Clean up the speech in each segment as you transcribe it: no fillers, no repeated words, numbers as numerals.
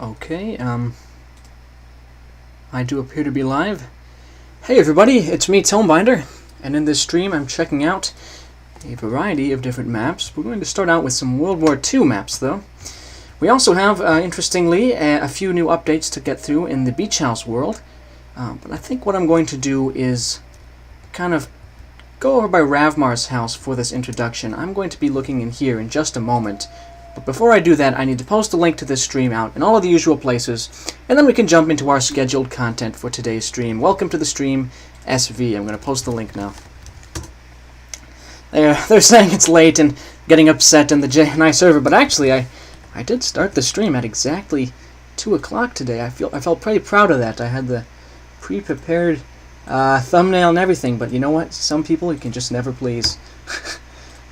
Okay, I do appear to be live. Hey everybody, it's me, Tomebinder, and in this stream I'm checking out a variety of different maps. We're going to start out with some World War II maps, though. We also have, interestingly, a few new updates to get through in the Beach House world, but I think what I'm going to do is kind of go over by Ravmar's house for this introduction. I'm going to be looking in here in just a moment. But before I do that, I need to post a link to this stream out in all of the usual places, and then we can jump into our scheduled content for today's stream. Welcome to the stream, SV. I'm going to post the link now. They're saying it's late and getting upset in the JNI server, but actually I did start the stream at exactly 2 o'clock today. I felt pretty proud of that. I had the pre-prepared thumbnail and everything, but you know what? Some people you can just never please.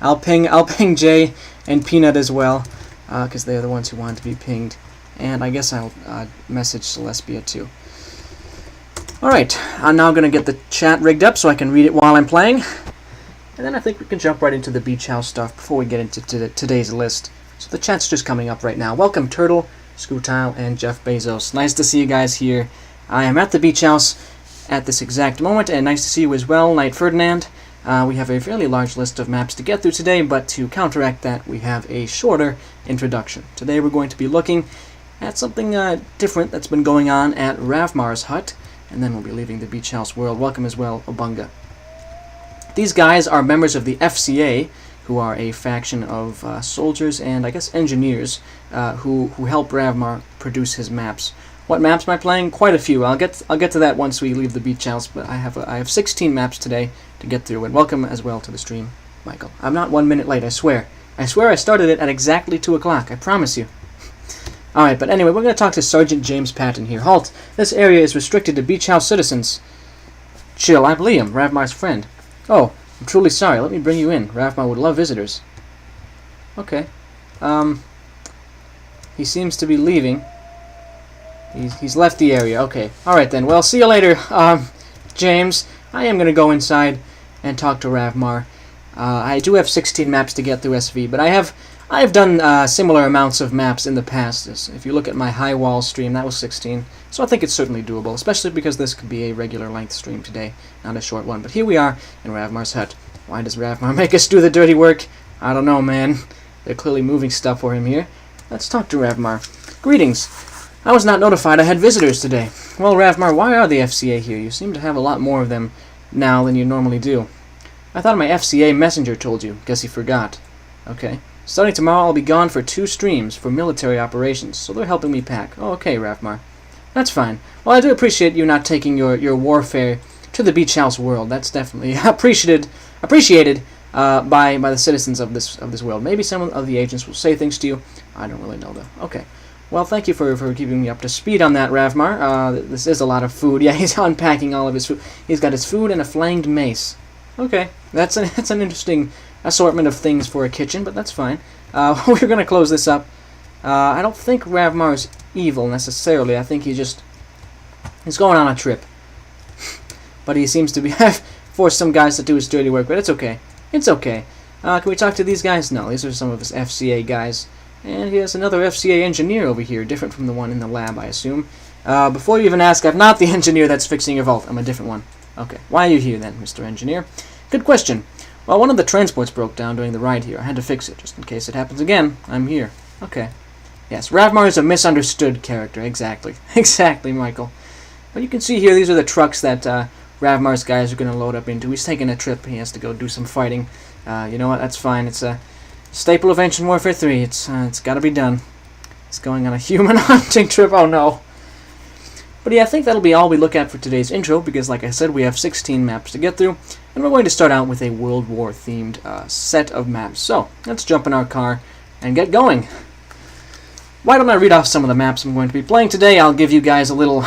I'll ping Jay and Peanut as well, because they're the ones who wanted to be pinged. And I guess I'll message Celestia too. Alright, I'm now going to get the chat rigged up so I can read it while I'm playing. And then I think we can jump right into the Beach House stuff before we get into today's list. So the chat's just coming up right now. Welcome Turtle, Scootile, and Jeff Bezos. Nice to see you guys here. I am at the Beach House at this exact moment, and nice to see you as well, Knight Ferdinand. We have a fairly large list of maps to get through today, but to counteract that, we have a shorter introduction. Today we're going to be looking at something different that's been going on at Ravmar's hut, and then we'll be leaving the Beach House world. Welcome as well, Obunga. These guys are members of the FCA, who are a faction of soldiers and, I guess, engineers who help Ravmar produce his maps. What maps am I playing? Quite a few. I'll get to that once we leave the Beach House, but I have 16 maps today to get through, and welcome as well to the stream, Michael. I'm not 1 minute late, I swear. I swear I started it at exactly 2 o'clock, I promise you. Alright, but anyway, we're going to talk to Sergeant James Patton here. Halt! This area is restricted to Beach House citizens. Chill, I'm Liam, Ravmar's friend. Oh, I'm truly sorry, let me bring you in. Ravmar would love visitors. Okay. He seems to be leaving. He's left the area. Okay. Alright then. Well, see you later, James. I am going to go inside and talk to Ravmar. I do have 16 maps to get through SV, but I have done similar amounts of maps in the past. If you look at my High Wall stream, that was 16. So I think it's certainly doable, especially because this could be a regular length stream today, not a short one. But here we are in Ravmar's hut. Why does Ravmar make us do the dirty work? I don't know, man. They're clearly moving stuff for him here. Let's talk to Ravmar. Greetings. I was not notified I had visitors today. Well, Ravmar, why are the FCA here? You seem to have a lot more of them now than you normally do. I thought my FCA messenger told you. Guess he forgot. Okay. Starting tomorrow, I'll be gone for 2 streams for military operations, so they're helping me pack. Oh, okay, Ravmar. That's fine. Well, I do appreciate you not taking your warfare to the Beach House world. That's definitely appreciated by the citizens of this world. Maybe some of the agents will say things to you. I don't really know, though. Okay. Well, thank you for keeping me up to speed on that, Ravmar. This is a lot of food. Yeah, he's unpacking all of his food. He's got his food and a flanged mace. Okay, that's an interesting assortment of things for a kitchen, but that's fine. We're going to close this up. I don't think Ravmar's evil, necessarily. I think he's going on a trip. But he seems to be forced some guys to do his dirty work, but it's okay. It's okay. Can we talk to these guys? No, these are some of his FCA guys. And he has another FCA engineer over here, different from the one in the lab, I assume. Before you even ask, I'm not the engineer that's fixing your vault. I'm a different one. Okay, why are you here then, Mr. Engineer? Good question. Well, one of the transports broke down during the ride here. I had to fix it, just in case it happens again. I'm here. Okay. Yes, Ravmar is a misunderstood character. Exactly. Exactly, Michael. But you can see here, these are the trucks that Ravmar's guys are going to load up into. He's taking a trip. He has to go do some fighting. You know what? That's fine. It's a staple of Ancient Warfare 3. It's got to be done. It's going on a human hunting trip. Oh no. But yeah, I think that'll be all we look at for today's intro, because like I said, we have 16 maps to get through, and we're going to start out with a World War themed set of maps. So let's jump in our car and get going. Why don't I read off some of the maps I'm going to be playing today? I'll give you guys a little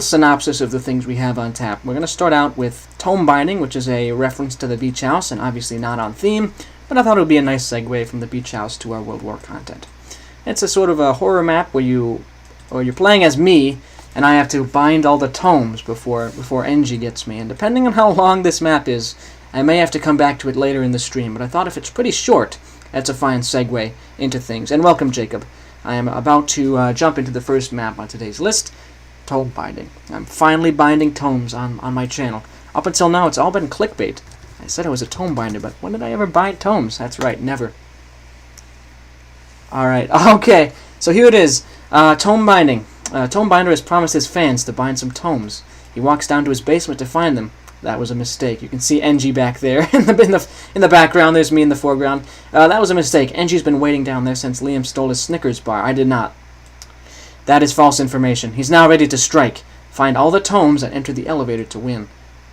synopsis of the things we have on tap. We're going to start out with Tome Binding, which is a reference to the Beach House, and obviously not on theme, but I thought it would be a nice segue from the Beach House to our World War content. It's a sort of a horror map where you're playing as me, and I have to bind all the tomes before NG gets me. And depending on how long this map is, I may have to come back to it later in the stream. But I thought if it's pretty short, that's a fine segue into things. And welcome, Jacob. I am about to jump into the first map on today's list, Tome Binding. I'm finally binding tomes on my channel. Up until now, it's all been clickbait. I said I was a tome binder, but when did I ever bind tomes? That's right, never. Alright, okay, so here it is. Tome Binding. Tomebinder has promised his fans to bind some tomes. He walks down to his basement to find them. That was a mistake. You can see NG back there in the background. There's me in the foreground. That was a mistake. NG's been waiting down there since Liam stole his Snickers bar. I did not. That is false information. He's now ready to strike. Find all the tomes and enter the elevator to win.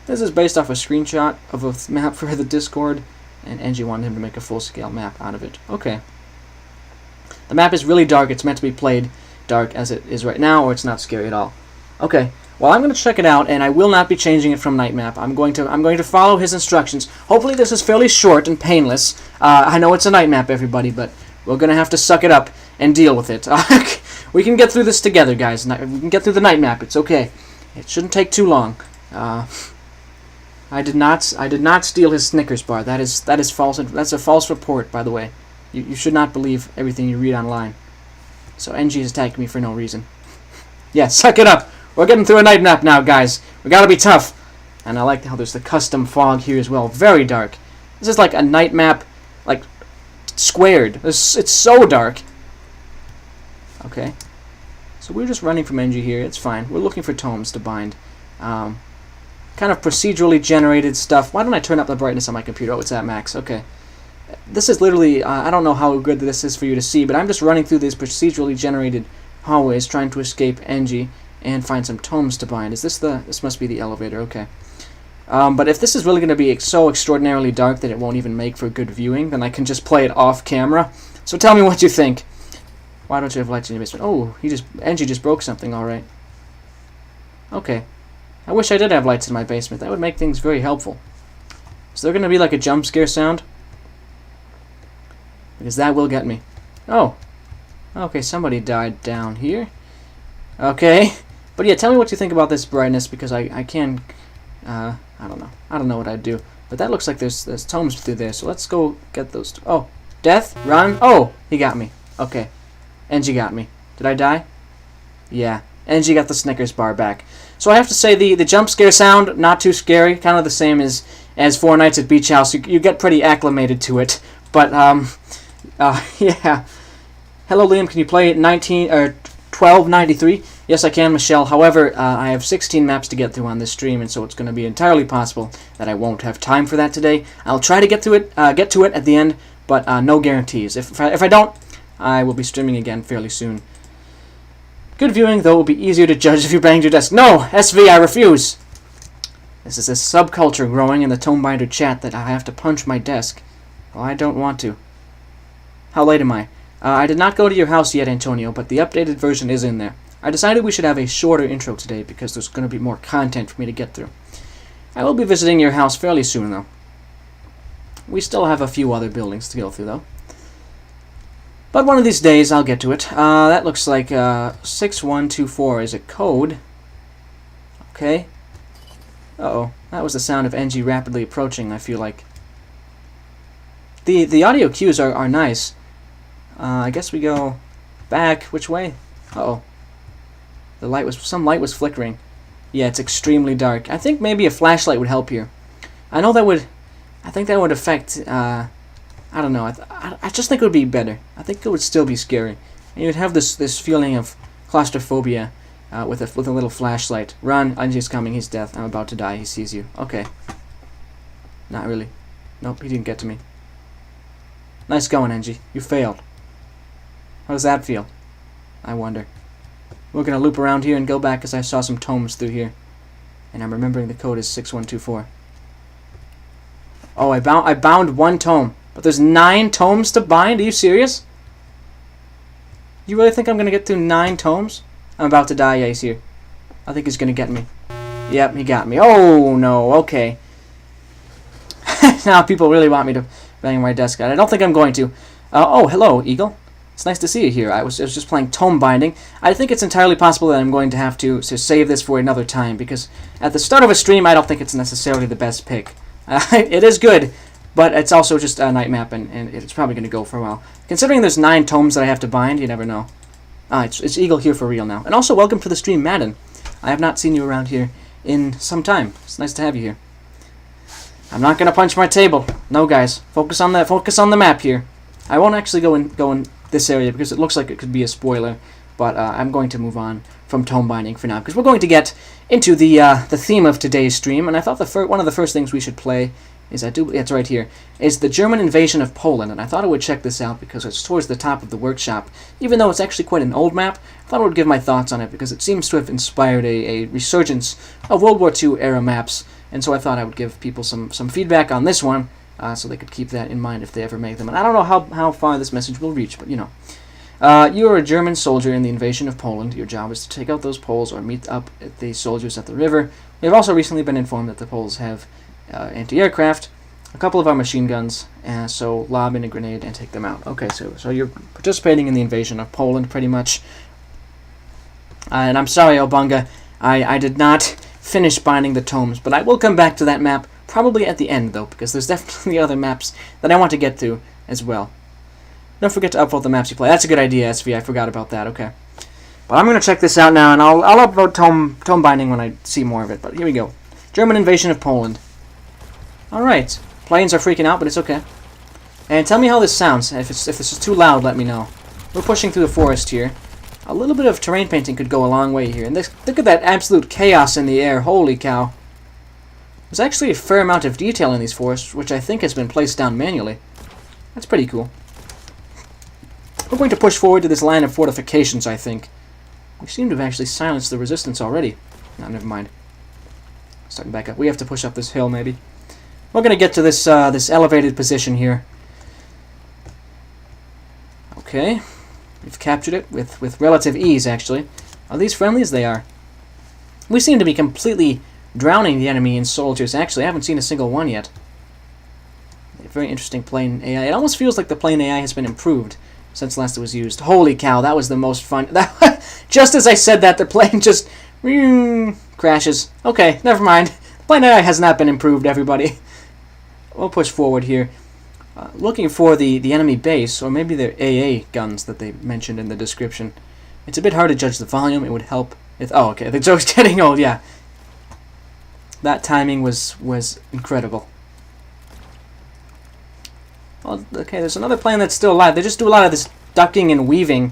This is based off a screenshot of a map for the Discord, and NG wanted him to make a full-scale map out of it. Okay. The map is really dark. It's meant to be played dark as it is right now, or it's not scary at all. Okay. Well, I'm going to check it out, and I will not be changing it from night map. I'm going to follow his instructions. Hopefully, this is fairly short and painless. I know it's a night map, everybody, but we're going to have to suck it up and deal with it. We can get through this together, guys. We can get through the night map. It's okay. It shouldn't take too long. I did not steal his Snickers bar. That is false. That's a false report, by the way. You should not believe everything you read online. So NG is attacking me for no reason. Yeah, suck it up. We're getting through a night map now, guys. We gotta be tough. And I like how there's the custom fog here as well. Very dark. This is like a night map, like, squared. It's so dark. Okay. So we're just running from NG here. It's fine. We're looking for tomes to bind. Kind of procedurally generated stuff. Why don't I turn up the brightness on my computer? Oh, it's at max. Okay. This is literally, I don't know how good this is for you to see, but I'm just running through these procedurally generated hallways trying to escape NG and find some tomes to bind. This must be the elevator, okay. But if this is really going to be so extraordinarily dark that it won't even make for good viewing, then I can just play it off camera. So tell me what you think. Why don't you have lights in your basement? Oh, NG just broke something, alright. Okay. I wish I did have lights in my basement. That would make things very helpful. Is there going to be like a jump scare sound? Because that will get me. Oh. Okay, somebody died down here. Okay. But yeah, tell me what you think about this brightness, because I can, I don't know. I don't know what I'd do. But that looks like there's tomes through there, so let's go get those. Oh, death, run. Oh, he got me. Okay. NG got me. Did I die? Yeah. NG got the Snickers bar back. So I have to say the jump scare sound, not too scary. Kind of the same as Four Nights at Beach House. You get pretty acclimated to it. But, yeah. Hello, Liam. Can you play 1293? Yes, I can, Michelle. However, I have 16 maps to get through on this stream, and so it's going to be entirely possible that I won't have time for that today. I'll try to get to it at the end, but no guarantees. If I don't, I will be streaming again fairly soon. Good viewing, though it will be easier to judge if you banged your desk. No, SV, I refuse. This is a subculture growing in the Tomebinder chat that I have to punch my desk. Well, I don't want to. How late am I? I did not go to your house yet, Antonio, but the updated version is in there. I decided we should have a shorter intro today because there's going to be more content for me to get through. I will be visiting your house fairly soon, though. We still have a few other buildings to go through, though. But one of these days, I'll get to it. That looks like 6124 is a code. Okay. Uh-oh. That was the sound of NG rapidly approaching, I feel like. The audio cues are nice. I guess we go back. Which way? Uh-oh. Some light was flickering. Yeah, it's extremely dark. I think maybe a flashlight would help here. I think that would affect, I don't know. I just think it would be better. I think it would still be scary. And you'd have this feeling of claustrophobia with a little flashlight. Run, NG's coming, he's dead. I'm about to die, he sees you. Okay. Not really. Nope, he didn't get to me. Nice going, NG. You failed. How does that feel? I wonder. We're going to loop around here and go back because I saw some tomes through here. And I'm remembering the code is 6124. Oh, I bound one tome. But there's 9 tomes to bind? Are you serious? You really think I'm going to get through 9 tomes? I'm about to die, yeah, he's here. I think he's going to get me. Yep, he got me. Oh, no, okay. Now people really want me to bang my desk out. I don't think I'm going to. Oh, hello, Eagle. It's nice to see you here. I was just playing Tome Binding. I think it's entirely possible that I'm going to have to save this for another time, because at the start of a stream, I don't think it's necessarily the best pick. It is good, but it's also just a night map, and it's probably going to go for a while. Considering there's 9 tomes that I have to bind, you never know. It's Eagle here for real now. And also, welcome to the stream, Madden. I have not seen you around here in some time. It's nice to have you here. I'm not gonna punch my table. No, guys. Focus on the map here. I won't actually go in this area because it looks like it could be a spoiler. But I'm going to move on from Tome Binding for now because we're going to get into the theme of today's stream. And I thought one of the first things we should play is it's right here, is the German invasion of Poland. And I thought I would check this out because it's towards the top of the workshop. Even though it's actually quite an old map, I thought I would give my thoughts on it because it seems to have inspired a resurgence of World War II era maps. And so I thought I would give people some feedback on this one so they could keep that in mind if they ever make them. And I don't know how far this message will reach, but you know. You are a German soldier in the invasion of Poland. Your job is to take out those Poles or meet up at the soldiers at the river. We have also recently been informed that the Poles have anti-aircraft, a couple of our machine guns, so lob in a grenade and take them out. Okay, so you're participating in the invasion of Poland, pretty much. And I'm sorry, Obunga, I did not finish binding the tomes, but I will come back to that map, probably at the end, though, because there's definitely other maps that I want to get to as well. Don't forget to upvote the maps you play. That's a good idea, SV. I forgot about that. Okay. But I'm going to check this out now, and I'll upvote Tome Binding when I see more of it. But here we go. German invasion of Poland. Alright. Planes are freaking out, but it's okay. And tell me how this sounds. If this is too loud, let me know. We're pushing through the forest here. A little bit of terrain painting could go a long way here. And look at that absolute chaos in the air. Holy cow. There's actually a fair amount of detail in these forests, which I think has been placed down manually. That's pretty cool. We're going to push forward to this line of fortifications, I think. We seem to have actually silenced the resistance already. No, never mind. Starting back up. We have to push up this hill, maybe. We're going to get to this this elevated position here. Okay. We've captured it with relative ease, actually. Are these friendlies? They are. We seem to be completely drowning the enemy in soldiers. Actually, I haven't seen a single one yet. A very interesting plane AI. It almost feels like the plane AI has been improved since last it was used. Holy cow, that was the most fun. Just as I said that, the plane just crashes. Okay, never mind. The plane AI has not been improved, everybody. We'll push forward here. Looking for the enemy base, or maybe their AA guns that they mentioned in the description. It's a bit hard to judge the volume. It would help if... Oh, okay, the joke's getting old, yeah. That timing was incredible. Well, okay, there's another plane that's still alive. They just do a lot of this ducking and weaving,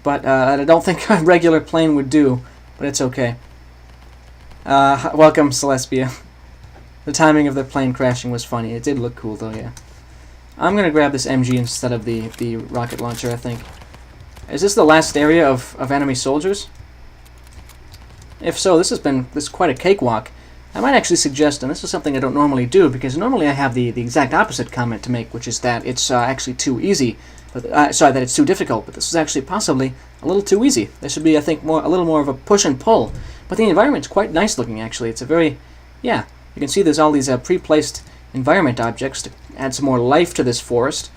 but I don't think a regular plane would do, but it's okay. Welcome, Celestia. The timing of the plane crashing was funny. It did look cool, though, yeah. I'm going to grab this MG instead of the rocket launcher, I think. Is this the last area of enemy soldiers? If so, this is quite a cakewalk. I might actually suggest, and this is something I don't normally do, because normally I have the exact opposite comment to make, which is that it's actually too easy. But, sorry, that it's too difficult, but this is actually possibly a little too easy. There should be, I think, a little more of a push and pull. But the environment's quite nice looking, actually. It's a very, yeah, you can see there's all these pre-placed environment objects to add some more life to this forest.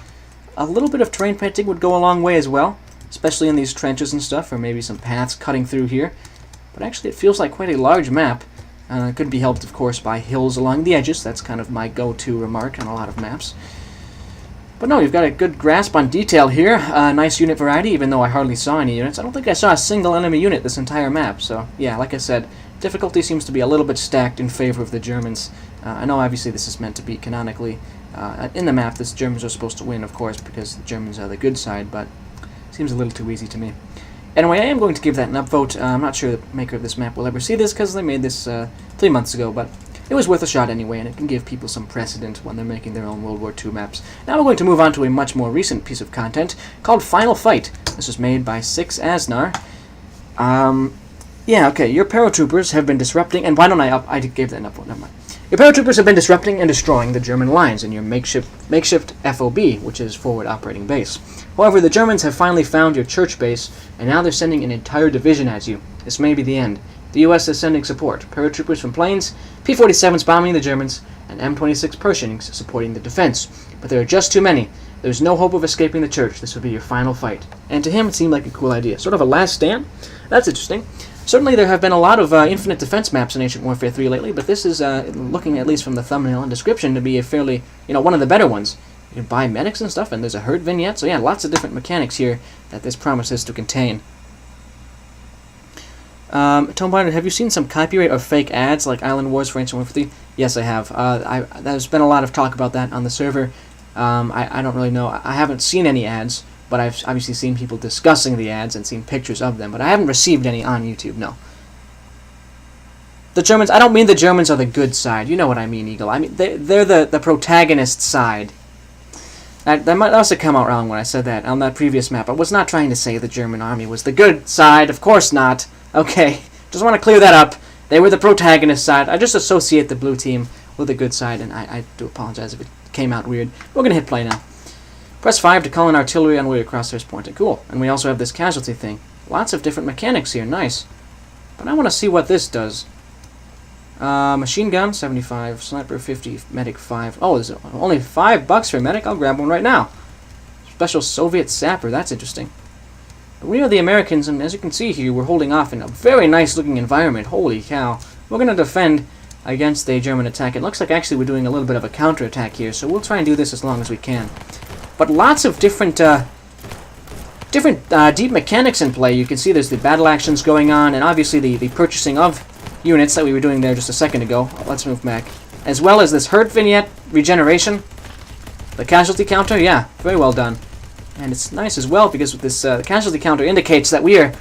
A little bit of terrain painting would go a long way as well, especially in these trenches and stuff, or maybe some paths cutting through here. But actually it feels like quite a large map. It could be helped, of course, by hills along the edges. That's kind of my go-to remark on a lot of maps. But no, you've got a good grasp on detail here. Nice unit variety, even though I hardly saw any units. I don't think I saw a single enemy unit this entire map. So, yeah, like I said, difficulty seems to be a little bit stacked in favor of the Germans. I know, obviously, this is meant to be canonically in the map. The Germans are supposed to win, of course, because the Germans are the good side, but it seems a little too easy to me. Anyway, I am going to give that an upvote. I'm not sure the maker of this map will ever see this, because they made this 3 months ago, but it was worth a shot anyway, and it can give people some precedent when they're making their own World War II maps. Now we're going to move on to a much more recent piece of content called Final Fight. This was made by 6 Asnar. Yeah, okay, your paratroopers have been disrupting, and why don't I gave that an upvote, never mind. Your paratroopers have been disrupting and destroying the German lines in your makeshift FOB, which is Forward Operating Base. However, the Germans have finally found your church base, and now they're sending an entire division at you. This may be the end. The U.S. is sending support. Paratroopers from planes, P-47s bombing the Germans, and M-26 Pershings supporting the defense. But there are just too many. There's no hope of escaping the church. This will be your final fight. And to him, it seemed like a cool idea. Sort of a last stand? That's interesting. Certainly there have been a lot of infinite defense maps in Ancient Warfare 3 lately, but this is, looking at least from the thumbnail and description, to be a fairly, one of the better ones. You can buy medics and stuff, and there's a herd vignette, so yeah, lots of different mechanics here that this promises to contain. Tomebinder, have you seen some copyright or fake ads like Island Wars for Ancient Warfare 3? Yes, I have. There's been a lot of talk about that on the server. I don't really know. I haven't seen any ads, but I've obviously seen people discussing the ads and seen pictures of them, but I haven't received any on YouTube, no. The Germans, I don't mean the Germans are the good side. You know what I mean, Eagle. I mean, they're the protagonist side. That might also come out wrong when I said that on that previous map. I was not trying to say the German army was the good side. Of course not. Okay, just want to clear that up. They were the protagonist side. I just associate the blue team with the good side, and I do apologize if it came out weird. We're going to hit play now. Press 5 to call in artillery on way across crosshairs pointed. Cool. And we also have this casualty thing. Lots of different mechanics here. Nice. But I want to see what this does. Machine gun, 75. Sniper, 50. Medic, 5. Oh, there's only $5 for a medic? I'll grab one right now. Special Soviet sapper. That's interesting. But we are the Americans, and as you can see here, we're holding off in a very nice-looking environment. Holy cow. We're going to defend against a German attack. It looks like actually we're doing a little bit of a counterattack here, so we'll try and do this as long as we can. But lots of different deep mechanics in play. You can see there's the battle actions going on, and obviously the purchasing of units that we were doing there just a second ago. Let's move back. As well as this hurt vignette regeneration. The casualty counter, yeah, very well done. And it's nice as well because with this casualty counter indicates that we are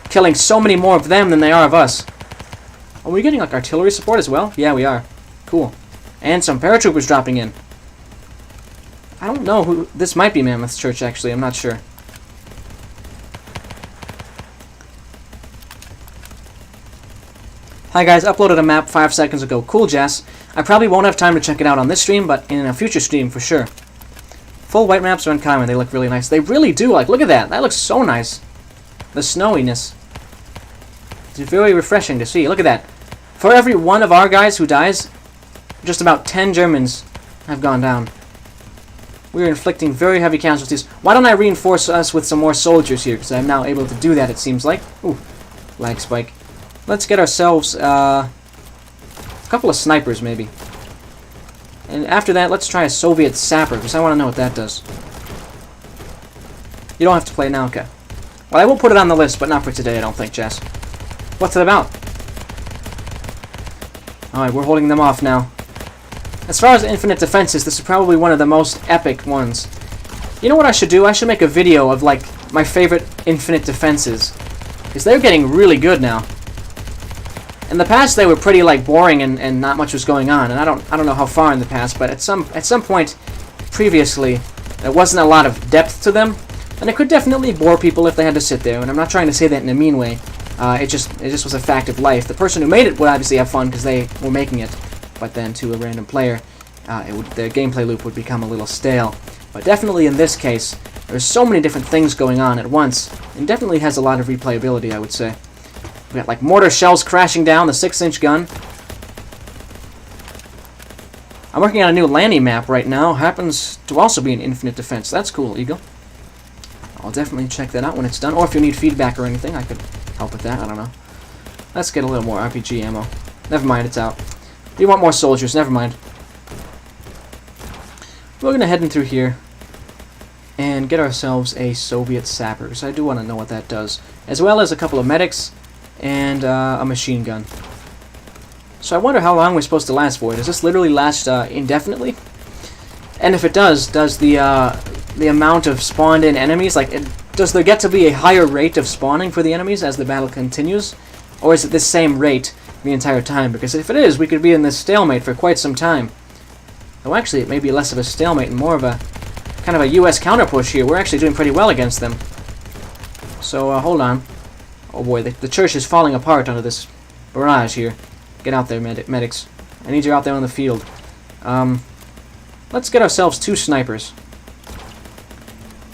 killing so many more of them than they are of us. Are we getting like artillery support as well? Yeah, we are. Cool. And some paratroopers dropping in. I don't know who... This might be Mammoth Church, actually. I'm not sure. Hi guys, uploaded a map 5 seconds ago. Cool, Jess. I probably won't have time to check it out on this stream, but in a future stream for sure. Full white maps are uncommon. They look really nice. They really do. Like, look at that. That looks so nice. The snowiness. It's very refreshing to see. Look at that. For every one of our guys who dies, just about 10 Germans have gone down. We're inflicting very heavy casualties. Why don't I reinforce us with some more soldiers here? Because I'm now able to do that, it seems like. Ooh, lag spike. Let's get ourselves a couple of snipers, maybe. And after that, let's try a Soviet sapper, because I want to know what that does. You don't have to play it now, okay. Well, I will put it on the list, but not for today, I don't think, Jess. What's it about? Alright, we're holding them off now. As far as infinite defenses, this is probably one of the most epic ones. You know what I should do? I should make a video of, like, my favorite infinite defenses. Because they're getting really good now. In the past, they were pretty like boring and not much was going on, and I don't know how far in the past, but at some point previously, there wasn't a lot of depth to them, and it could definitely bore people if they had to sit there. And I'm not trying to say that in a mean way. It just was a fact of life. The person who made it would obviously have fun because they were making it, but then to a random player, the gameplay loop would become a little stale. But definitely in this case, there's so many different things going on at once, and definitely has a lot of replayability, I would say. We got like mortar shells crashing down, the 6-inch gun. I'm working on a new Lanny map right now. Happens to also be an infinite defense. That's cool, Eagle. I'll definitely check that out when it's done. Or if you need feedback or anything, I could help with that. I don't know. Let's get a little more RPG ammo. Never mind, it's out. We want more soldiers. Never mind. We're going to head in through here and get ourselves a Soviet sapper, because I do want to know what that does. As well as a couple of medics and a machine gun. So I wonder how long we're supposed to last for. Does this literally last indefinitely? And if it does the amount of spawned-in enemies, like, does there get to be a higher rate of spawning for the enemies as the battle continues? Or is it the same rate the entire time? Because if it is, we could be in this stalemate for quite some time. Though actually, it may be less of a stalemate and more of a kind of a US counter-push here. We're actually doing pretty well against them. So, hold on. Oh boy, the church is falling apart under this barrage here. Get out there, medics. I need you out there on the field. Let's get ourselves 2 snipers.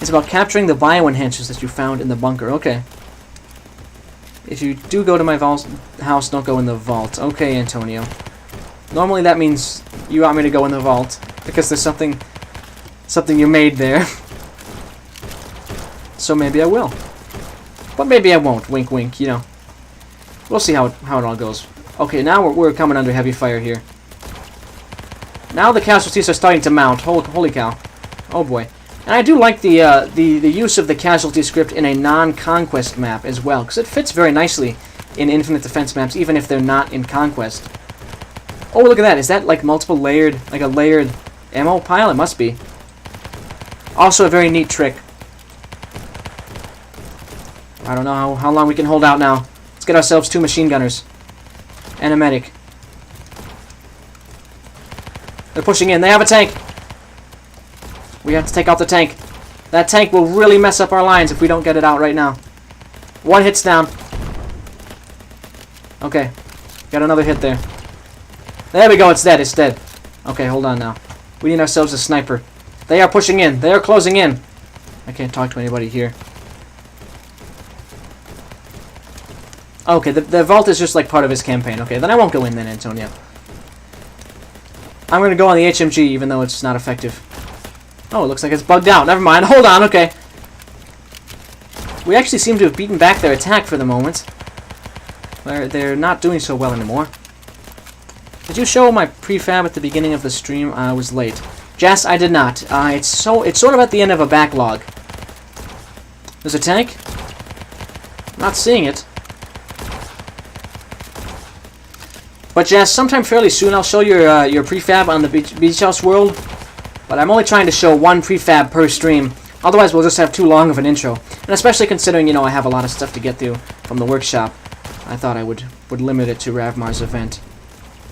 It's about capturing the bio-enhancers that you found in the bunker. Okay. If you do go to my house, don't go in the vault. Okay, Antonio. Normally that means you want me to go in the vault, because there's something you made there. So maybe I will. But maybe I won't. Wink, wink, you know. We'll see how it all goes. Okay, now we're coming under heavy fire here. Now the casualties are starting to mount. Holy cow. Oh boy. And I do like the use of the casualty script in a non-conquest map as well, because it fits very nicely in Infinite Defense maps, even if they're not in Conquest. Oh, look at that. Is that like multiple layered, like a layered ammo pile? It must be. Also a very neat trick. I don't know how long we can hold out now. Let's get ourselves 2 machine gunners. And a medic. They're pushing in. They have a tank. We have to take out the tank. That tank will really mess up our lines if we don't get it out right now. 1 hit's down. Okay. Got another hit there. There we go. It's dead. It's dead. Okay, hold on now. We need ourselves a sniper. They are pushing in. They are closing in. I can't talk to anybody here. Okay, the vault is just like part of his campaign. Okay, then I won't go in then, Antonio. I'm going to go on the HMG even though it's not effective. Oh, it looks like it's bugged out. Never mind. Hold on. Okay. We actually seem to have beaten back their attack for the moment. They're not doing so well anymore. Did you show my prefab at the beginning of the stream? I was late. Jess, I did not. It's sort of at the end of a backlog. There's a tank? Not seeing it. But Jess, sometime fairly soon I'll show your prefab on the Beach House world. But I'm only trying to show 1 prefab per stream. Otherwise we'll just have too long of an intro. And especially considering, you know, I have a lot of stuff to get through from the workshop. I thought I would limit it to Ravmar's event.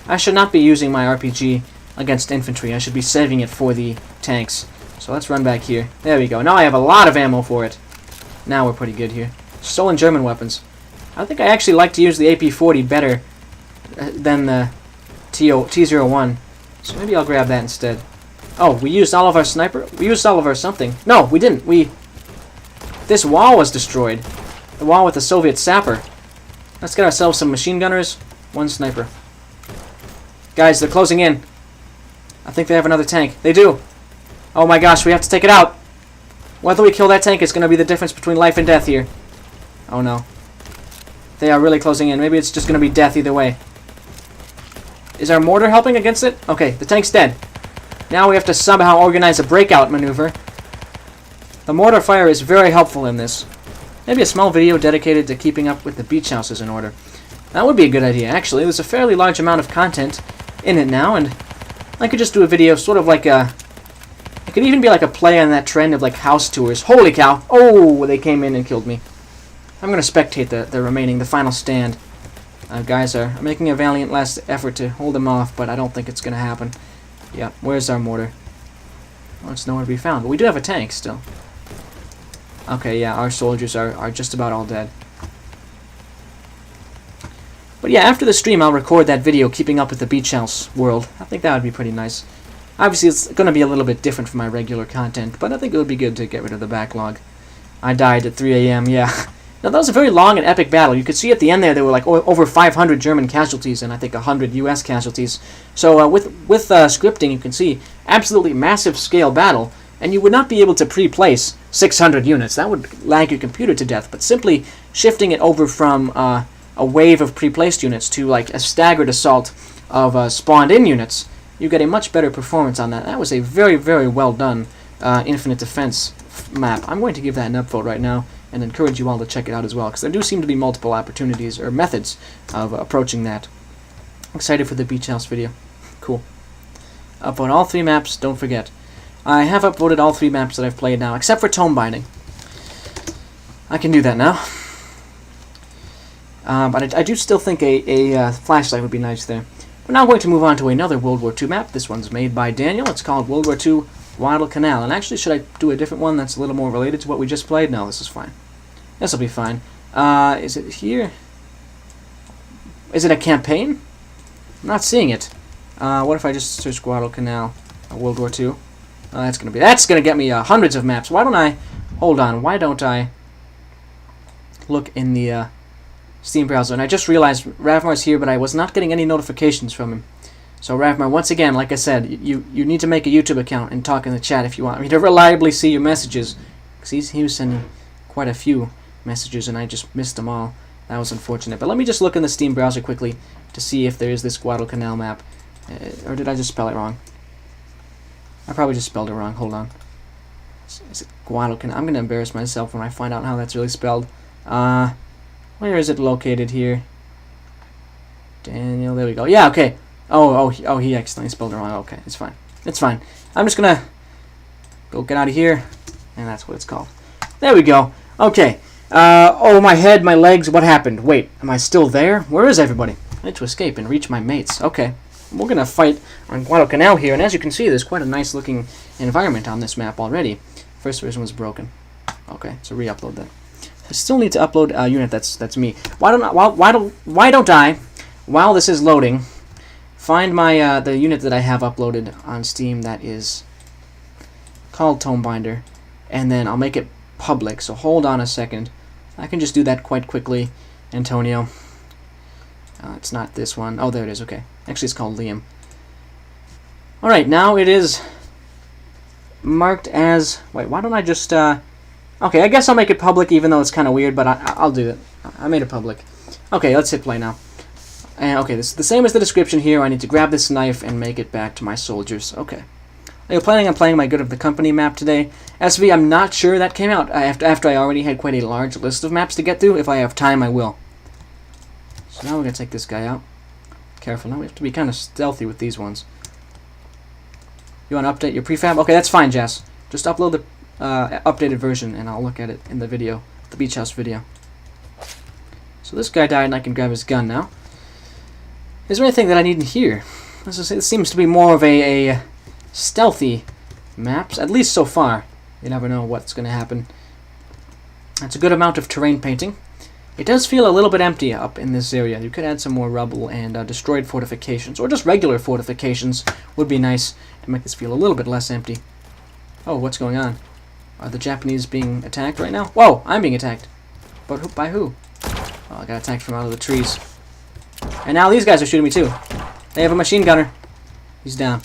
I should not be using my RPG against infantry. I should be saving it for the tanks. So let's run back here. There we go. Now I have a lot of ammo for it. Now we're pretty good here. Stolen German weapons. I think I actually like to use the AP-40 better than the T-01. So maybe I'll grab that instead. Oh, we used all of our sniper? We used all of our something. No, we didn't. This wall was destroyed. The wall with the Soviet sapper. Let's get ourselves some machine gunners. 1 sniper. Guys, they're closing in. I think they have another tank. They do. Oh my gosh, we have to take it out. Whether we kill that tank is going to be the difference between life and death here. Oh no. They are really closing in. Maybe it's just going to be death either way. Is our mortar helping against it? Okay, the tank's dead. Now we have to somehow organize a breakout maneuver. The mortar fire is very helpful in this. Maybe a small video dedicated to keeping up with the beach houses in order. That would be a good idea, actually. There's a fairly large amount of content in it now, and I could just do a video sort of like a... It could even be like a play on that trend of like house tours. Holy cow! Oh, they came in and killed me. I'm going to spectate the final stand. Guys are making a valiant last effort to hold them off, but I don't think it's going to happen. Yeah, where's our mortar? Oh, it's nowhere to be found, but we do have a tank still. Okay, yeah, our soldiers are just about all dead. But yeah, after the stream I'll record that video keeping up with the beach house world. I think that would be pretty nice. Obviously it's going to be a little bit different from my regular content, but I think it would be good to get rid of the backlog. I died at 3 a.m., yeah. Now that was a very long and epic battle. You could see at the end there were like over 500 German casualties and I think 100 US casualties. So with scripting you can see absolutely massive scale battle, and you would not be able to pre-place 600 units. That would lag your computer to death, but simply shifting it over from a wave of pre-placed units to like a staggered assault of spawned-in units, you get a much better performance on that. That was a very, very well done Infinite Defense map. I'm going to give that an upvote right now and encourage you all to check it out as well, because there do seem to be multiple opportunities or methods of approaching that. Excited for the beach house video. Cool. Upvote all 3 maps, don't forget. I have upvoted all 3 maps that I've played now, except for Tome Binding. I can do that now. But I do still think a flashlight would be nice there. But now I'm going to move on to another World War II map. This one's made by Daniel. It's called World War II Guadalcanal. And actually, should I do a different one that's a little more related to what we just played? No, this is fine. This will be fine. Is it here? Is it a campaign? I'm not seeing it. What if I just search Guadalcanal, World War II? That's gonna get me hundreds of maps. Why don't I? Hold on. Why don't I look in the Steam browser? And I just realized Ravmar's here, but I was not getting any notifications from him. So Ravmar, once again, like I said, you need to make a YouTube account and talk in the chat if you want me to reliably see your messages. Because he was sending quite a few messages, and I just missed them all. That was unfortunate. But let me just look in the Steam browser quickly to see if there is this Guadalcanal map. Or did I just spell it wrong? I probably just spelled it wrong. Hold on. Is it Guadalcanal? I'm going to embarrass myself when I find out how that's really spelled. Where is it located here? Daniel, there we go. Yeah, okay. Oh, he accidentally spelled it wrong. Okay, it's fine. It's fine. I'm just gonna go get out of here, and that's what it's called. There we go. Okay. Oh, my head, my legs, what happened? Wait, am I still there? Where is everybody? I need to escape and reach my mates. Okay. We're gonna fight on Guadalcanal here, and as you can see, there's quite a nice looking environment on this map already. First version was broken. Okay, so re-upload that. I still need to upload a unit that's me. Why don't I, while this is loading, find my the unit that I have uploaded on Steam that is called Tomebinder, and then I'll make it public. So hold on a second. I can just do that quite quickly, Antonio. It's not this one. Oh, there it is. Okay. Actually, it's called Liam. All right, now it is marked as. Wait, why don't I just? Okay, I guess I'll make it public, even though it's kind of weird, but I'll do it. I made it public. Okay, let's hit play now. And okay, this is the same as the description here. I need to grab this knife and make it back to my soldiers. Okay. Are you planning on playing my Good of the Company map today? SV, I'm not sure that came out after I already had quite a large list of maps to get through. If I have time, I will. So now we're going to take this guy out. Careful, now we have to be kind of stealthy with these ones. You want to update your prefab? Okay, that's fine, Jess. Just upload the updated version, and I'll look at it in the video, the beach house video. So this guy died, and I can grab his gun now. Is there anything that I need in here? This seems to be more of a stealthy maps, at least so far. You never know what's going to happen. That's a good amount of terrain painting. It does feel a little bit empty up in this area. You could add some more rubble and destroyed fortifications, or just regular fortifications would be nice to make this feel a little bit less empty. Oh, what's going on? Are the Japanese being attacked right now? Whoa, I'm being attacked. But by who? Oh, I got attacked from out of the trees. And now these guys are shooting me too. They have a machine gunner. He's down.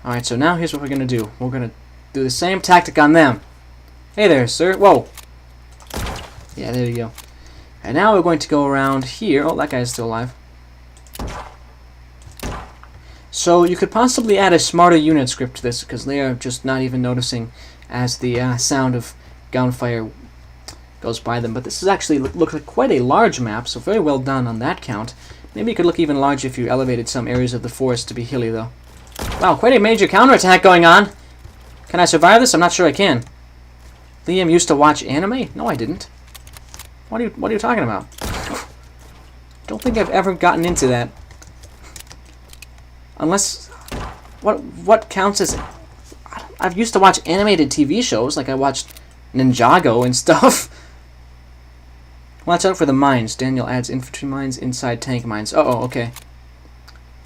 Alright, so now here's what we're going to do. We're going to do the same tactic on them. Hey there, sir. Whoa. Yeah, there you go. And now we're going to go around here. Oh, that guy's still alive. So you could possibly add a smarter unit script to this, because they are just not even noticing as the sound of gunfire goes by them. But this is actually looks like quite a large map, so very well done on that count. Maybe it could look even larger if you elevated some areas of the forest to be hilly, though. Wow, quite a major counterattack going on. Can I survive this? I'm not sure I can. Liam used to watch anime? No, I didn't. What are you talking about? Don't think I've ever gotten into that. Unless, what counts as? I've used to watch animated TV shows, like I watched Ninjago and stuff. Watch out for the mines. Daniel adds infantry mines inside tank mines. Uh-oh, okay.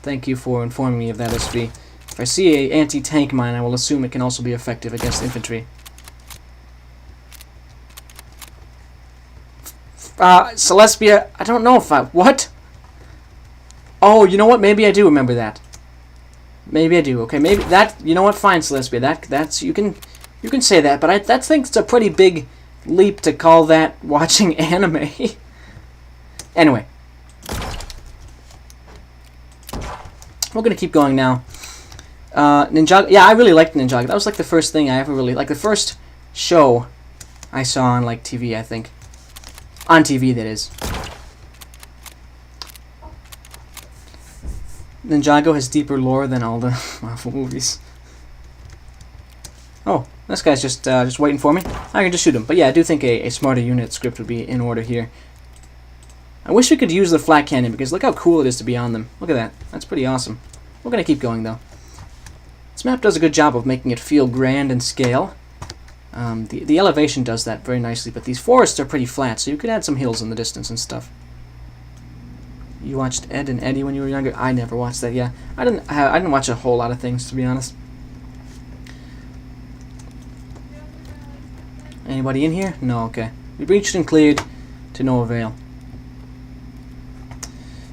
Thank you for informing me of that, SV. If I see a anti-tank mine, I will assume it can also be effective against infantry. Celestia, I don't know if I... What? Oh, you know what? Maybe I do remember that. Maybe I do. Okay, maybe that... You know what? Fine, Celestia. That's... You can say that, but I think it's a pretty big leap to call that watching anime. Anyway. We're gonna keep going now. Ninjago... Yeah, I really liked Ninjago. That was like the first thing I ever really... Like the first show I saw on like TV, I think. On TV, that is. Ninjago has deeper lore than all the Marvel movies. Oh, this guy's just waiting for me. I can just shoot him. But yeah, I do think a smarter unit script would be in order here. I wish we could use the flat cannon, because look how cool it is to be on them. Look at that. That's pretty awesome. We're going to keep going, though. This map does a good job of making it feel grand in scale. The elevation does that very nicely, but these forests are pretty flat, so you could add some hills in the distance and stuff. You watched Ed and Eddie when you were younger? I never watched that. Yeah, I didn't watch a whole lot of things, to be honest. Anybody in here? No. Okay. We breached and cleared to no avail.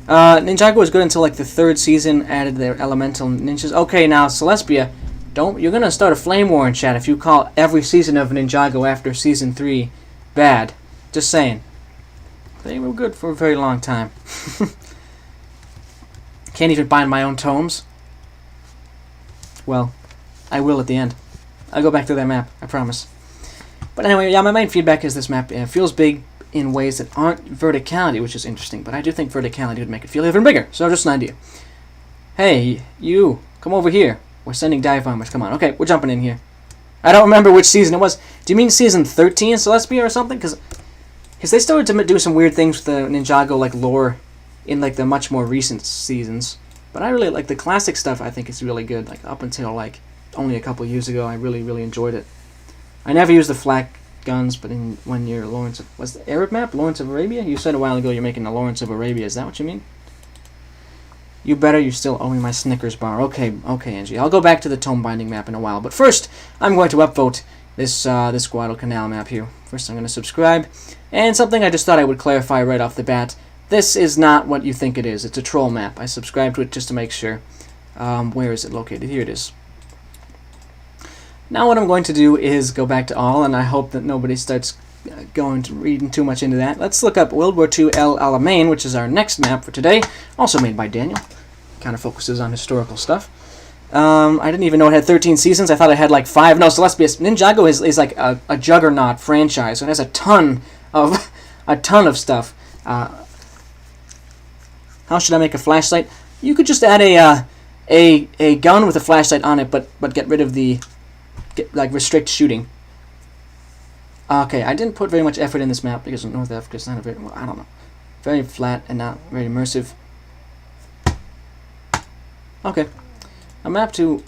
Ninjago was good until like the 3rd season. Added their elemental ninjas. Okay, now Celestia. You're gonna start a flame war in chat if you call every season of Ninjago after season 3 bad. Just saying. They were good for a very long time. Can't even bind my own tomes. Well, I will at the end. I'll go back to that map, I promise. But anyway, yeah, my main feedback is this map feels big. in ways that aren't verticality, which is interesting. But I do think verticality would make it feel even bigger. So just an idea. Hey, you, come over here. We're sending dive bombers. Come on. Okay, we're jumping in here. I don't remember which season it was. Do you mean season 13 Celestia or something? Because they started to do some weird things with the Ninjago like lore in like the much more recent seasons. But I really like the classic stuff. I think it's really good. Like up until like only a couple years ago, I really enjoyed it. I never used the flak guns, but when you're Lawrence of, was the Arab map Lawrence of Arabia? You said a while ago you're making the Lawrence of Arabia. Is that what you mean? You better. You still owe me my Snickers bar. Okay, Angie. I'll go back to the Tome Binding map in a while. But first, I'm going to upvote this Guadalcanal map here. First, I'm going to subscribe. And something I just thought I would clarify right off the bat. This is not what you think it is. It's a troll map. I subscribed to it just to make sure. Where is it located? Here it is. Now what I'm going to do is go back to all, and I hope that nobody starts reading too much into that. Let's look up World War II El Alamein, which is our next map for today. Also made by Daniel. Kind of focuses on historical stuff. I didn't even know it had 13 seasons. I thought it had like 5. No, Celestia. Ninjago is like a juggernaut franchise. So it has a ton of stuff. How should I make a flashlight? You could just add a gun with a flashlight on it, but get rid of the restrict shooting. Okay, I didn't put very much effort in this map because North Africa is not a very, well, I don't know, very flat and not very immersive. Okay, a map to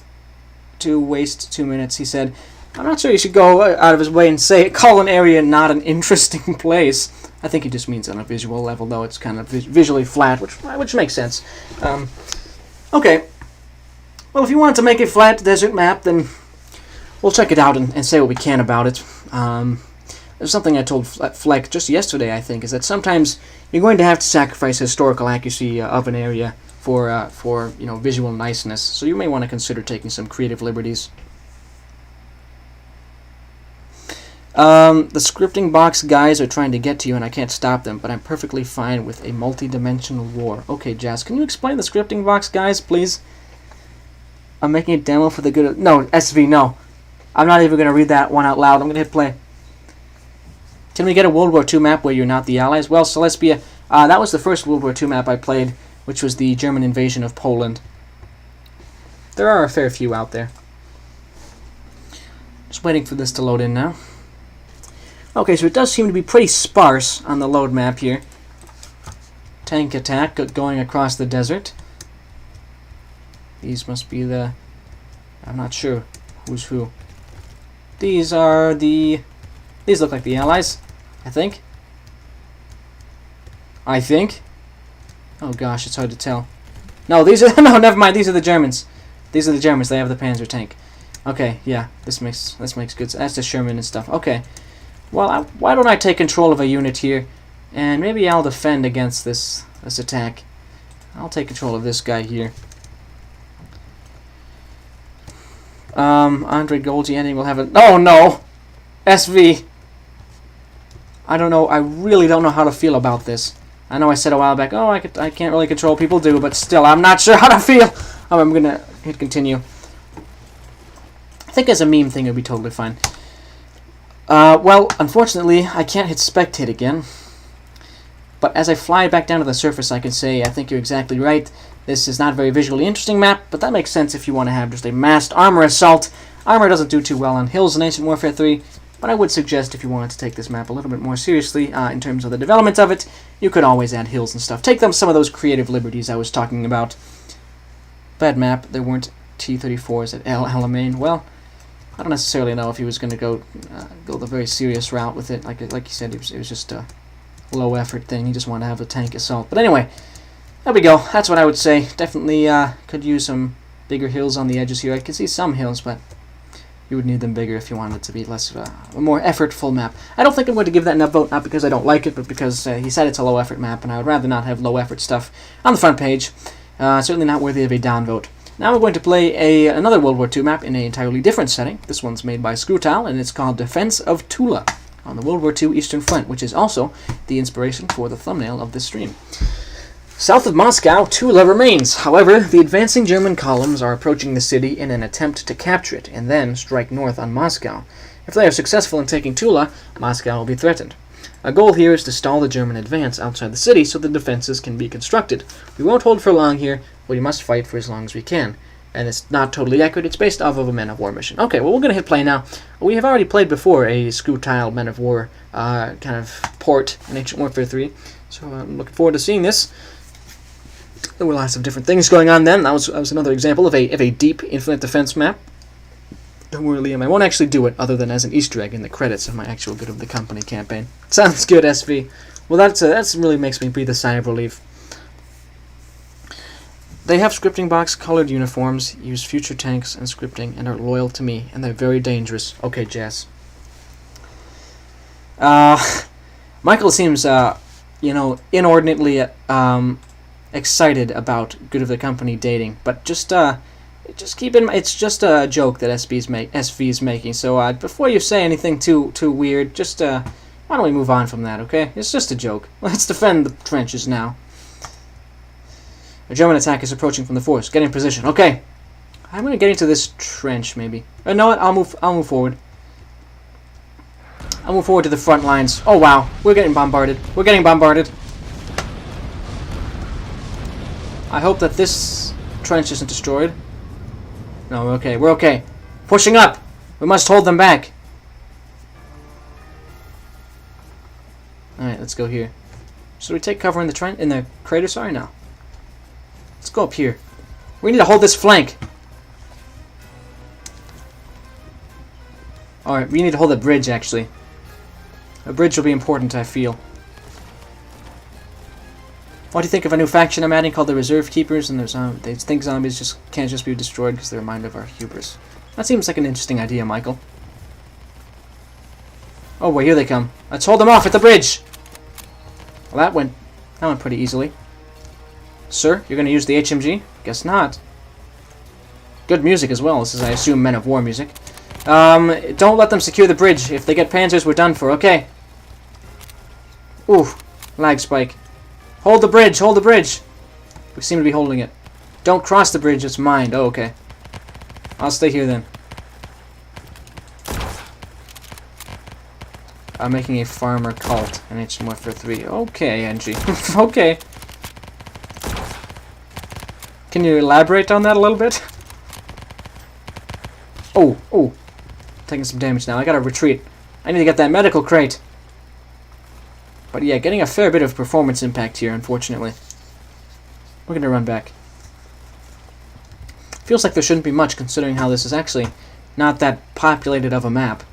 waste 2 minutes. He said, I'm not sure you should go out of his way and call an area not an interesting place. I think he just means on a visual level, though it's kind of visually flat, which makes sense. Okay, well, if you want to make a flat desert map, then we'll check it out and say what we can about it. There's something I told Fleck just yesterday, I think, is that sometimes you're going to have to sacrifice historical accuracy of an area for visual niceness. So you may want to consider taking some creative liberties. The scripting box guys are trying to get to you, and I can't stop them, but I'm perfectly fine with a multi-dimensional war. Okay, Jazz, can you explain the scripting box guys, please? I'm making a demo for the good of... No, SV, no. I'm not even going to read that one out loud. I'm going to hit play. Can we get a World War II map where you're not the Allies? Well, Celestia, that was the first World War II map I played, which was the German invasion of Poland. There are a fair few out there. Just waiting for this to load in now. Okay, so it does seem to be pretty sparse on the load map here. Tank attack going across the desert. These must be the... I'm not sure who's who. These are the... These look like the Allies, I think. Oh gosh, it's hard to tell. No, these are... No, never mind, these are the Germans. These are the Germans, they have the Panzer tank. Okay, yeah, this makes good sense. That's the Sherman and stuff. Okay. Well, why don't I take control of a unit here, and maybe I'll defend against this attack. I'll take control of this guy here. Andre Golgi ending will have a... Oh, no! SV! I don't know, I really don't know how to feel about this. I know I said a while back, oh, I can't really control, people do, but still, I'm not sure how to feel! Oh, I'm gonna hit continue. I think as a meme thing, it'll be totally fine. Well, unfortunately, I can't hit spectate again. But as I fly back down to the surface, I can say, I think you're exactly right. This is not a very visually interesting map, but that makes sense if you want to have just a massed armor assault. Armor doesn't do too well on hills in Ancient Warfare 3, but I would suggest if you wanted to take this map a little bit more seriously in terms of the development of it, you could always add hills and stuff. Take them some of those creative liberties I was talking about. Bad map. There weren't T-34s at El Alamein. Well, I don't necessarily know if he was going to go the very serious route with it. Like you said, it was just a low effort thing. He just wanted to have a tank assault. But anyway, there we go. That's what I would say. Definitely could use some bigger hills on the edges here. I can see some hills, but you would need them bigger if you wanted it to be less of a more effortful map. I don't think I'm going to give that an upvote, not because I don't like it, but because he said it's a low effort map, and I would rather not have low effort stuff on the front page. Certainly not worthy of a downvote. Now we're going to play another World War II map in an entirely different setting. This one's made by Screwtal, and it's called Defense of Tula on the World War II Eastern Front, which is also the inspiration for the thumbnail of this stream. South of Moscow, Tula remains. However, the advancing German columns are approaching the city in an attempt to capture it and then strike north on Moscow. If they are successful in taking Tula, Moscow will be threatened. Our goal here is to stall the German advance outside the city so the defenses can be constructed. We won't hold for long here, but we must fight for as long as we can. And it's not totally accurate, it's based off of a Men of War mission. Okay, well, we're going to hit play now. We have already played before a screw-tile Men of War kind of port in Ancient Warfare 3, so I'm looking forward to seeing this. There were lots of different things going on then. That was another example of a deep infinite defense map. Don't worry, Liam, I won't actually do it other than as an Easter egg in the credits of my actual Good of the Company campaign. Sounds good, SV. Well, that's really makes me breathe a sigh of relief. They have scripting box colored uniforms, use future tanks and scripting, and are loyal to me, and they're very dangerous. Okay, Jess. Michael seems, inordinately excited about Good of the Company dating, but just keep in mind, it's just a joke that SV is making. So before you say anything too weird, just why don't we move on from that? Okay, it's just a joke. Let's defend the trenches now. A German attack is approaching from the force. Get in position. Okay, I'm gonna get into this trench maybe. No, what? I'll move forward. I'll move forward to the front lines. Oh wow, we're getting bombarded. We're getting bombarded. I hope that this trench isn't destroyed. No, we're okay. We're okay. Pushing up. We must hold them back. All right, let's go here. Should we take cover in the crater? Sorry, no. Let's go up here. We need to hold this flank. All right, we need to hold the bridge. Actually, a bridge will be important, I feel. What do you think of a new faction I'm adding called the Reserve Keepers? And they think zombies can't just be destroyed because they're a mind of our hubris. That seems like an interesting idea, Michael. Oh boy, here they come. Let's hold them off at the bridge. Well, that went pretty easily. Sir, you're going to use the HMG? Guess not. Good music as well. This is, I assume, Men of War music. Don't let them secure the bridge. If they get panzers, we're done for. Okay. Ooh, lag spike. Hold the bridge, hold the bridge. We seem to be holding it. Don't cross the bridge, it's mine. Oh, okay. I'll stay here then. I'm making a farmer cult in Ancient Warfare 3. Okay, NG. Okay. Can you elaborate on that a little bit? Oh. Taking some damage now. I gotta retreat. I need to get that medical crate. But yeah, getting a fair bit of performance impact here, unfortunately. We're gonna run back. Feels like there shouldn't be much, considering how this is actually not that populated of a map.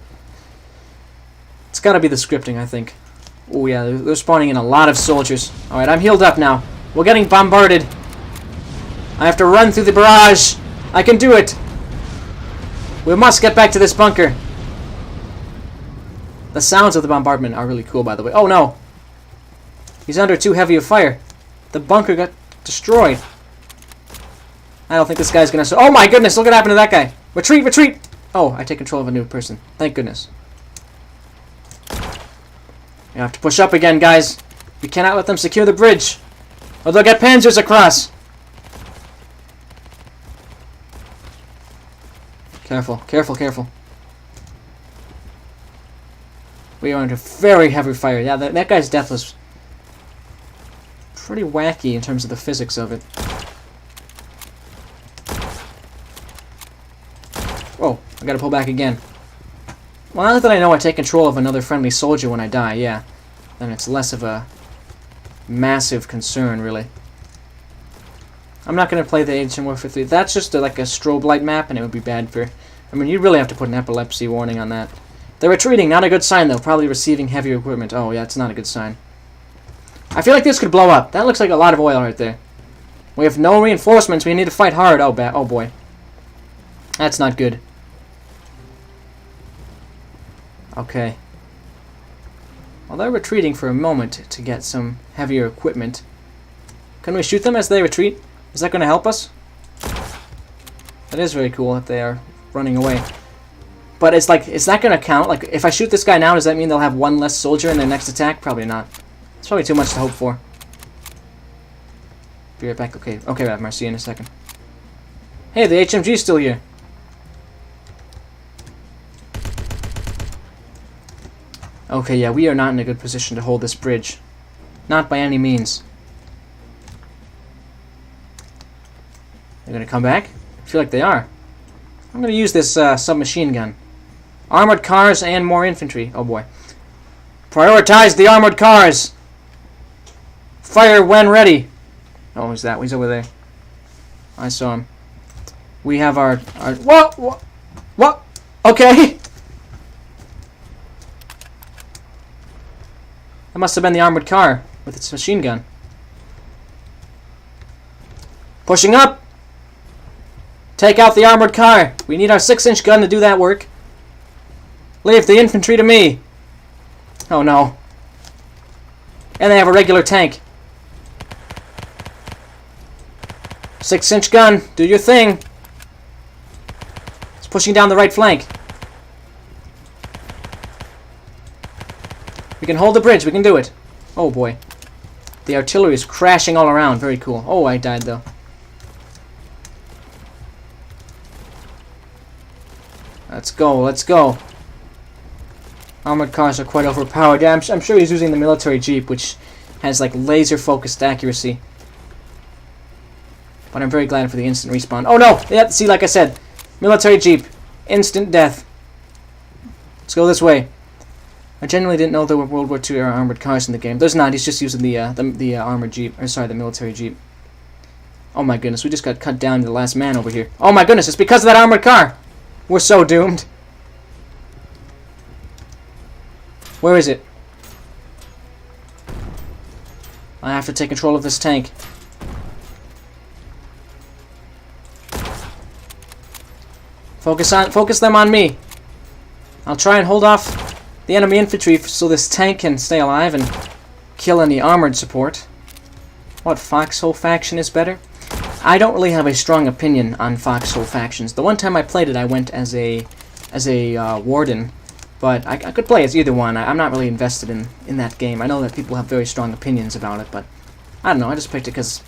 It's gotta be the scripting, I think. Oh yeah, they're spawning in a lot of soldiers. Alright, I'm healed up now. We're getting bombarded. I have to run through the barrage. I can do it. We must get back to this bunker. The sounds of the bombardment are really cool, by the way. Oh no. He's under too heavy of fire. The bunker got destroyed. I don't think this guy's gonna... Oh my goodness, look what happened to that guy. Retreat, retreat. Oh, I take control of a new person. Thank goodness. You have to push up again, guys. We cannot let them secure the bridge, or they'll get panzers across. Careful, careful, careful. We are under very heavy fire. Yeah, that guy's death was pretty wacky in terms of the physics of it. Oh, I gotta pull back again. Well, now that I know I take control of another friendly soldier when I die, yeah, then it's less of a massive concern, really. I'm not going to play the Ancient Warfare 3. That's just like a strobe light map, and it would be bad for... I mean, you really have to put an epilepsy warning on that. They're retreating. Not a good sign, though. Probably receiving heavier equipment. Oh, yeah, it's not a good sign. I feel like this could blow up. That looks like a lot of oil right there. We have no reinforcements. We need to fight hard. Oh, oh boy. That's not good. Okay. Well, they're retreating for a moment to get some heavier equipment. Can we shoot them as they retreat? Is that going to help us? That is very cool if they are running away. But it's like, is that going to count? Like, if I shoot this guy now, does that mean they'll have one less soldier in their next attack? Probably not. It's probably too much to hope for. Be right back. Okay, Rav, I'll see you in a second. Hey, the HMG's still here. Okay, yeah, we are not in a good position to hold this bridge. Not by any means. They're gonna come back? I feel like they are. I'm gonna use this submachine gun. Armored cars and more infantry. Oh boy. Prioritize the armored cars! Fire when ready! Oh, who's that? He's over there. I saw him. We have our Whoa! What? Okay! That must have been the armored car with its machine gun. Pushing up! Take out the armored car! We need our 6-inch gun to do that work. Leave the infantry to me! Oh no. And they have a regular tank. 6-inch gun, do your thing! It's pushing down the right flank. We can hold the bridge, we can do it. Oh boy. The artillery is crashing all around, very cool. Oh, I died though. Let's go, let's go. Armored cars are quite overpowered. Yeah, I'm sure he's using the military jeep, which has like laser-focused accuracy. But I'm very glad for the instant respawn. Oh no! Yeah, see, like I said, military jeep, instant death. Let's go this way. I genuinely didn't know there were World War II era armored cars in the game. There's not. He's just using the armored jeep. Or sorry, the military jeep. Oh my goodness, we just got cut down to the last man over here. Oh my goodness, it's because of that armored car. We're so doomed. Where is it? I have to take control of this tank. Focus them on me. I'll try and hold off the enemy infantry so this tank can stay alive and kill any armored support. What, Foxhole faction is better? I don't really have a strong opinion on Foxhole factions. The one time I played it, I went as a warden, but I could play as either one. I'm not really invested in that game. I know that people have very strong opinions about it, but I don't know. I just picked it because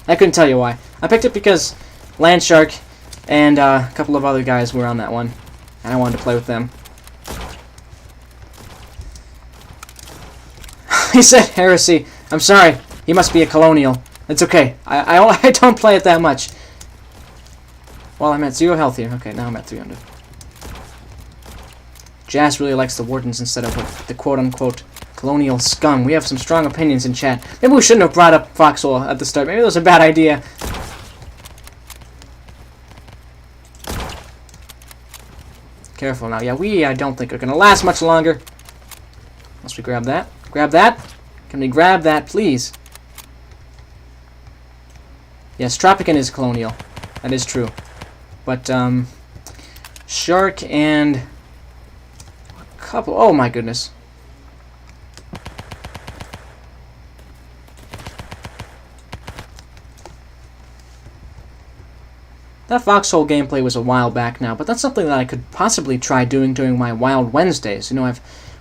I couldn't tell you why. I picked it because Landshark and a couple of other guys were on that one, and I wanted to play with them. He said heresy. I'm sorry. He must be a colonial. It's okay. I don't play it that much. Well, I'm at 0 health here. Okay, now I'm at 300. Jazz really likes the wardens instead of the quote-unquote colonial scum. We have some strong opinions in chat. Maybe we shouldn't have brought up Foxhole at the start. Maybe that was a bad idea. Careful now. Yeah, I don't think are going to last much longer. Unless we grab that. Grab that. Can we grab that, please? Yes, Tropican is colonial. That is true. But, Shark and a couple... Oh, my goodness. That Foxhole gameplay was a while back now, but that's something that I could possibly try doing during my Wild Wednesdays. You know,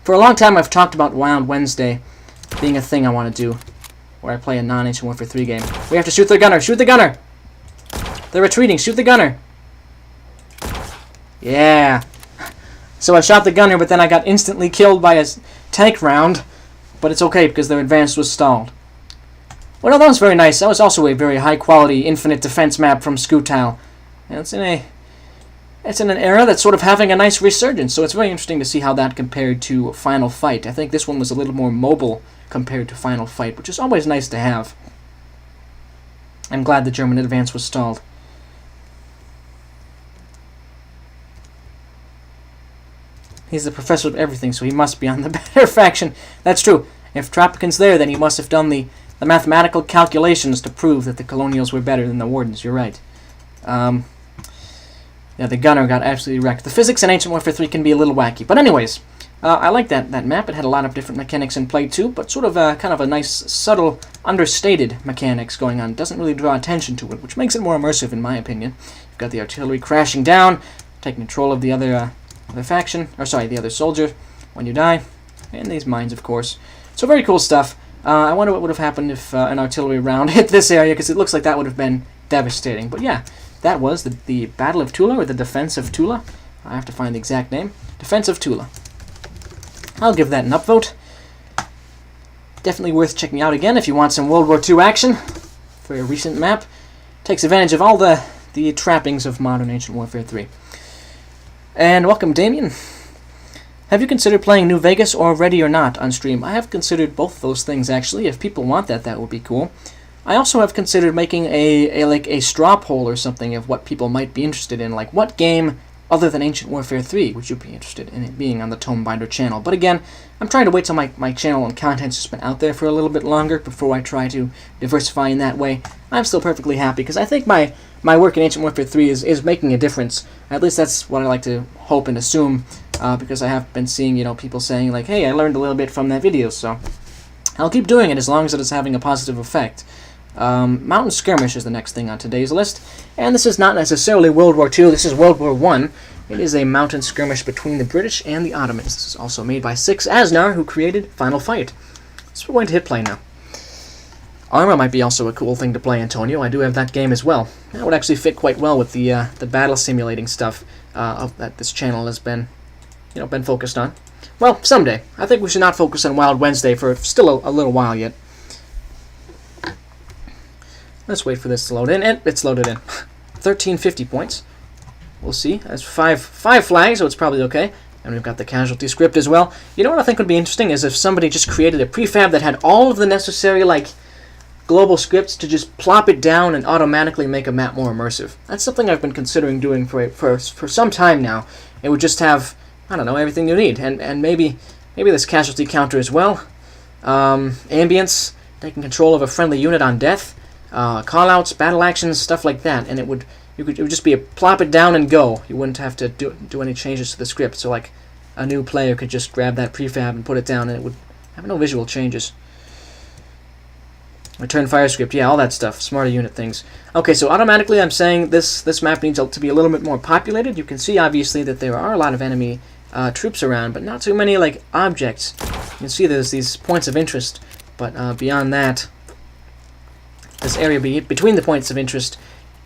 for a long time I've talked about Wild Wednesday being a thing I want to do, where I play a non-Ancient Warfare 3 game. We have to shoot their gunner! Shoot the gunner! They're retreating! Shoot the gunner! Yeah! So I shot the gunner, but then I got instantly killed by a tank round, but it's okay because their advance was stalled. Well, no, that was very nice. That was also a very high-quality infinite defense map from Skootal. And it's in an era that's sort of having a nice resurgence, so it's very interesting to see how that compared to Final Fight. I think this one was a little more mobile compared to Final Fight, which is always nice to have. I'm glad the German advance was stalled. He's the professor of everything, so he must be on the better faction. That's true. If Tropican's there, then he must have done the mathematical calculations to prove that the Colonials were better than the Wardens. You're right. Yeah, the gunner got absolutely wrecked. The physics in Ancient Warfare 3 can be a little wacky. But anyways, I like that map. It had a lot of different mechanics in play too, but sort of kind of a nice, subtle, understated mechanics going on. It doesn't really draw attention to it, which makes it more immersive in my opinion. You've got the artillery crashing down, taking control of the other faction, or sorry, the other soldier when you die, and these mines, of course. So very cool stuff. I wonder what would have happened if an artillery round hit this area, because it looks like that would have been devastating. But yeah, that was the Battle of Tula, or the Defense of Tula. I have to find the exact name. Defense of Tula. I'll give that an upvote. Definitely worth checking out again if you want some World War II action for a recent map. Takes advantage of all the trappings of modern Ancient Warfare 3. And welcome, Damien. Have you considered playing New Vegas or Ready or Not on stream? I have considered both those things, actually. If people want that, that would be cool. I also have considered making a straw poll or something of what people might be interested in. Like, what game other than Ancient Warfare 3 would you be interested in it being on the Tomebinder channel? But again, I'm trying to wait till my channel and content's just been out there for a little bit longer before I try to diversify in that way. I'm still perfectly happy, because I think my work in Ancient Warfare 3 is making a difference. At least that's what I like to hope and assume, because I have been seeing, people saying, like, hey, I learned a little bit from that video, so I'll keep doing it as long as it is having a positive effect. Mountain Skirmish is the next thing on today's list, and this is not necessarily World War II, this is World War I. It is a mountain skirmish between the British and the Ottomans. This is also made by Six Asnar, who created Final Fight. So we're going to hit play now. Arma might be also a cool thing to play, Antonio. I do have that game as well. That would actually fit quite well with the battle simulating stuff that this channel has been, been focused on. Well, someday. I think we should not focus on Wild Wednesday for still a little while yet. Let's wait for this to load in, and it's loaded in. 1350 points. We'll see. That's five flags, so it's probably okay. And we've got the casualty script as well. You know what I think would be interesting is if somebody just created a prefab that had all of the necessary, global scripts to just plop it down and automatically make a map more immersive. That's something I've been considering doing for some time now. It would just have, I don't know, everything you need. And maybe this casualty counter as well. Ambience, taking control of a friendly unit on death. Callouts, battle actions, stuff like that, and it would just be a plop it down and go. You wouldn't have to do any changes to the script. So like a new player could just grab that prefab and put it down, and it would have no visual changes. Return fire script, yeah, all that stuff, smarter unit things. Okay, so automatically I'm saying this map needs to be a little bit more populated. You can see obviously that there are a lot of enemy troops around, but not too many objects. You can see there's these points of interest, but beyond that, this area between the points of interest,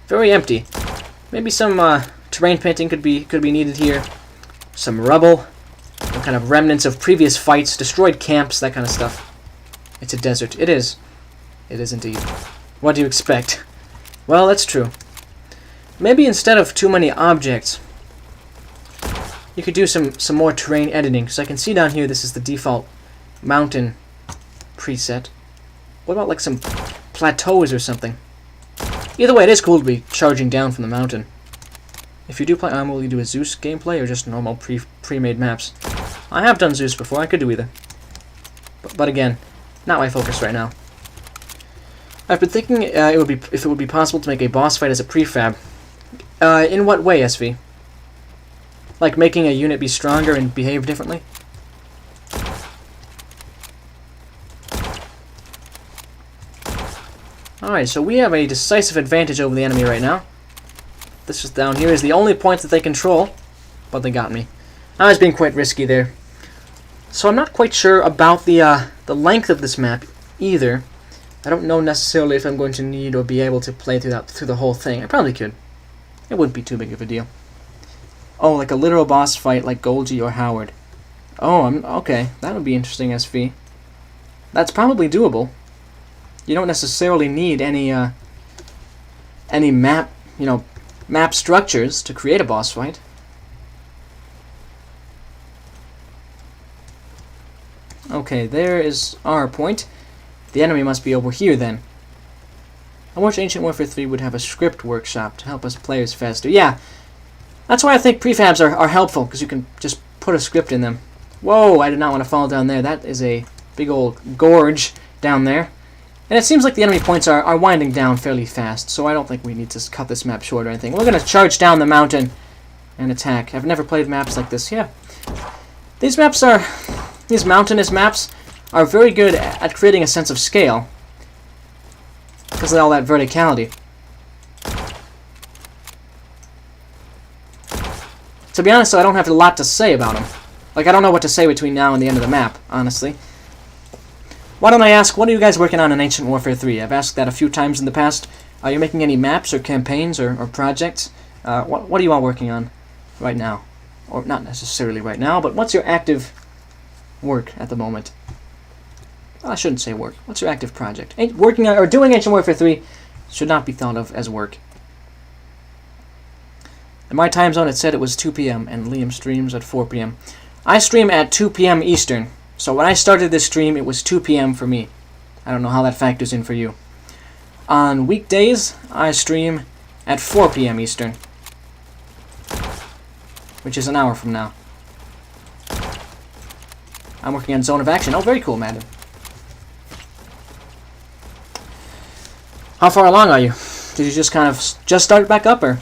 very empty. Maybe some terrain painting could be needed here. Some rubble, some kind of remnants of previous fights, destroyed camps, that kind of stuff. It's a desert. It is. It is indeed. What do you expect? Well, that's true. Maybe instead of too many objects, you could do some more terrain editing. Because I can see down here this is the default mountain preset. What about some plateaus or something? Either way, it is cool to be charging down from the mountain. If you do play will you do a Zeus gameplay or just normal pre-made maps? I have done Zeus before, I could do either. But again, not my focus right now. I've been thinking if it would be possible to make a boss fight as a prefab. In what way, SV? Like making a unit be stronger and behave differently? Alright, so we have a decisive advantage over the enemy right now. This is down here is the only point that they control, but they got me. I was being quite risky there. So I'm not quite sure about the length of this map either. I don't know necessarily if I'm going to need or be able to play through the whole thing. I probably could. It wouldn't be too big of a deal. Oh, like a literal boss fight like Golgi or Howard. Oh, okay. That would be interesting, SV. That's probably doable. You don't necessarily need any map, map structures to create a boss fight. Okay, there is our point. The enemy must be over here then. I wish Ancient Warfare 3 would have a script workshop to help us players faster. Yeah, that's why I think prefabs are helpful, because you can just put a script in them. Whoa, I did not want to fall down there. That is a big old gorge down there. And it seems like the enemy points are winding down fairly fast, so I don't think we need to cut this map short or anything. We're going to charge down the mountain and attack. I've never played maps like this. Yeah. These mountainous maps are very good at creating a sense of scale because of all that verticality. To be honest, though, I don't have a lot to say about them. I don't know what to say between now and the end of the map, honestly. Why don't I ask, what are you guys working on in Ancient Warfare 3? I've asked that a few times in the past. Are you making any maps or campaigns or projects? What are you all working on right now? Or not necessarily right now, but what's your active work at the moment. Well, I shouldn't say work. What's your active project? Working on, or doing Ancient Warfare 3 should not be thought of as work. In my time zone, it said it was 2 p.m. and Liam streams at 4 p.m. I stream at 2 p.m. Eastern. So when I started this stream, it was 2 p.m. for me. I don't know how that factors in for you. On weekdays, I stream at 4 p.m. Eastern, which is an hour from now. I'm working on Zone of Action. Oh, very cool, madam. How far along are you? Did you just kind of just start back up, or?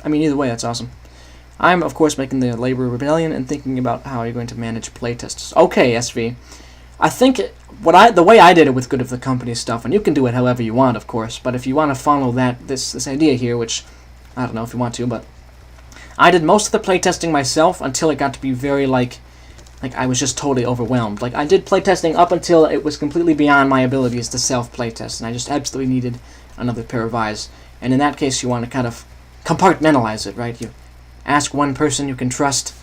I mean, either way, that's awesome. I'm, of course, making the Labor Rebellion and thinking about how you're going to manage playtests. Okay, SV. I think the way I did it with Good of the Company stuff, and you can do it however you want, of course, but if you want to follow this idea here, which I don't know if you want to, but I did most of the playtesting myself until it got to be very like I was just totally overwhelmed. Like, I did playtesting up until it was completely beyond my abilities to self-playtest, and I just absolutely needed another pair of eyes. And in that case, you want to kind of compartmentalize it, right? You ask one person you can trust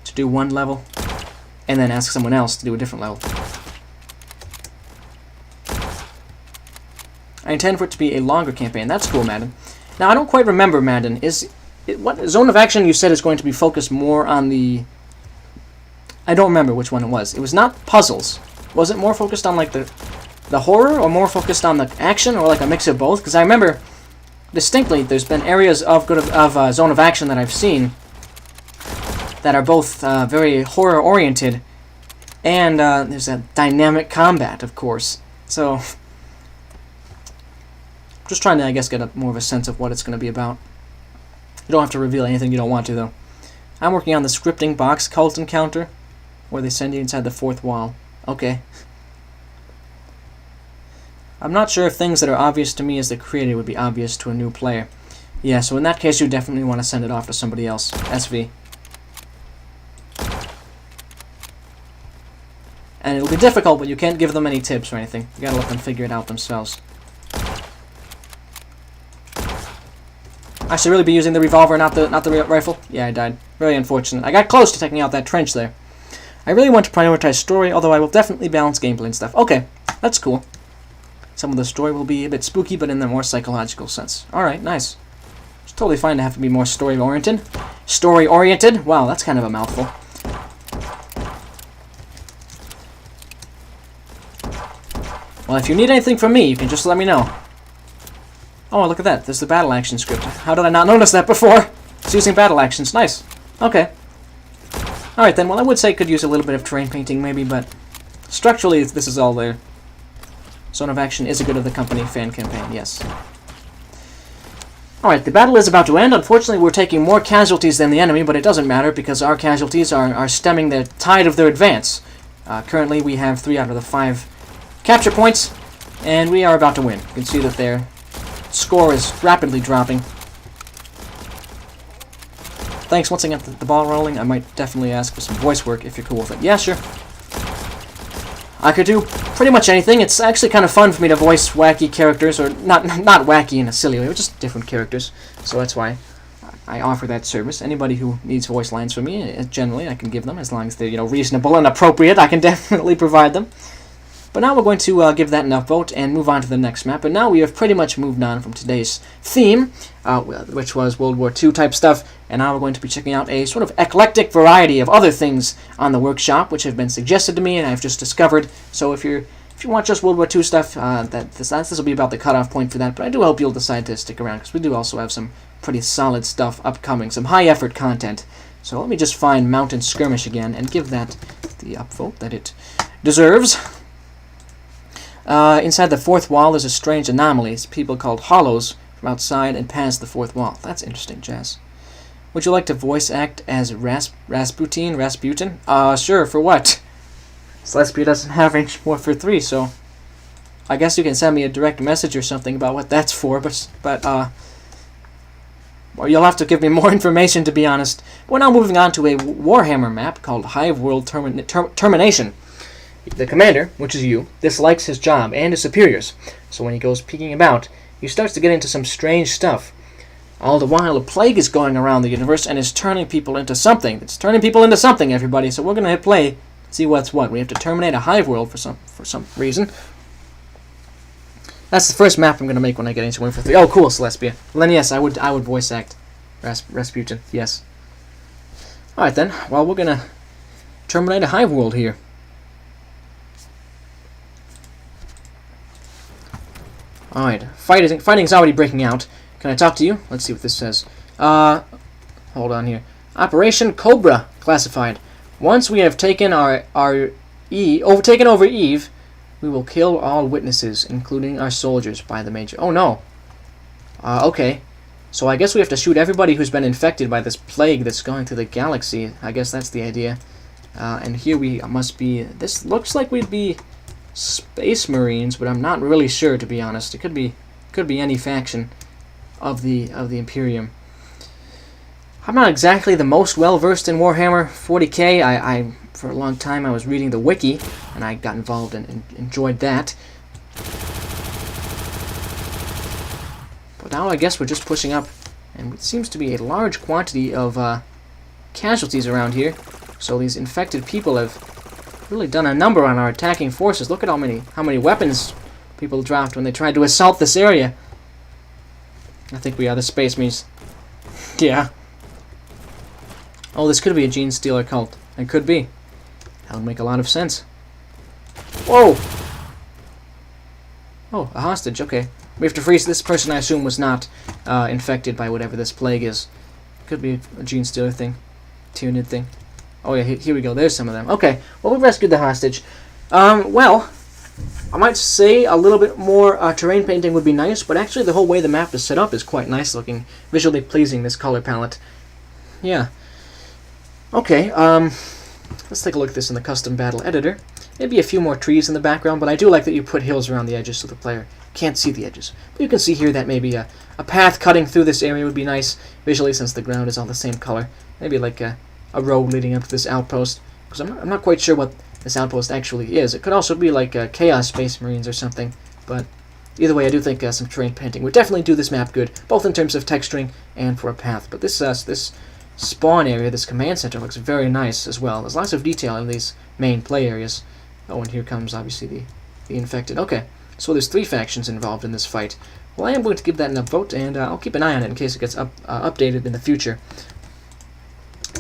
to do one level, and then ask someone else to do a different level. I intend for it to be a longer campaign. That's cool, Madden. Now, I don't quite remember, Madden. What Zone of Action you said is going to be focused more on the... I don't remember which one it was. It was not puzzles. Was it more focused on, like, the horror, or more focused on the action, or, like, a mix of both? Because I remember distinctly there's been areas of Zone of Action that I've seen that are both very horror-oriented, and there's a dynamic combat, of course. So, just trying to, I guess, get more of a sense of what it's going to be about. You don't have to reveal anything you don't want to, though. I'm working on the scripting box cult encounter, where they send you inside the fourth wall. Okay. I'm not sure if things that are obvious to me as the creator would be obvious to a new player. Yeah, so in that case, you definitely want to send it off to somebody else. SV. And it'll be difficult, but you can't give them any tips or anything. You gotta let them figure it out themselves. I should really be using the revolver, not the rifle. Yeah, I died. Very unfortunate. I got close to taking out that trench there. I really want to prioritize story, although I will definitely balance gameplay and stuff. Okay, that's cool. Some of the story will be a bit spooky, but in the more psychological sense. Alright, nice. It's totally fine to have to be more story-oriented. Story-oriented? Wow, that's kind of a mouthful. Well, if you need anything from me, you can just let me know. Oh, look at that. There's the battle action script. How did I not notice that before? It's using battle actions. Nice. Okay. Alright then, well, I would say it could use a little bit of terrain painting, maybe, but structurally, this is all there. Zone of Action is a Good of the Company fan campaign, yes. Alright, the battle is about to end. Unfortunately, we're taking more casualties than the enemy, but it doesn't matter because our casualties are stemming the tide of their advance. Currently, we have 3 out of the 5 capture points, and we are about to win. You can see that their score is rapidly dropping. Thanks once again for the ball rolling. I might definitely ask for some voice work if you're cool with it. Yeah, sure. I could do pretty much anything. It's actually kind of fun for me to voice wacky characters, or not wacky in a silly way, but just different characters. So that's why I offer that service. Anybody who needs voice lines from me, generally, I can give them, as long as they're, reasonable and appropriate. I can definitely provide them. But now we're going to give that enough vote and move on to the next map. And now we have pretty much moved on from today's theme, which was World War II type stuff. And now we're going to be checking out a sort of eclectic variety of other things on the workshop, which have been suggested to me and I've just discovered. So if you want just World War II stuff, this will be about the cutoff point for that. But I do hope you'll decide to stick around, because we do also have some pretty solid stuff upcoming, some high-effort content. So let me just find Mountain Skirmish again and give that the upvote that it deserves. Inside the fourth wall, there's a strange anomaly. It's people called hollows from outside and past the fourth wall. That's interesting, Jazz. Would you like to voice act as Rasputin? Sure, for what? Celestia doesn't have Ancient Warfare 3, so I guess you can send me a direct message or something about what that's for, but well, you'll have to give me more information, to be honest. We're now moving on to a Warhammer map called Hive World Termination. The commander, which is you, dislikes his job and his superiors, so when he goes peeking about, he starts to get into some strange stuff. All the while, a plague is going around the universe and is turning people into something. It's turning people into something, everybody. So we're going to hit play, see what's what. We have to terminate a hive world for some reason. That's the first map I'm going to make when I get into Winter 3. Oh, cool, Celestia. Well, then, yes, I would voice act Rasputin. Yes. All right, then. Well, we're going to terminate a hive world here. All right. Fighting's already breaking out. Can I talk to you? Let's see what this says. Hold on here. Operation Cobra classified. Once we have taken overtaken over Eve, we will kill all witnesses, including our soldiers, by the Major. Oh no. Okay. So I guess we have to shoot everybody who's been infected by this plague that's going through the galaxy. I guess that's the idea. And here we must be. This looks like we'd be Space Marines, but I'm not really sure, to be honest. It could be any faction of the Imperium. I'm not exactly the most well versed in Warhammer 40k. I for a long time I was reading the wiki, and I got involved and enjoyed that. But now I guess we're just pushing up, and it seems to be a large quantity of casualties around here. So these infected people have really done a number on our attacking forces. Look at how many weapons people dropped when they tried to assault this area. I think we are the Space Marines. Yeah. Oh, this could be a Gene Stealer cult. It could be. That would make a lot of sense. Whoa! Oh, a hostage. Okay. We have to freeze this person. I assume was not infected by whatever this plague is. Could be a Gene Stealer thing. Tyranid thing. Oh yeah, here we go. There's some of them. Okay. Well, we rescued the hostage. Well, I might say a little bit more terrain painting would be nice, but actually the whole way the map is set up is quite nice looking. Visually pleasing, this color palette. Yeah. Okay, let's take a look at this in the custom battle editor. Maybe a few more trees in the background, but I do like that you put hills around the edges so the player can't see the edges. But you can see here that maybe a path cutting through this area would be nice visually, since the ground is all the same color. Maybe like a road leading up to this outpost, because I'm not quite sure what this outpost actually is. It could also be like Chaos Space Marines or something, but either way, I do think some terrain painting would definitely do this map good, both in terms of texturing and for a path. But this spawn area, this command center, looks very nice as well. There's lots of detail in these main play areas. Oh, and here comes obviously the infected. Okay, so there's 3 factions involved in this fight. Well, I am going to give that an upvote, and I'll keep an eye on it in case it gets updated in the future,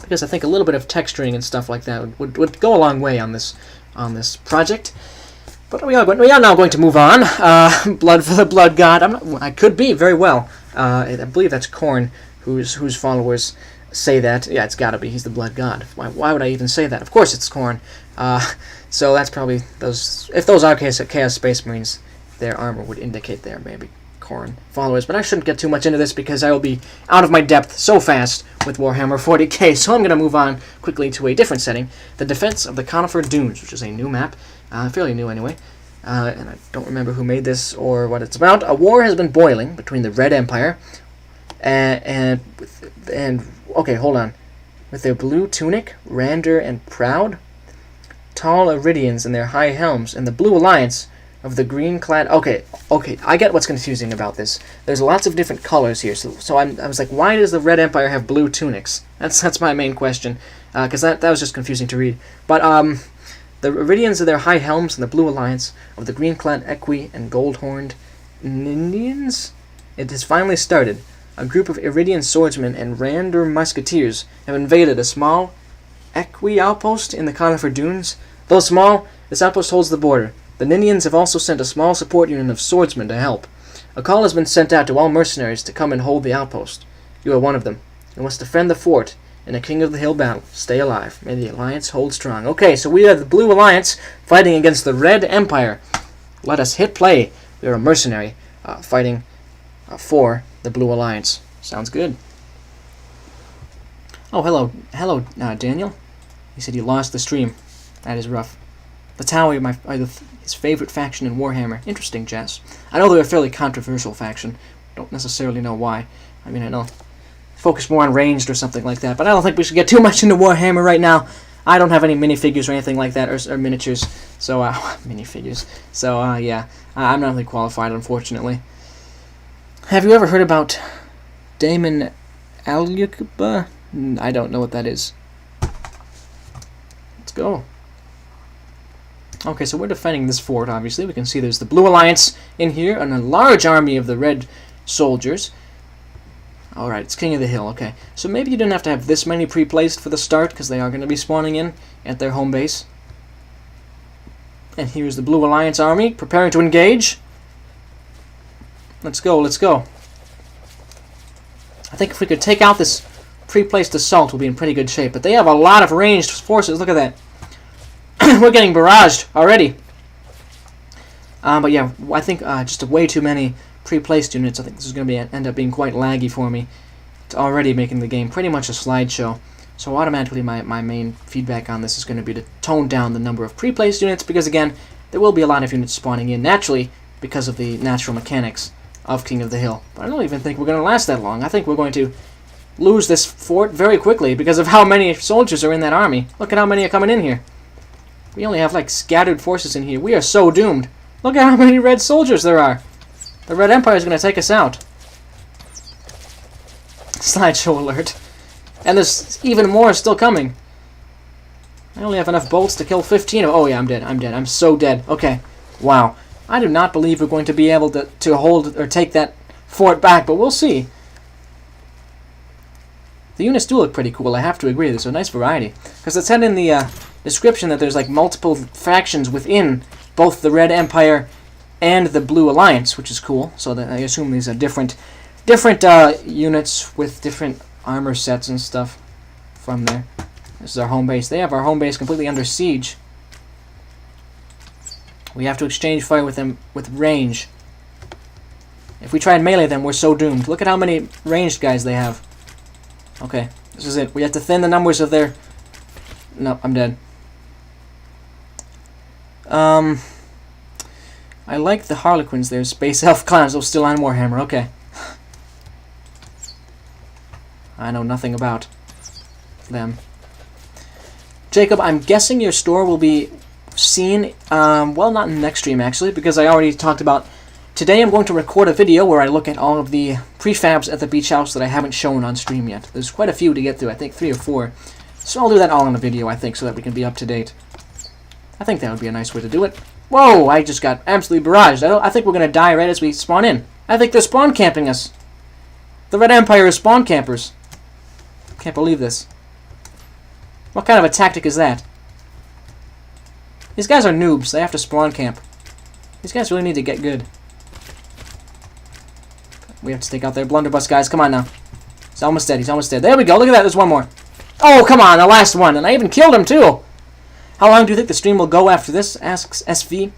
because I think a little bit of texturing and stuff like that would go a long way on this project. But we are now going to move on. Blood for the Blood God. I could be very well. I believe that's Khorne, whose followers say that. Yeah, it's got to be. He's the Blood God. Why would I even say that? Of course, it's Khorne. So that's probably those. If those are Chaos Space Marines, their armor would indicate they're maybe Khorne followers. But I shouldn't get too much into this because I will be out of my depth so fast with Warhammer 40k. So I'm going to move on quickly to a different setting: the Defense of the Conifer Dunes, which is a new map, fairly new anyway. And I don't remember who made this or what it's about. A war has been boiling between the Red Empire and okay, hold on. With their blue tunic, Rander and Proud, tall Iridians in their high helms, and the Blue Alliance of the green-clad... Okay, I get what's confusing about this. There's lots of different colors here, so I was like, why does the Red Empire have blue tunics? That's my main question, because that was just confusing to read. But, the Iridians of their high helms and the Blue Alliance of the green-clad Equi and gold-horned Ninians? It has finally started. A group of Iridian swordsmen and Rander musketeers have invaded a small Equi outpost in the Conifer Dunes. Though small, this outpost holds the border. The Ninians have also sent a small support unit of swordsmen to help. A call has been sent out to all mercenaries to come and hold the outpost. You are one of them. You must defend the fort in a King of the Hill battle. Stay alive. May the Alliance hold strong. Okay, so we are the Blue Alliance fighting against the Red Empire. Let us hit play. We are a mercenary fighting for the Blue Alliance. Sounds good. Oh, hello, Daniel. He said you lost the stream. That is rough. The Tau are his favorite faction in Warhammer. Interesting, Jess. I know they're a fairly controversial faction. Don't necessarily know why. I mean, I know focus more on ranged or something like that, but I don't think we should get too much into Warhammer right now. I don't have any minifigures or anything like that, or miniatures. So, minifigures. So, yeah, I'm not really qualified, unfortunately. Have you ever heard about Damon Alyukba? I don't know what that is. Let's go. Okay, so we're defending this fort, obviously. We can see there's the Blue Alliance in here, and a large army of the red soldiers. Alright, it's King of the Hill, okay. So maybe you didn't have to have this many pre-placed for the start, because they are going to be spawning in at their home base. And here's the Blue Alliance army, preparing to engage. Let's go, let's go. I think if we could take out this pre-placed assault, we'll be in pretty good shape. But they have a lot of ranged forces, look at that. We're getting barraged already. But yeah, I think just way too many pre-placed units. I think this is going to end up being quite laggy for me. It's already making the game pretty much a slideshow. So automatically my main feedback on this is going to be to tone down the number of pre-placed units, because again, there will be a lot of units spawning in naturally because of the natural mechanics of King of the Hill. But I don't even think we're going to last that long. I think we're going to lose this fort very quickly because of how many soldiers are in that army. Look at how many are coming in here. We only have like scattered forces in here. We are so doomed. Look at how many red soldiers there are. The Red Empire is going to take us out. Slideshow alert. And there's even more still coming. I only have enough bolts to kill 15 of... Oh yeah, I'm dead. I'm dead. I'm so dead. Okay. Wow. I do not believe we're going to be able to hold or take that fort back, but we'll see. The units do look pretty cool, I have to agree. There's a nice variety. Because it said in the description that there's like multiple factions within both the Red Empire and the Blue Alliance, which is cool. So that I assume these are different units with different armor sets and stuff from there. This is our home base. They have our home base completely under siege. We have to exchange fire with them with range. If we try and melee them, we're so doomed. Look at how many ranged guys they have. Okay, this is it. We have to thin the numbers of their... No, I'm dead. I like the Harlequins there. Space Elf Clans. Oh, still on Warhammer. Okay. I know nothing about them. Jacob, I'm guessing your store will be seen, well, not in the next stream, actually, because I already talked about... Today I'm going to record a video where I look at all of the prefabs at the beach house that I haven't shown on stream yet. There's quite a few to get through, I think 3 or 4. So I'll do that all in a video, I think, so that we can be up to date. I think that would be a nice way to do it. Whoa, I just got absolutely barraged. I think we're going to die right as we spawn in. I think they're spawn camping us. The Red Empire is spawn campers. Can't believe this. What kind of a tactic is that? These guys are noobs. They have to spawn camp. These guys really need to get good. We have to take out their blunderbuss guys. Come on now. He's almost dead. He's almost dead. There we go. Look at that. There's one more. Oh, come on. The last one. And I even killed him, too. How long do you think the stream will go after this? Asks SV.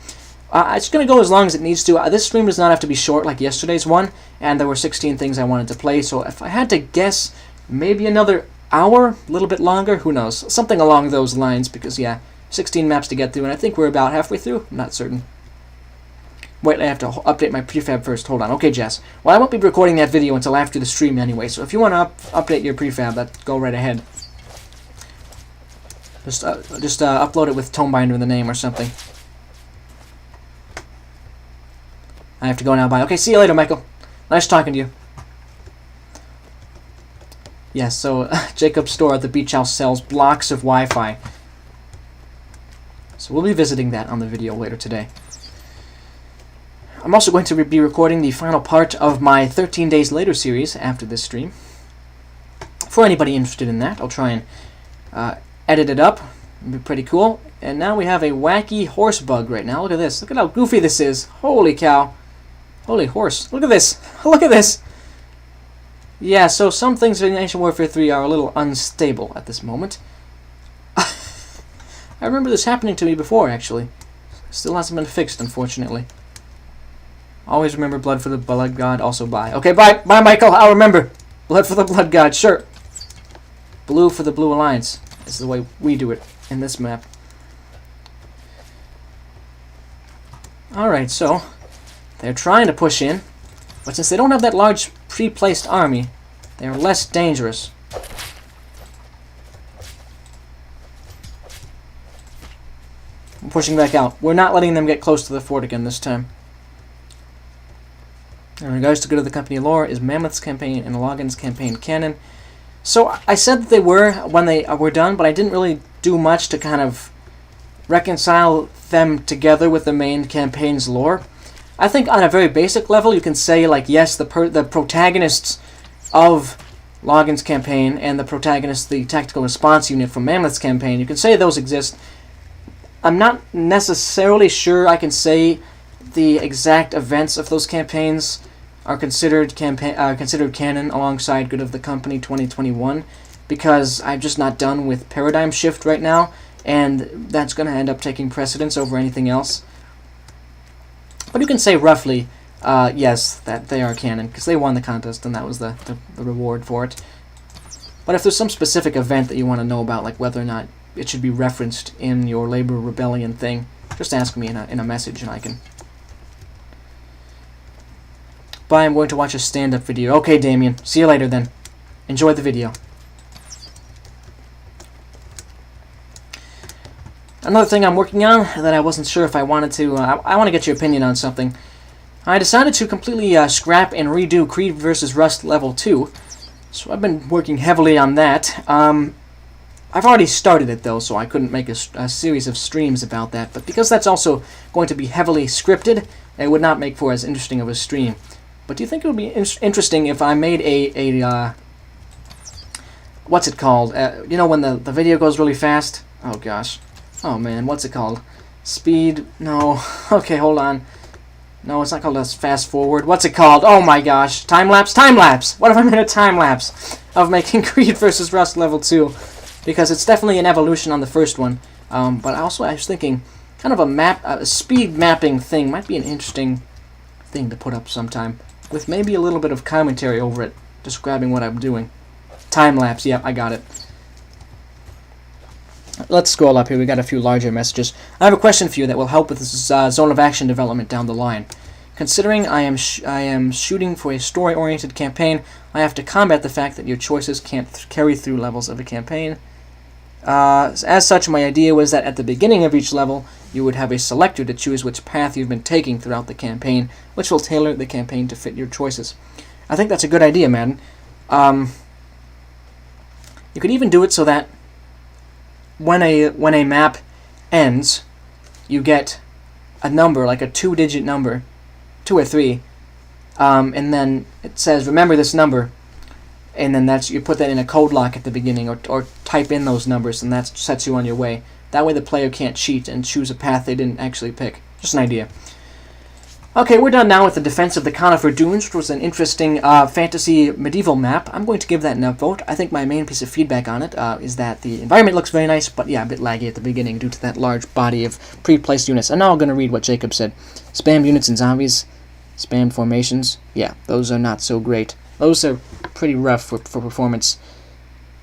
It's going to go as long as it needs to. This stream does not have to be short like yesterday's one. And there were 16 things I wanted to play. So if I had to guess, maybe another hour? A little bit longer? Who knows? Something along those lines. Because, yeah, 16 maps to get through. And I think we're about halfway through. I'm not certain. Wait, I have to update my prefab first. Hold on. Okay, Jess. Well, I won't be recording that video until after the stream anyway, so if you want to update your prefab, go right ahead. Just upload it with Tomebinder in the name or something. I have to go now. Bye. Okay, see you later, Michael. Nice talking to you. Yes, so Jacob's store at the beach house sells blocks of Wi-Fi. So we'll be visiting that on the video later today. I'm also going to be recording the final part of my 13 Days Later series after this stream. For anybody interested in that, I'll try and edit it up. It'll be pretty cool. And now we have a wacky horse bug right now. Look at this. Look at how goofy this is. Holy cow. Holy horse. Look at this. Look at this. Yeah, so some things in Nation Warfare 3 are a little unstable at this moment. I remember this happening to me before, actually. Still hasn't been fixed, unfortunately. Always remember blood for the blood god, also bye. Okay, bye. Bye, Michael. I'll remember. Blood for the blood god, sure. Blue for the Blue Alliance. This is the way we do it in this map. Alright, so they're trying to push in, but since they don't have that large pre-placed army, they're less dangerous. I'm pushing back out. We're not letting them get close to the fort again this time. In regards to Good of the Company lore, is Mammoth's campaign and Logan's campaign canon? So I said that they were when they were done, but I didn't really do much to kind of reconcile them together with the main campaign's lore. I think on a very basic level, you can say, like, yes, the protagonists of Logan's campaign and the protagonist, the tactical response unit from Mammoth's campaign, you can say those exist. I'm not necessarily sure I can say the exact events of those campaigns are considered canon alongside Good of the Company 2021, because I'm just not done with Paradigm Shift right now, and that's going to end up taking precedence over anything else. But you can say roughly, yes, that they are canon, because they won the contest, and that was the reward for it. But if there's some specific event that you want to know about, like whether or not it should be referenced in your Labor Rebellion thing, just ask me in a message, and I can... Bye, I'm going to watch a stand-up video. Okay, Damien. See you later, then. Enjoy the video. Another thing I'm working on that I wasn't sure if I wanted to... I want to get your opinion on something. I decided to completely scrap and redo Creed vs. Rust Level 2. So I've been working heavily on that. I've already started it, though, so I couldn't make a series of streams about that. But because that's also going to be heavily scripted, it would not make for as interesting of a stream. But do you think it would be interesting if I made a what's it called? You know when the video goes really fast? Oh gosh. Oh man, what's it called? Speed? No. Okay, hold on. No, it's not called a fast forward. What's it called? Oh my gosh. Time lapse? Time lapse! What if I made a time lapse of making Creed vs. Rust Level 2? Because it's definitely an evolution on the first one. But I was thinking, kind of a speed mapping thing might be an interesting thing to put up sometime, with maybe a little bit of commentary over it, describing what I'm doing. Time-lapse, yep, I got it. Let's scroll up here, we got a few larger messages. I have a question for you that will help with this zone of action development down the line. Considering I am shooting for a story-oriented campaign, I have to combat the fact that your choices can't carry through levels of a campaign. As such, my idea was that at the beginning of each level, you would have a selector to choose which path you've been taking throughout the campaign, which will tailor the campaign to fit your choices. I think that's a good idea, man. You could even do it so that when a map ends, you get a number, like a 2-digit number, 2 or 3, and then it says, remember this number, and then you put that in a code lock at the beginning, or type in those numbers, and that sets you on your way. That way the player can't cheat and choose a path they didn't actually pick. Just an idea. Okay, we're done now with the Defense of the Conifer Dunes, which was an interesting fantasy medieval map. I'm going to give that an upvote. I think my main piece of feedback on it is that the environment looks very nice, but yeah, a bit laggy at the beginning due to that large body of pre-placed units. And now I'm going to read what Jacob said. Spam units and zombies, spam formations. Yeah, those are not so great. Those are pretty rough for performance.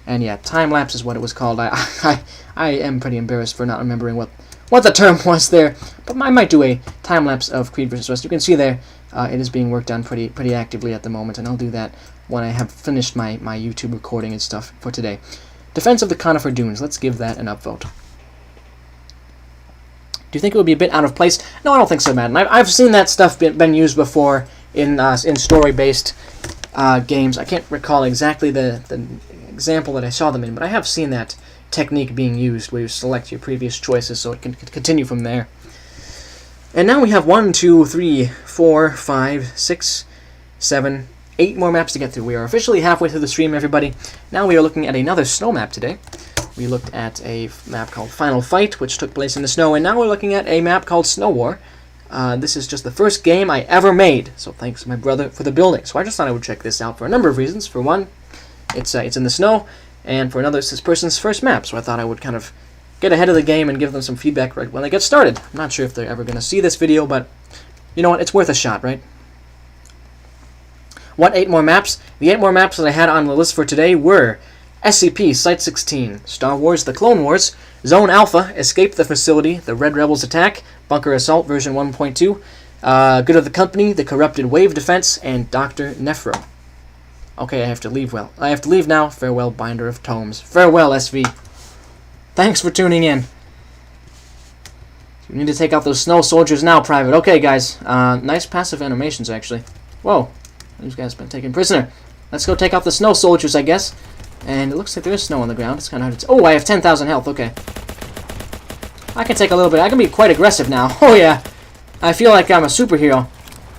And yeah, time-lapse is what it was called. I am pretty embarrassed for not remembering what the term was there. But I might do a time-lapse of Creed vs. Rust. You can see there it is being worked on pretty actively at the moment, and I'll do that when I have finished my YouTube recording and stuff for today. Defense of the Conifer Dunes. Let's give that an upvote. Do you think it would be a bit out of place? No, I don't think so, Madden. I've seen that stuff been used before in story-based games. I can't recall exactly the example that I saw them in, but I have seen that technique being used where you select your previous choices so it can continue from there. And now we have 1, 2, 3, 4, 5, 6, 7, 8 more maps to get through. We are officially halfway through the stream, everybody. Now we are looking at another snow map today. We looked at a map called Final Fight, which took place in the snow, and now we're looking at a map called Snow War. This is just the first game I ever made, so thanks to my brother for the building. So I just thought I would check this out for a number of reasons. For one, it's in the snow, and for another, it's this person's first map, so I thought I would kind of get ahead of the game and give them some feedback right when they get started. I'm not sure if they're ever going to see this video, but you know what, it's worth a shot, right? What 8 more maps? The 8 more maps that I had on the list for today were SCP Site 16, Star Wars The Clone Wars, Zone Alpha, Escape the Facility, The Red Rebels Attack, Bunker Assault version 1.2, Good of the Company, The Corrupted Wave Defense, and Dr. Nephro. Okay, I have to leave now. Farewell, Binder of Tomes. Farewell, SV. Thanks for tuning in. You need to take out those snow soldiers now, Private. Okay, guys. Nice passive animations, actually. Whoa. These guys have been taken prisoner. Let's go take out the snow soldiers, I guess. And it looks like there is snow on the ground. It's kind of hard to... Oh, I have 10,000 health. Okay. I can take a little bit. I can be quite aggressive now. Oh, yeah. I feel like I'm a superhero.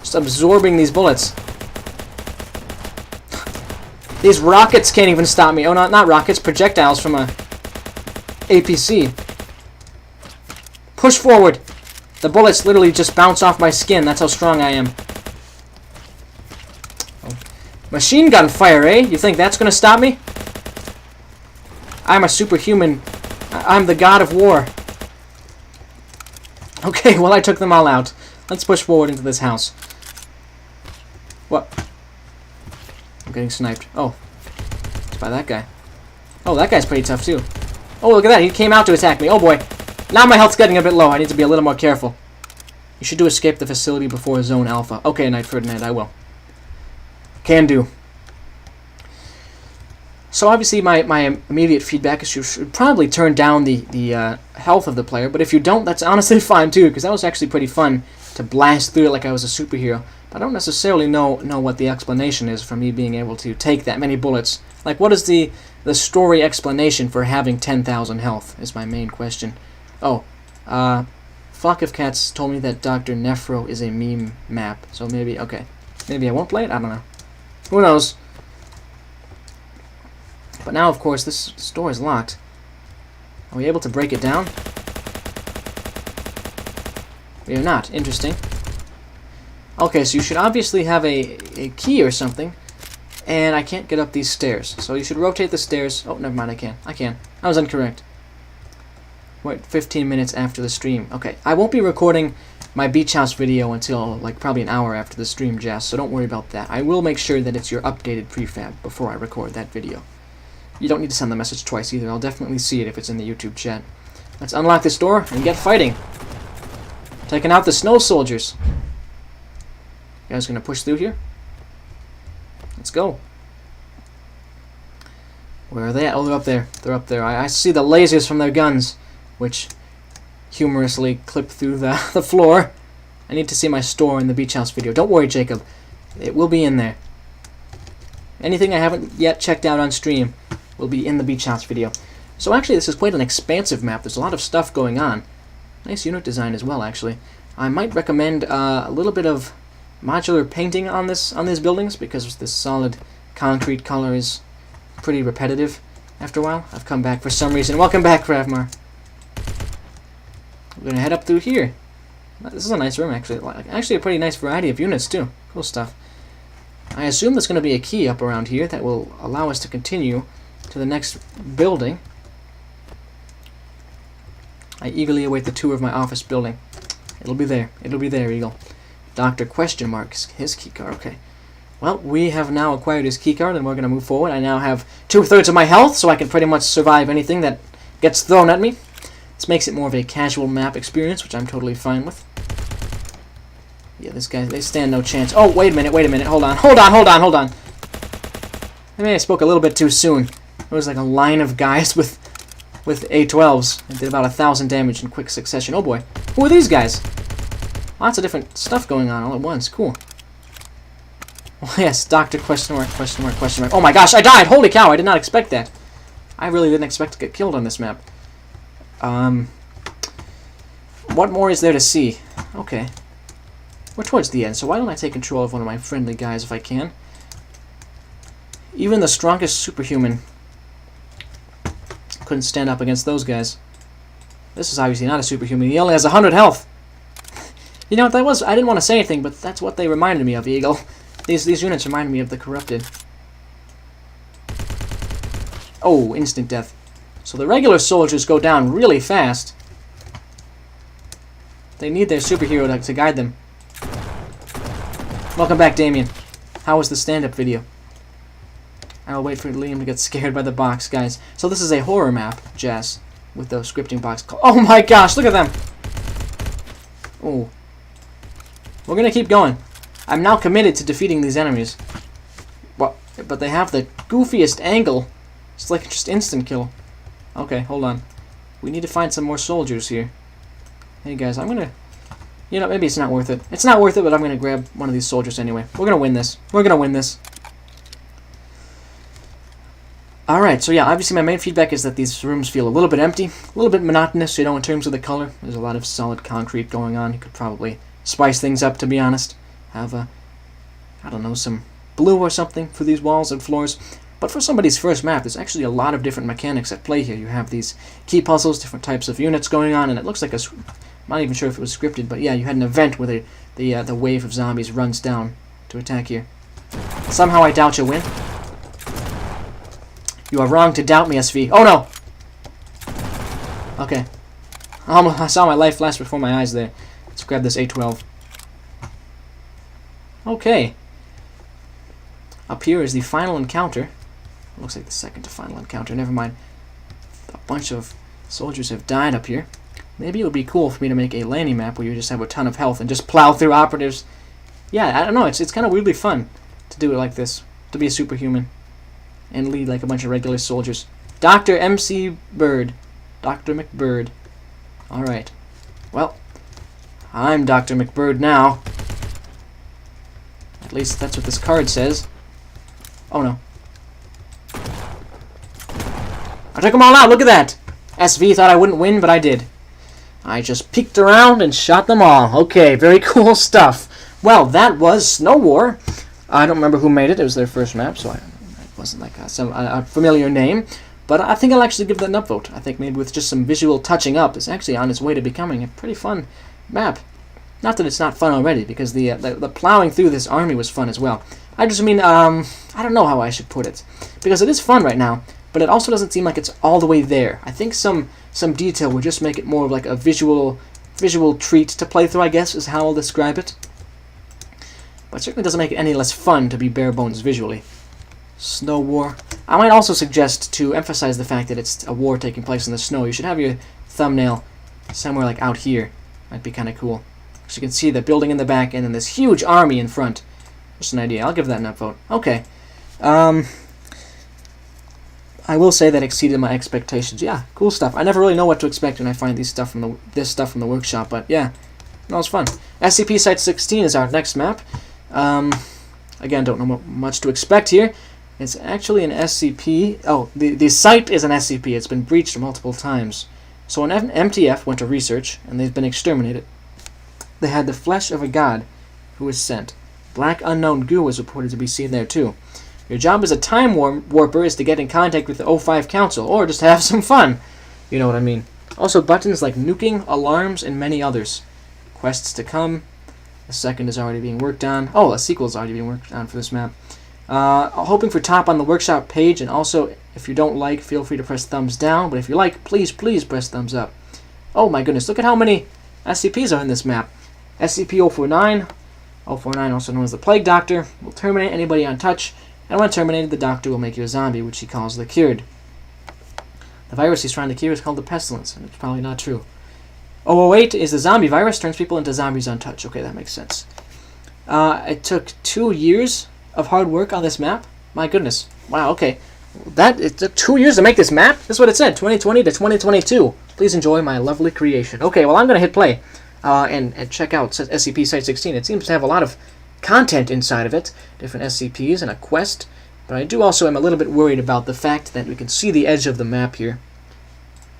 Just absorbing these bullets. These rockets can't even stop me. Oh, not rockets. Projectiles from a APC. Push forward. The bullets literally just bounce off my skin. That's how strong I am. Oh. Machine gun fire, eh? You think that's going to stop me? I'm a superhuman. I'm the god of war. Okay, well, I took them all out. Let's push forward into this house. What? I'm getting sniped. Oh. It's by that guy. Oh, that guy's pretty tough, too. Oh, look at that. He came out to attack me. Oh, boy. Now my health's getting a bit low. I need to be a little more careful. You should do escape the facility before Zone Alpha. Okay, Knight Ferdinand, I will. Can do. So obviously my immediate feedback is you should probably turn down the health of the player, but if you don't, that's honestly fine too, because that was actually pretty fun to blast through it like I was a superhero. But I don't necessarily know what the explanation is for me being able to take that many bullets. Like, what is the story explanation for having 10,000 health is my main question. Oh, Flock of Cats told me that Dr. Nephro is a meme map, so maybe, okay. Maybe I won't play it? I don't know. Who knows? But now, of course, this door is locked. Are we able to break it down? We are not. Interesting. Okay, so you should obviously have a key or something, and I can't get up these stairs. So you should rotate the stairs. Oh, never mind, I can. I can. I was incorrect. Wait, 15 minutes after the stream. Okay, I won't be recording my beach house video until, like, probably an hour after the stream, Jess, so don't worry about that. I will make sure that it's your updated prefab before I record that video. You don't need to send the message twice either. I'll definitely see it if it's in the YouTube chat. Let's unlock this door and get fighting. Taking out the snow soldiers. You guys gonna push through here? Let's go. Where are they at? Oh, they're up there. They're up there. I see the lasers from their guns, which humorously clip through the floor. I need to see my store in the beach house video. Don't worry, Jacob. It will be in there. Anything I haven't yet checked out on stream will be in the beach house video. So actually, this is quite an expansive map. There's a lot of stuff going on. Nice unit design as well, actually. I might recommend a little bit of modular painting on these buildings, because this solid concrete color is pretty repetitive after a while. I've come back for some reason. Welcome back, Ravmar. We're gonna head up through here. This is a nice room, actually. Actually, a pretty nice variety of units too. Cool stuff. I assume there's going to be a key up around here that will allow us to continue to the next building. I eagerly await the tour of my office building. It'll be there. It'll be there, Eagle. Dr. Question Mark, his keycard. Okay. Well, we have now acquired his keycard, and we're going to move forward. I now have 2/3 of my health, so I can pretty much survive anything that gets thrown at me. This makes it more of a casual map experience, which I'm totally fine with. Yeah, this guy, they stand no chance. Oh, wait a minute, hold on. Maybe I spoke a little bit too soon. There was like a line of guys with A12s. It did about 1,000 damage in quick succession. Oh boy, who are these guys? Lots of different stuff going on all at once. Cool. Oh yes, Dr. Question Mark. Oh my gosh, I died! Holy cow, I did not expect that. I really didn't expect to get killed on this map. What more is there to see? Okay. We're towards the end, so why don't I take control of one of my friendly guys if I can? Even the strongest superhuman couldn't stand up against those guys. This is obviously not a superhuman. He only has 100 health. You know what that was? I didn't want to say anything, but that's what they reminded me of, Eagle. These units remind me of the Corrupted. Oh, instant death. So the regular soldiers go down really fast. They need their superhero to guide them. Welcome back, Damien. How was the stand-up video? I'll wait for Liam to get scared by the box, guys. So this is a horror map, Jess, with the scripting box. Oh my gosh, look at them! Oh. We're gonna keep going. I'm now committed to defeating these enemies. What? But they have the goofiest angle. It's like just instant kill. Okay, hold on. We need to find some more soldiers here. Hey guys, I'm gonna You know, maybe it's not worth it. It's not worth it, but I'm going to grab one of these soldiers anyway. We're going to win this. We're going to win this. Alright, so yeah, obviously my main feedback is that these rooms feel a little bit empty, a little bit monotonous, you know, in terms of the color. There's a lot of solid concrete going on. You could probably spice things up, to be honest. Have I don't know, some blue or something for these walls and floors. But for somebody's first map, there's actually a lot of different mechanics at play here. You have these key puzzles, different types of units going on, and it looks like I'm not even sure if it was scripted, but yeah, you had an event where the wave of zombies runs down to attack here. Somehow I doubt you'll win. You are wrong to doubt me, SV. Oh no! Okay. I saw my life flash before my eyes there. Let's grab this A12. Okay. Up here is the final encounter. Looks like the second to final encounter. Never mind. A bunch of soldiers have died up here. Maybe it would be cool for me to make a landing map where you just have a ton of health and just plow through operatives. Yeah, I don't know. It's kind of weirdly fun to do it like this. To be a superhuman. And lead like a bunch of regular soldiers. Dr. MC Bird. Dr. McBird. Alright. Well, I'm Dr. McBird now. At least that's what this card says. Oh no. I took them all out, look at that! SV thought I wouldn't win, but I did. I just peeked around and shot them all. Okay, very cool stuff. Well, that was Snow War. I don't remember who made it. It was their first map, so it wasn't like a familiar name. But I think I'll actually give that an upvote. I think maybe with just some visual touching up, it's actually on its way to becoming a pretty fun map. Not that it's not fun already, because the plowing through this army was fun as well. I just mean, I don't know how I should put it. Because it is fun right now, but it also doesn't seem like it's all the way there. I think some detail would just make it more of like a visual treat to play through, I guess, is how I'll describe it. But it certainly doesn't make it any less fun to be bare bones visually. Snow War. I might also suggest, to emphasize the fact that it's a war taking place in the snow, you should have your thumbnail somewhere like out here. Might be kind of cool. So you can see the building in the back and then this huge army in front. Just an idea. I'll give that an upvote. Okay. I will say that exceeded my expectations. Yeah, cool stuff. I never really know what to expect when I find this stuff from the workshop, but yeah, that was fun. Scp Site 16 is our next map. Again, don't know much to expect here. It's actually an SCP. Oh, the site is an SCP. It's been breached multiple times. So an MTF went to research, and they've been exterminated. They had the flesh of a god who was sent. Black unknown goo was reported to be seen there too. Your job as a time warper is to get in contact with the O5 Council, or just have some fun. You know what I mean. Also buttons like nuking, alarms, and many others. Quests to come. The second is already being worked on. Oh, a sequel is already being worked on for this map. Hoping for top on the workshop page, and also, if you don't like, feel free to press thumbs down, but if you like, please press thumbs up. Oh my goodness, look at how many SCPs are in this map. SCP-049, 049, also known as the Plague Doctor, will terminate anybody on touch, and when terminated, the Doctor will make you a zombie, which he calls the Cured. The virus he's trying to cure is called the Pestilence, and it's probably not true. 008 is the zombie virus, turns people into zombies on touch. Okay, that makes sense. It took 2 years of hard work on this map. My goodness. Wow, okay. It took 2 years to make this map? That's what it said, 2020 to 2022. Please enjoy my lovely creation. Okay, well, I'm going to hit play and check out SCP Site 16. It seems to have a lot of content inside of it, different SCPs and a quest, but I do also am a little bit worried about the fact that we can see the edge of the map here.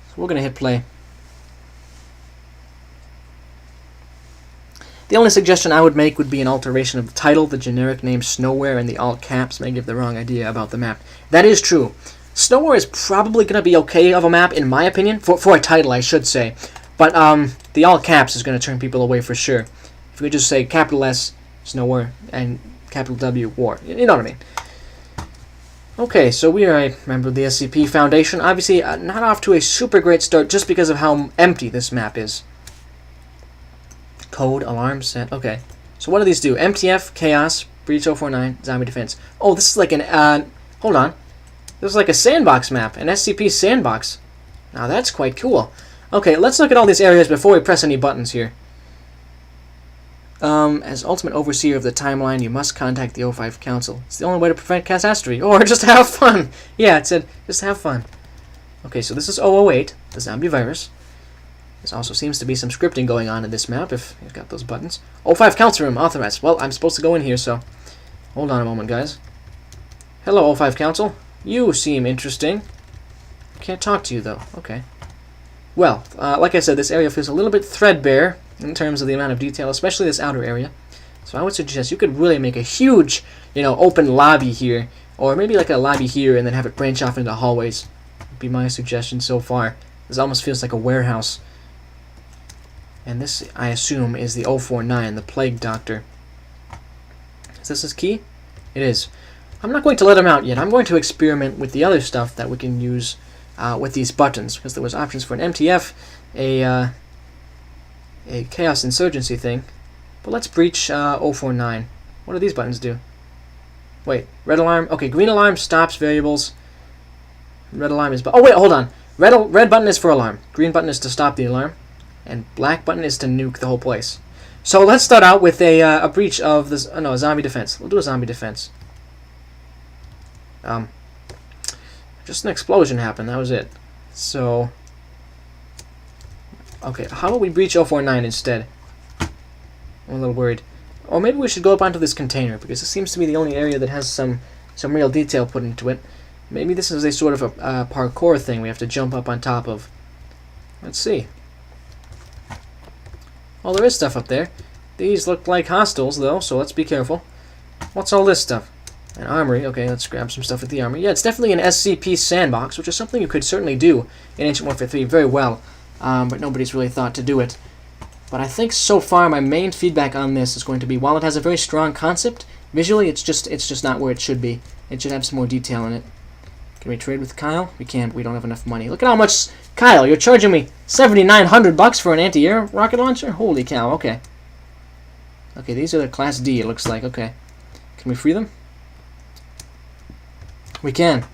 So we're going to hit play. The only suggestion I would make would be an alteration of the title. The generic name Snowware and the alt caps may give the wrong idea about the map. That is true. Snowware is probably going to be okay of a map, in my opinion, for a title, I should say. But the all caps is going to turn people away for sure. If we just say capital S, Snowware, and capital W, War. You know what I mean. Okay, so we are a member of the SCP Foundation. Obviously, not off to a super great start just because of how empty this map is. Code, alarm, set. Okay. So what do these do? MTF, Chaos, Breach 049, Zombie Defense. Oh, this is like an, hold on. This is like a sandbox map, an SCP sandbox. Now that's quite cool. Okay, let's look at all these areas before we press any buttons here. As ultimate overseer of the timeline, you must contact the O5 Council. It's the only way to prevent catastrophe, or just have fun. Yeah, it said, just have fun. Okay, so this is 008, the zombie virus. There also seems to be some scripting going on in this map, if you've got those buttons. O5 Council Room, authorized. Well, I'm supposed to go in here, so... Hold on a moment, guys. Hello, O5 Council. You seem interesting. Can't talk to you, though. Okay. Well, like I said, this area feels a little bit threadbare in terms of the amount of detail, especially this outer area. So I would suggest you could really make a huge, open lobby here. Or maybe like a lobby here and then have it branch off into hallways. Would be my suggestion so far. This almost feels like a warehouse. And this, I assume, is the 049, the Plague Doctor. Is this his key? It is. I'm not going to let him out yet. I'm going to experiment with the other stuff that we can use with these buttons, because there was options for an MTF, a Chaos Insurgency thing. But let's breach 049. What do these buttons do? Wait, red alarm. Okay, green alarm stops variables. Red alarm is... Oh, wait, hold on. Red button is for alarm. Green button is to stop the alarm. And black button is to nuke the whole place. So let's start out with a breach of this... Oh, no, a zombie defense. We'll do a zombie defense. Just an explosion happened. That was it. So... Okay, how about we breach 049 instead? I'm a little worried. Or maybe we should go up onto this container, because this seems to be the only area that has some real detail put into it. Maybe this is a sort of a parkour thing we have to jump up on top of. Let's see. Oh, there is stuff up there. These look like hostiles, though, so let's be careful. What's all this stuff? An armory. Okay, let's grab some stuff at the armory. Yeah, it's definitely an SCP sandbox, which is something you could certainly do in Ancient Warfare 3 very well, but nobody's really thought to do it. But I think so far my main feedback on this is going to be, while it has a very strong concept, visually it's just not where it should be. It should have some more detail in it. Can we trade with Kyle? We can't. We don't have enough money. Look at how much... Kyle, you're charging me $7,900 for an anti-air rocket launcher? Holy cow, okay. Okay, these are the Class D, it looks like. Okay. Can we free them? We can.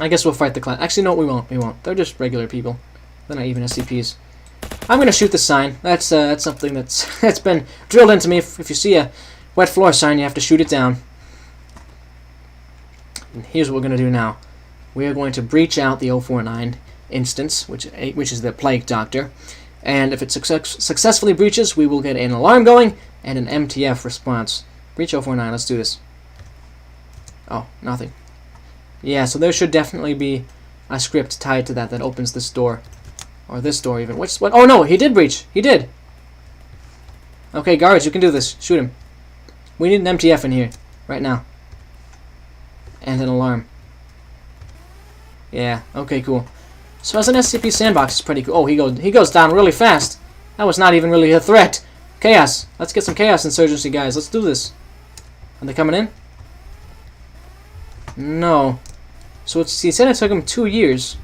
I guess we'll fight the class. Actually, no, we won't. We won't. They're just regular people. They're not even SCPs. I'm going to shoot the sign. That's something that's been drilled into me. If you see a wet floor sign, you have to shoot it down. And here's what we're going to do now. We are going to breach out the 049 instance, which is the Plague Doctor. And if it successfully breaches, we will get an alarm going and an MTF response. Breach 049. Let's do this. Oh, nothing. Yeah, so there should definitely be a script tied to that opens this door. Or this door, even. Which one? Oh, no, he did breach. He did. Okay, guards, you can do this. Shoot him. We need an MTF in here. Right now. And an alarm. Yeah, okay, cool. So as an SCP sandbox, it's pretty cool. Oh, he goes down really fast. That was not even really a threat. Chaos. Let's get some Chaos Insurgency, guys. Let's do this. Are they coming in? No. So he said it took him 2 years.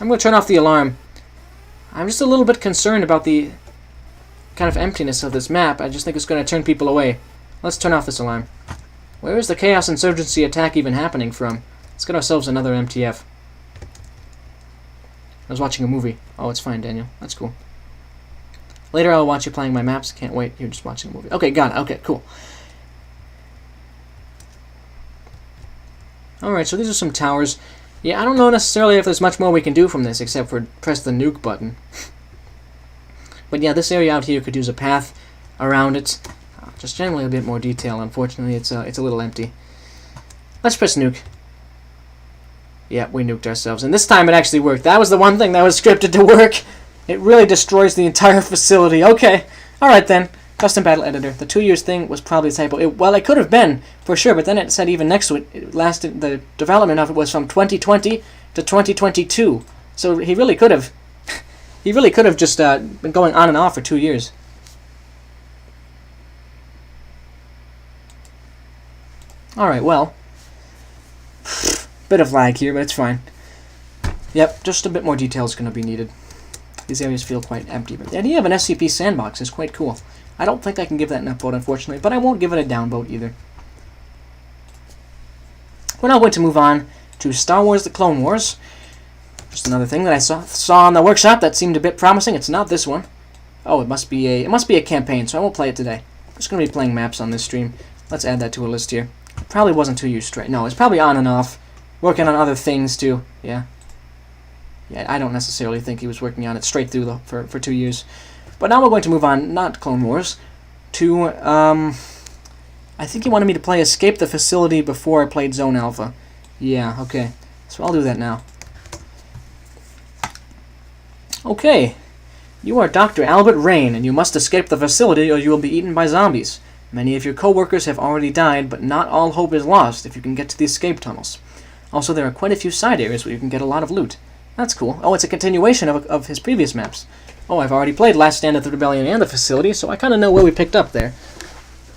I'm going to turn off the alarm. I'm just a little bit concerned about the kind of emptiness of this map. I just think it's going to turn people away. Let's turn off this alarm. Where is the Chaos Insurgency attack even happening from? Let's get ourselves another MTF. I was watching a movie. Oh, it's fine, Daniel. That's cool. Later I'll watch you playing my maps. Can't wait. You're just watching a movie. Okay, got it. Okay, cool. Alright, so these are some towers. Yeah, I don't know necessarily if there's much more we can do from this except for press the nuke button. But yeah, this area out here could use a path around it. Just generally a bit more detail. Unfortunately, it's a little empty. Let's press nuke. Yeah, we nuked ourselves. And this time it actually worked. That was the one thing that was scripted to work. It really destroys the entire facility. Okay. Alright then. Custom battle editor. The 2 years thing was probably a typo. Well, it could have been, for sure, but then it said even next to it, the development of it was from 2020 to 2022. So he really could have, just been going on and off for 2 years. Alright, well. Bit of lag here, but it's fine. Yep, just a bit more detail is going to be needed. These areas feel quite empty, but the idea of an SCP sandbox is quite cool. I don't think I can give that an upvote, unfortunately, but I won't give it a downvote either. We're now going to move on to Star Wars The Clone Wars. Just another thing that I saw in the workshop that seemed a bit promising. It's not this one. Oh, it must be a campaign, so I won't play it today. I'm just going to be playing maps on this stream. Let's add that to a list here. It probably wasn't 2 years straight. No, it's probably on and off. Working on other things, too. Yeah. Yeah, I don't necessarily think he was working on it straight through for 2 years. But now we're going to move on, not Clone Wars, to, I think he wanted me to play Escape the Facility before I played Zone Alpha. Yeah, okay. So I'll do that now. Okay. You are Dr. Albert Rain, and you must escape the facility or you will be eaten by zombies. Many of your co-workers have already died, but not all hope is lost if you can get to the escape tunnels. Also, there are quite a few side areas where you can get a lot of loot. That's cool. Oh, it's a continuation of his previous maps. Oh, I've already played Last Stand of the Rebellion and the Facility, so I kind of know where we picked up there.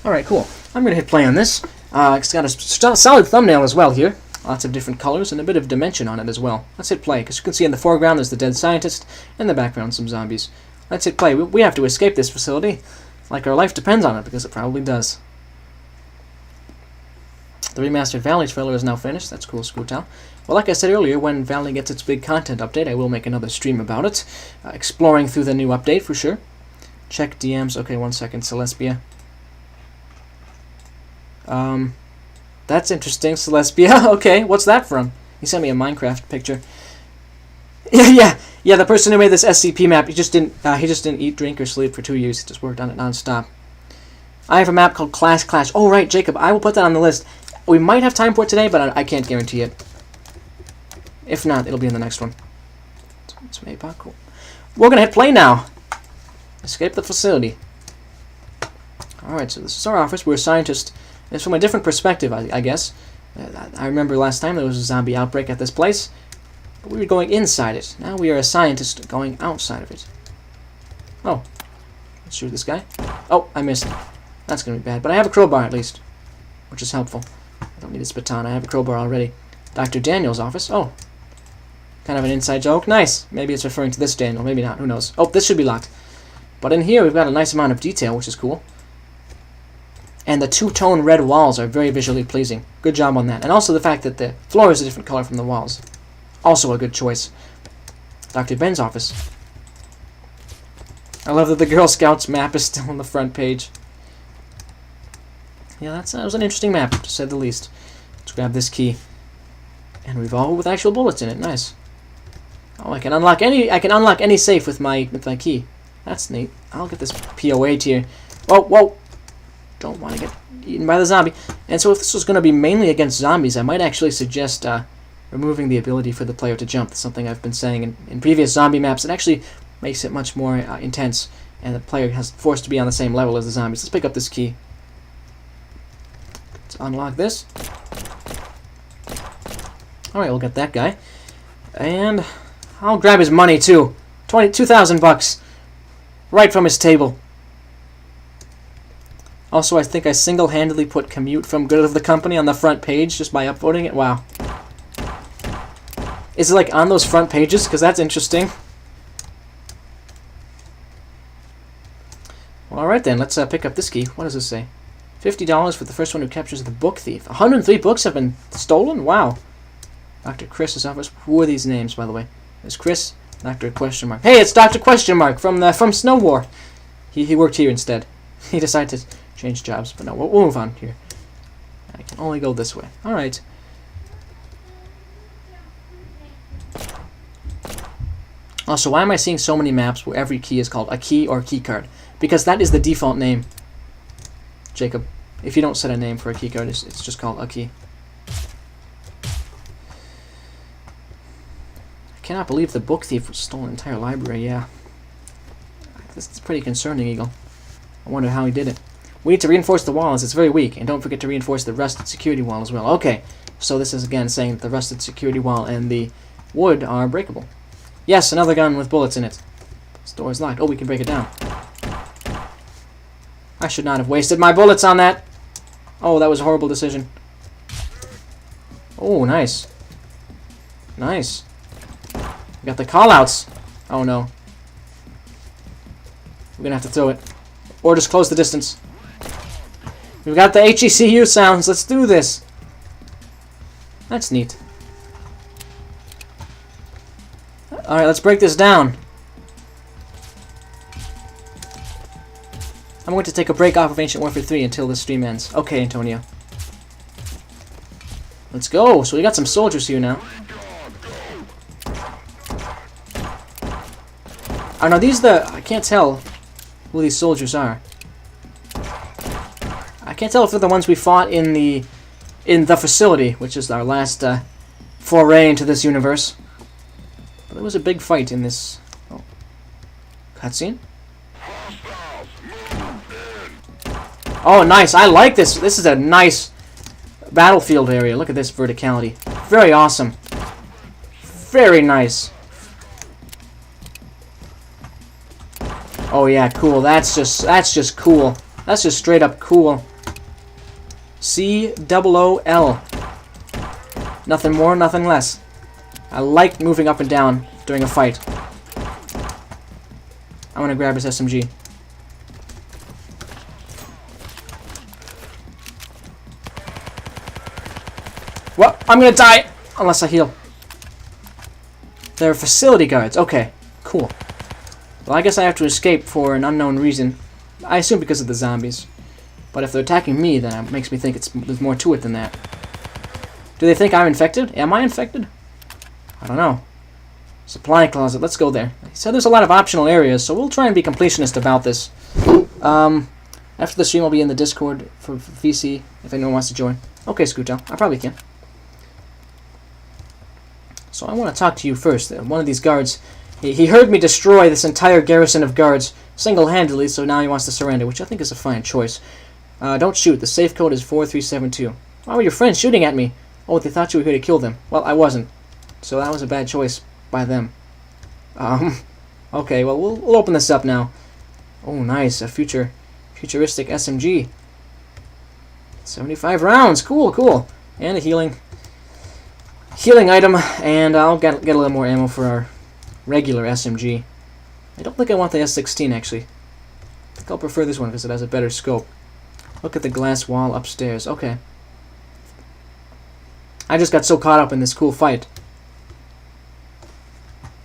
Alright, cool. I'm going to hit play on this. It's got a solid thumbnail as well here. Lots of different colors and a bit of dimension on it as well. Let's hit play, because you can see in the foreground there's the dead scientist, and in the background some zombies. Let's hit play. We have to escape this facility, like our life depends on it, because it probably does. The remastered Valley trailer is now finished. That's cool, Scootal. Well, like I said earlier, when Valley gets its big content update, I will make another stream about it, exploring through the new update for sure. Check DMs. Okay, 1 second, Celestia. That's interesting, Celestia. Okay, what's that from? He sent me a Minecraft picture. Yeah, the person who made this SCP map, he just didn't eat, drink, or sleep for 2 years. He just worked on it non-stop. I have a map called Clash. Oh, right, Jacob, I will put that on the list. We might have time for it today, but I can't guarantee it. If not, it'll be in the next one. It's APOC, cool. We're gonna hit play now. Escape the facility. Alright, so this is our office. We're a scientist. It's from a different perspective, I guess. I remember last time there was a zombie outbreak at this place, but we were going inside it. Now we are a scientist going outside of it. Oh. Let's shoot this guy. Oh, I missed. That's gonna be bad, but I have a crowbar at least, which is helpful. I don't need this baton. I have a crowbar already. Dr. Daniel's office. Oh. Kind of an inside joke. Nice. Maybe it's referring to this Daniel. Maybe not. Who knows? Oh, this should be locked. But in here, we've got a nice amount of detail, which is cool. And the two-tone red walls are very visually pleasing. Good job on that. And also the fact that the floor is a different color from the walls. Also a good choice. Dr. Ben's office. I love that the Girl Scouts map is still on the front page. Yeah, that was an interesting map, to say the least. Let's grab this key. And revolver with actual bullets in it. Nice. Oh, I can unlock any safe with my key. That's neat. I'll get this POA here. Whoa! Don't want to get eaten by the zombie. And so if this was going to be mainly against zombies, I might actually suggest removing the ability for the player to jump. That's something I've been saying in previous zombie maps. It actually makes it much more intense, and the player has forced to be on the same level as the zombies. Let's pick up this key. Let's unlock this. Alright, we'll get that guy. And I'll grab his money too. 2,000 bucks. Right from his table. Also, I think I single-handedly put Commute from Good of the Company on the front page just by upvoting it. Wow. Is it like on those front pages? Because that's interesting. Well, alright then, let's pick up this key. What does this say? $50 for the first one who captures the book thief. 103 books have been stolen? Wow. Dr. Chris's office. Who are these names, by the way? There's Chris, Dr. Question Mark. Hey, it's Dr. Question Mark from Snow War. He worked here instead. He decided to change jobs, but no, we'll move on here. I can only go this way. Alright. Also, why am I seeing so many maps where every key is called a key or key card? Because that is the default name. Jacob, if you don't set a name for a key card, it's just called a key. I cannot believe the book thief stole an entire library, yeah. This is pretty concerning, Eagle. I wonder how he did it. We need to reinforce the wall as it's very weak, and don't forget to reinforce the rusted security wall as well. Okay, so this is again saying that the rusted security wall and the wood are breakable. Yes, another gun with bullets in it. This door is locked. Oh, we can break it down. I should not have wasted my bullets on that. Oh, that was a horrible decision. Oh, nice. Nice. We got the callouts. Oh no. We're gonna have to throw it. Or just close the distance. We've got the HECU sounds. Let's do this. That's neat. Alright, let's break this down. I'm going to take a break off of Ancient Warfare 3 until this stream ends. Okay, Antonio. Let's go. So we got some soldiers here now. Oh no, these I can't tell who these soldiers are. I can't tell if they're the ones we fought in the facility, which is our last foray into this universe. But there was a big fight in this cutscene. Oh, nice. I like this. This is a nice battlefield area. Look at this verticality. Very awesome. Very nice. Oh yeah, cool. That's just cool. That's just straight up cool. COOL. Nothing more, nothing less. I like moving up and down during a fight. I'm gonna grab his SMG. Well, I'm gonna die unless I heal. They're facility guards. Okay, cool. Well, I guess I have to escape for an unknown reason. I assume because of the zombies. But if they're attacking me, then it makes me think there's more to it than that. Do they think I'm infected? Am I infected? I don't know. Supply closet. Let's go there. He said there's a lot of optional areas, so we'll try and be completionist about this. After the stream, I'll be in the Discord for VC if anyone wants to join. Okay, Scootel. I probably can. So I want to talk to you first. One of these guards, he heard me destroy this entire garrison of guards single-handedly, so now he wants to surrender, which I think is a fine choice. Don't shoot. The safe code is 4372. Why were your friends shooting at me? Oh, they thought you were here to kill them. Well, I wasn't. So that was a bad choice by them. Okay, well, we'll open this up now. Oh, nice. A futuristic SMG. 75 rounds. Cool, cool. And a healing item, and I'll get a little more ammo for our regular SMG. I don't think I want the S16, actually. I think I'll prefer this one because it has a better scope. Look at the glass wall upstairs. Okay. I just got so caught up in this cool fight.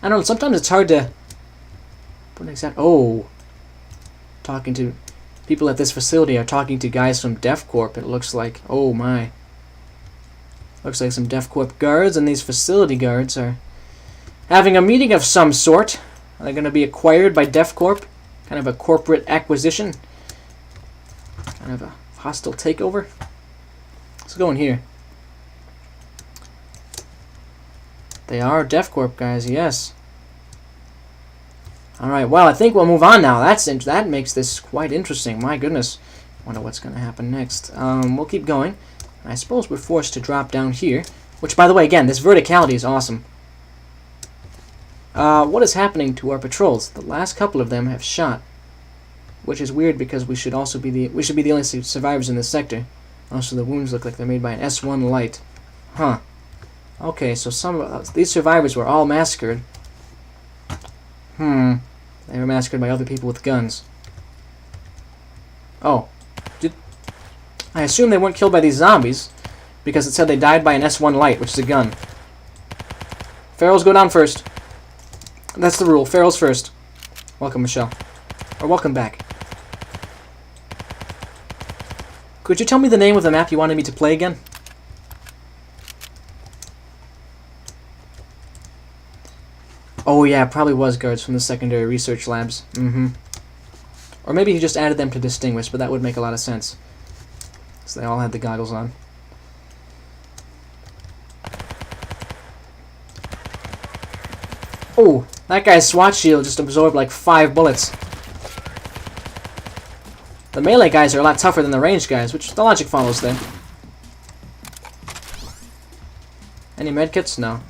I don't know, sometimes it's hard to put an exact... Oh! Talking to... People at this facility are talking to guys from DEFCorp, it looks like. Oh my. Looks like some DEFCorp guards, and these facility guards are having a meeting of some sort. Are they going to be acquired by DEFCorp? Kind of a corporate acquisition? Kind of a hostile takeover? Let's go in here. They are DEFCorp guys, yes. Alright, well, I think we'll move on now. That makes this quite interesting. My goodness. Wonder what's going to happen next. We'll keep going. I suppose we're forced to drop down here. Which, by the way, again, this verticality is awesome. What is happening to our patrols? The last couple of them have shot. Which is weird because we should be the only survivors in this sector. Also, the wounds look like they're made by an S1 light. Huh. Okay, so these survivors were all massacred. They were massacred by other people with guns. Oh. I assume they weren't killed by these zombies, because it said they died by an S1 light, which is a gun. Ferals go down first. That's the rule. Ferals first. Welcome, Michelle. Or welcome back. Could you tell me the name of the map you wanted me to play again? Oh yeah, it probably was guards from the secondary research labs. Or maybe he just added them to distinguish, but that would make a lot of sense. So they all had the goggles on. Oh, that guy's SWAT shield just absorbed like 5 bullets. The melee guys are a lot tougher than the ranged guys, which the logic follows there. Any medkits? No.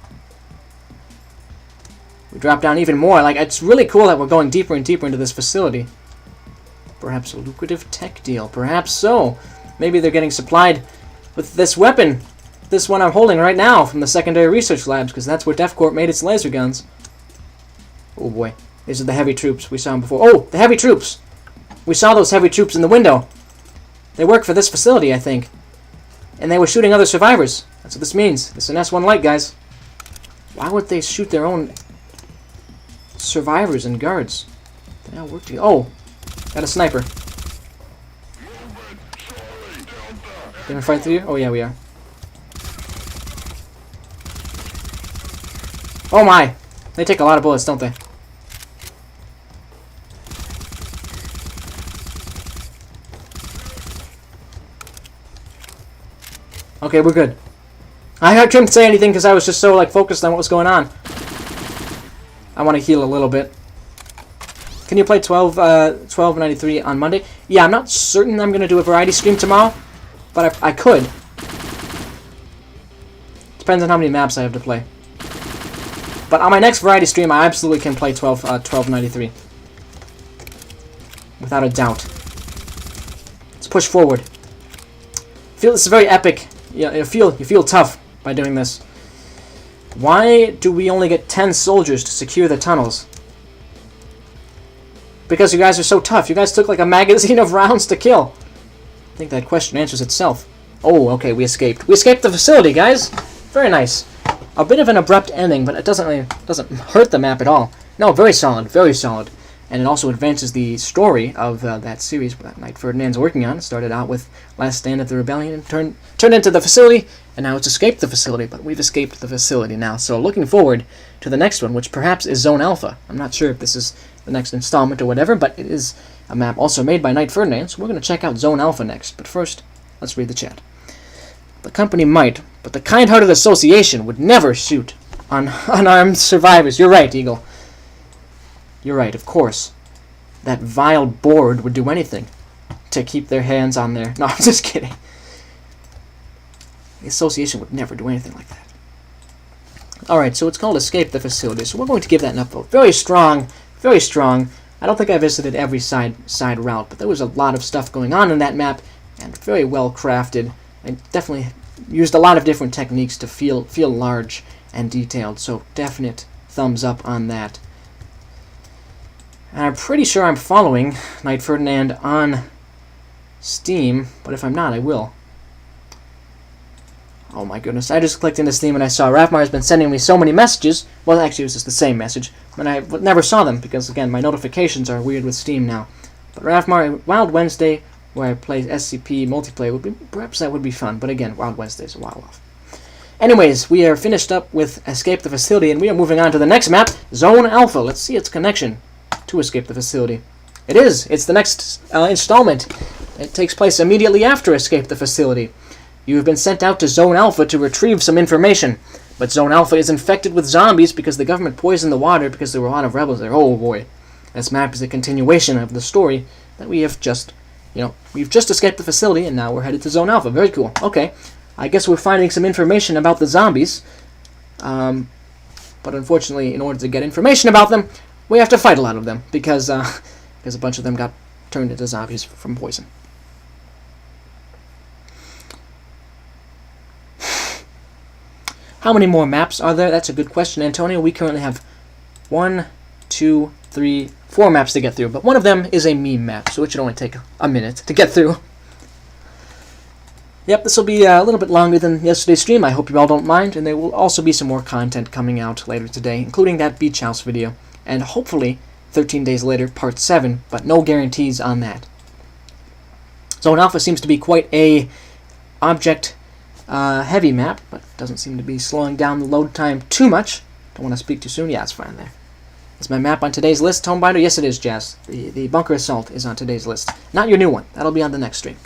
We drop down even more. Like, it's really cool that we're going deeper and deeper into this facility. Perhaps a lucrative tech deal. Perhaps so. Maybe they're getting supplied with this weapon. This one I'm holding right now from the secondary research labs, because that's where DEFCorp made its laser guns. Oh boy. These are the heavy troops. We saw them before. Oh, the heavy troops! We saw those heavy troops in the window. They work for this facility, I think. And they were shooting other survivors. That's what this means. It's an S1 light, guys. Why would they shoot their own survivors and guards? They all work together. Oh! Got a sniper. Gonna fight through you? Oh yeah, we are. Oh my! They take a lot of bullets, don't they? Okay, we're good. I couldn't say anything because I was just so, like, focused on what was going on. I want to heal a little bit. Can you play 1293 on Monday? Yeah, I'm not certain I'm going to do a variety stream tomorrow, but I could. Depends on how many maps I have to play. But on my next variety stream, I absolutely can play 1293. Without a doubt. Let's push forward. Feel this is very epic. Yeah, you feel tough by doing this. Why do we only get 10 soldiers to secure the tunnels? Because you guys are so tough. You guys took like a magazine of rounds to kill. I think that question answers itself. Oh, okay, we escaped. We escaped the facility, guys. Very nice. A bit of an abrupt ending, but it doesn't hurt the map at all. No, very solid, very solid. And it also advances the story of that series that Knight Ferdinand's working on. It started out with Last Stand of the Rebellion and turned into the facility, and now it's escaped the facility, but we've escaped the facility now. So looking forward to the next one, which perhaps is Zone Alpha. I'm not sure if this is the next installment or whatever, but it is a map also made by Knight Ferdinand, so we're going to check out Zone Alpha next. But first, let's read the chat. The company might, but the kind-hearted association would never shoot on unarmed survivors. You're right, Eagle. You're right, of course. That vile board would do anything to keep their hands on their... No, I'm just kidding. The association would never do anything like that. Alright, so it's called Escape the Facility, so we're going to give that an upvote. Very strong, very strong. I don't think I visited every side route, but there was a lot of stuff going on in that map, and very well crafted. I definitely used a lot of different techniques to feel large and detailed, so definite thumbs up on that. And I'm pretty sure I'm following Knight Ferdinand on Steam, but if I'm not, I will. Oh my goodness, I just clicked into Steam and I saw Rafmar has been sending me so many messages. Well, actually it was just the same message, but I never saw them because, again, my notifications are weird with Steam now. But Rafmar, Wild Wednesday, where I play SCP multiplayer, would be, perhaps that would be fun, but again, Wild Wednesday's a while off. Anyways, we are finished up with Escape the Facility, and we are moving on to the next map, Zone Alpha. Let's see its connection to Escape the Facility. It is. It's the next installment. It takes place immediately after Escape the Facility. You have been sent out to Zone Alpha to retrieve some information, but Zone Alpha is infected with zombies because the government poisoned the water because there were a lot of rebels there. Oh boy. This map is a continuation of the story that we have just, we've just escaped the facility and now we're headed to Zone Alpha. Very cool. Okay. I guess we're finding some information about the zombies. But unfortunately, in order to get information about them, we have to fight a lot of them because a bunch of them got turned into zombies from poison. How many more maps are there? That's a good question, Antonio. We currently have 1, 2, 3, 4 maps to get through, but one of them is a meme map, so it should only take a minute to get through. Yep, this will be a little bit longer than yesterday's stream. I hope you all don't mind, and there will also be some more content coming out later today, including that beach house video, and hopefully 13 days later, part 7, but no guarantees on that. Zone Alpha seems to be quite a object heavy map, but doesn't seem to be slowing down the load time too much. Don't want to speak too soon. Yeah, it's fine there. Is my map on today's list, Tomebinder? Yes, it is, Jazz. The Bunker Assault is on today's list. Not your new one. That'll be on the next stream.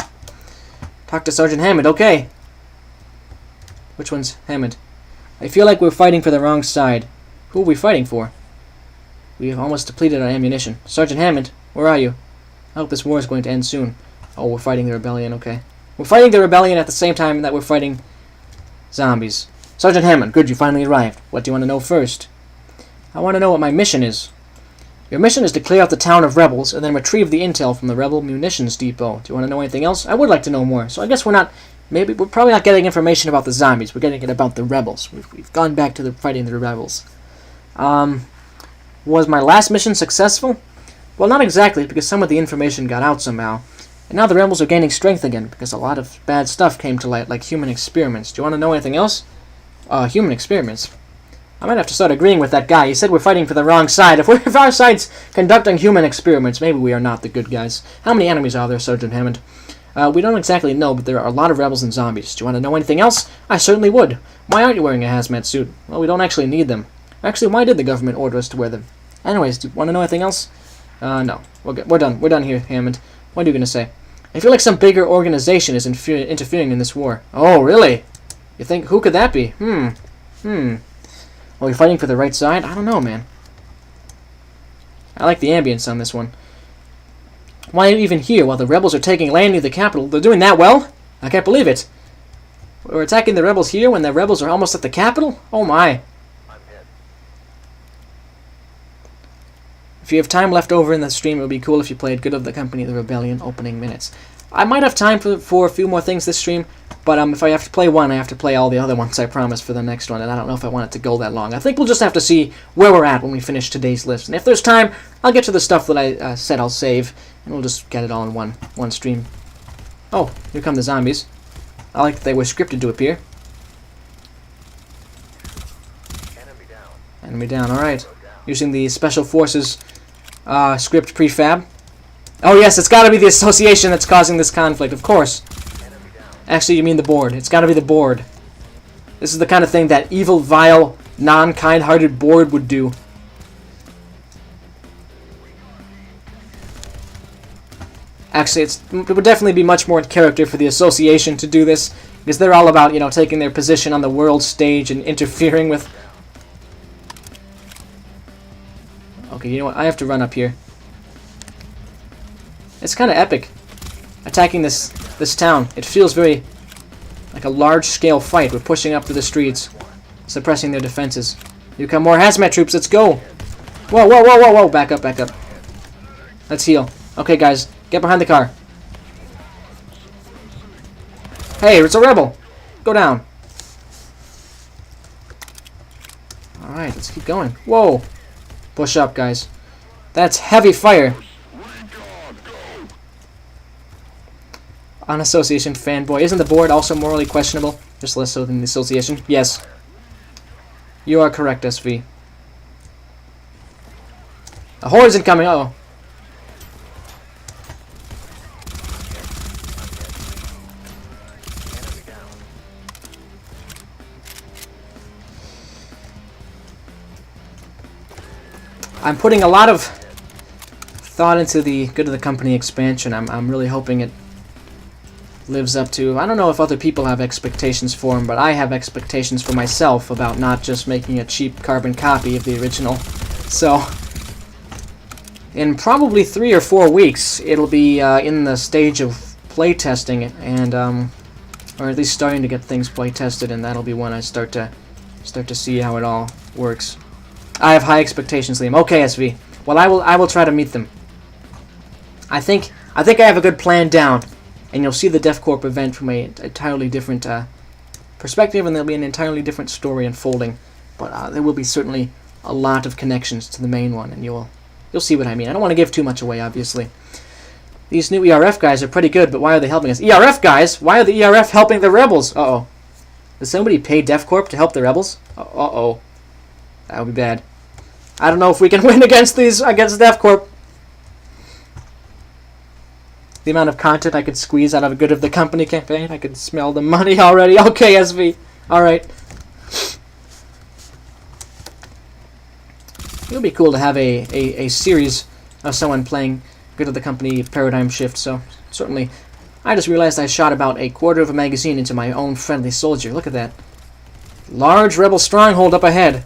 Talk to Sergeant Hammond. Okay. Which one's Hammond? I feel like we're fighting for the wrong side. Who are we fighting for? We have almost depleted our ammunition. Sergeant Hammond, where are you? I hope this war is going to end soon. Oh, we're fighting the rebellion. Okay. We're fighting the rebellion at the same time that we're fighting zombies. Sergeant Hammond, good, you finally arrived. What do you want to know first? I want to know what my mission is. Your mission is to clear out the town of rebels and then retrieve the intel from the rebel munitions depot. Do you want to know anything else? I would like to know more. So I guess we're probably not getting information about the zombies. We're getting it about the rebels. We've gone back to fighting the rebels. Was my last mission successful? Well, not exactly, because some of the information got out somehow. And now the rebels are gaining strength again, because a lot of bad stuff came to light, like human experiments. Do you want to know anything else? Human experiments. I might have to start agreeing with that guy. He said we're fighting for the wrong side. If our side's conducting human experiments, maybe we are not the good guys. How many enemies are there, Sergeant Hammond? We don't exactly know, but there are a lot of rebels and zombies. Do you want to know anything else? I certainly would. Why aren't you wearing a hazmat suit? Well, we don't actually need them. Actually, why did the government order us to wear them? Anyways, do you want to know anything else? No. We're done. We're done here, Hammond. What are you going to say? I feel like some bigger organization is interfering in this war. Oh, really? You think, who could that be? Are we fighting for the right side? I don't know, man. I like the ambience on this one. Why even here while the rebels are taking land near the capital? They're doing that well? I can't believe it. We're attacking the rebels here when the rebels are almost at the capital? Oh my. If you have time left over in the stream, it would be cool if you played Good of the Company of the Rebellion opening minutes. I might have time for a few more things this stream, but if I have to play one, I have to play all the other ones, I promise, for the next one, and I don't know if I want it to go that long. I think we'll just have to see where we're at when we finish today's list. And if there's time, I'll get to the stuff that I said I'll save, and we'll just get it all in one stream. Oh, here come the zombies. I like that they were scripted to appear. Enemy down, alright. Using the Special Forces script prefab. Oh yes, it's gotta be the association that's causing this conflict, of course. Actually, you mean the board. It's gotta be the board. This is the kind of thing that evil, vile, non-kind-hearted board would do. Actually, it would definitely be much more in character for the association to do this, because they're all about, you know, taking their position on the world stage and interfering with... Okay, you know what? I have to run up here. It's kind of epic, attacking this town. It feels very like a large-scale fight. We're pushing up to the streets, suppressing their defenses. Here come more hazmat troops. Let's go. Whoa, whoa, whoa, whoa, whoa. Back up, back up. Let's heal. Okay, guys, get behind the car. Hey, it's a rebel. Go down. Alright, let's keep going. Whoa. Push up, guys. That's heavy fire. Unassociation fanboy. Isn't the board also morally questionable? Just less so than the association? Yes. You are correct, SV. A horde's incoming. Uh-oh. I'm putting a lot of thought into the Good of the Company expansion. I'm really hoping it lives up to... I don't know if other people have expectations for him, but I have expectations for myself about not just making a cheap carbon copy of the original. So, in probably 3 or 4 weeks, it'll be in the stage of playtesting, and or at least starting to get things playtested, and that'll be when I start to see how it all works. I have high expectations, Liam. Okay, SV. Well, I will try to meet them. I think I have a good plan down. And you'll see the DevCorp event from an entirely different perspective, and there'll be an entirely different story unfolding. But there will be certainly a lot of connections to the main one, and you'll see what I mean. I don't want to give too much away, obviously. These new ERF guys are pretty good, but why are they helping us? ERF guys? Why are the ERF helping the rebels? Uh-oh. Does somebody pay DevCorp to help the rebels? Uh-oh. That would be bad. I don't know if we can win against DevCorp. The amount of content I could squeeze out of a Good of the Company campaign. I could smell the money already. Okay, SV. Alright. It would be cool to have a series of someone playing Good of the Company Paradigm Shift, so certainly. I just realized I shot about 1/4 of a magazine into my own friendly soldier. Look at that. Large rebel stronghold up ahead.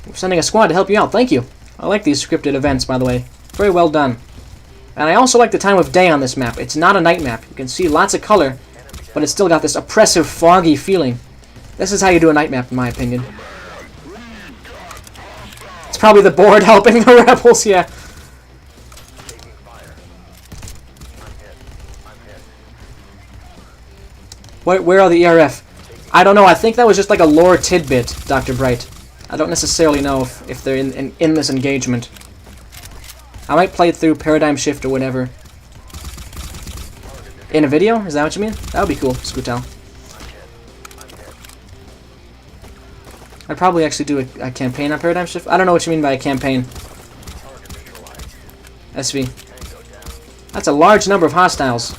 We're sending a squad to help you out. Thank you. I like these scripted events, by the way. Very well done. And I also like the time of day on this map. It's not a night map. You can see lots of color, but it's still got this oppressive, foggy feeling. This is how you do a night map, in my opinion. It's probably the board helping the rebels, yeah. Where are the ERF? I don't know. I think that was just like a lore tidbit, Dr. Bright. I don't necessarily know if they're in this engagement. I might play it through Paradigm Shift or whatever. In a video? Is that what you mean? That would be cool, Scootal. I'd probably actually do a campaign on Paradigm Shift. I don't know what you mean by a campaign. SV. That's a large number of hostiles.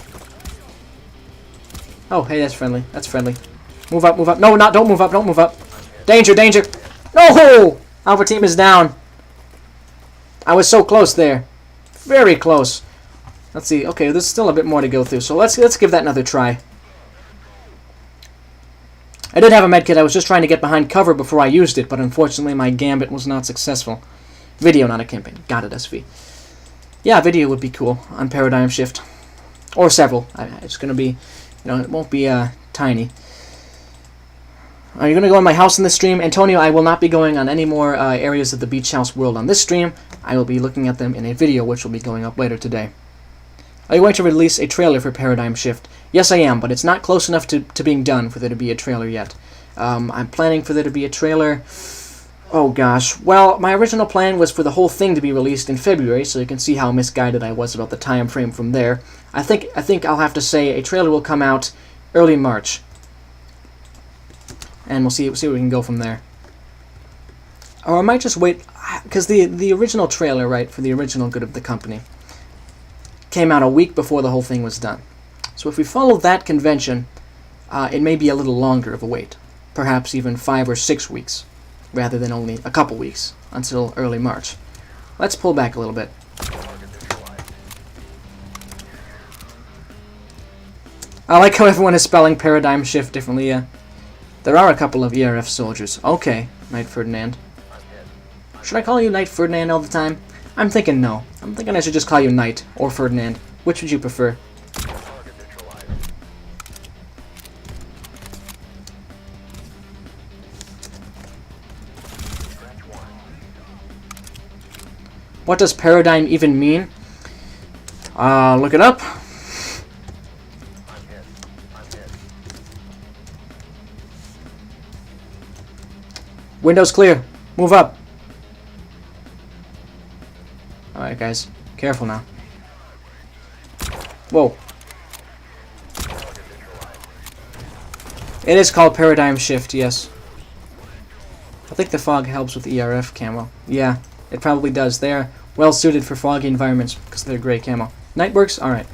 Oh, hey, that's friendly. That's friendly. Move up, move up. No, don't move up, don't move up. Danger, danger. No! Alpha team is down. I was so close there. Very close. Let's see. Okay, there's still a bit more to go through, so let's give that another try. I did have a medkit. I was just trying to get behind cover before I used it, but unfortunately my gambit was not successful. Video, not a campaign. Got it, SV. Yeah, video would be cool on Paradigm Shift. Or several. It's going to be, it won't be tiny. Are you going to go in my house in this stream? Antonio, I will not be going on any more areas of the Beach House world on this stream. I will be looking at them in a video, which will be going up later today. Are you going to release a trailer for Paradigm Shift? Yes, I am, but it's not close enough to being done for there to be a trailer yet. I'm planning for there to be a trailer. Oh gosh. Well, my original plan was for the whole thing to be released in February, so you can see how misguided I was about the time frame from there. I think I'll have to say a trailer will come out early March. And we'll see where we can go from there. Or I might just wait, because the original trailer, right, for the original Good of the Company came out a week before the whole thing was done. So if we follow that convention, it may be a little longer of a wait. Perhaps even 5 or 6 weeks, rather than only a couple weeks, until early March. Let's pull back a little bit. I like how everyone is spelling Paradigm Shift differently, yeah. There are a couple of ERF soldiers. Okay, Knight Ferdinand. Should I call you Knight Ferdinand all the time? I'm thinking no. I'm thinking I should just call you Knight, or Ferdinand. Which would you prefer? What does paradigm even mean? Look it up. Windows clear. Move up. Alright, guys. Careful now. Whoa. It is called Paradigm Shift, yes. I think the fog helps with ERF camo. Yeah, it probably does. They are well suited for foggy environments because they're gray camo. Night works? Alright.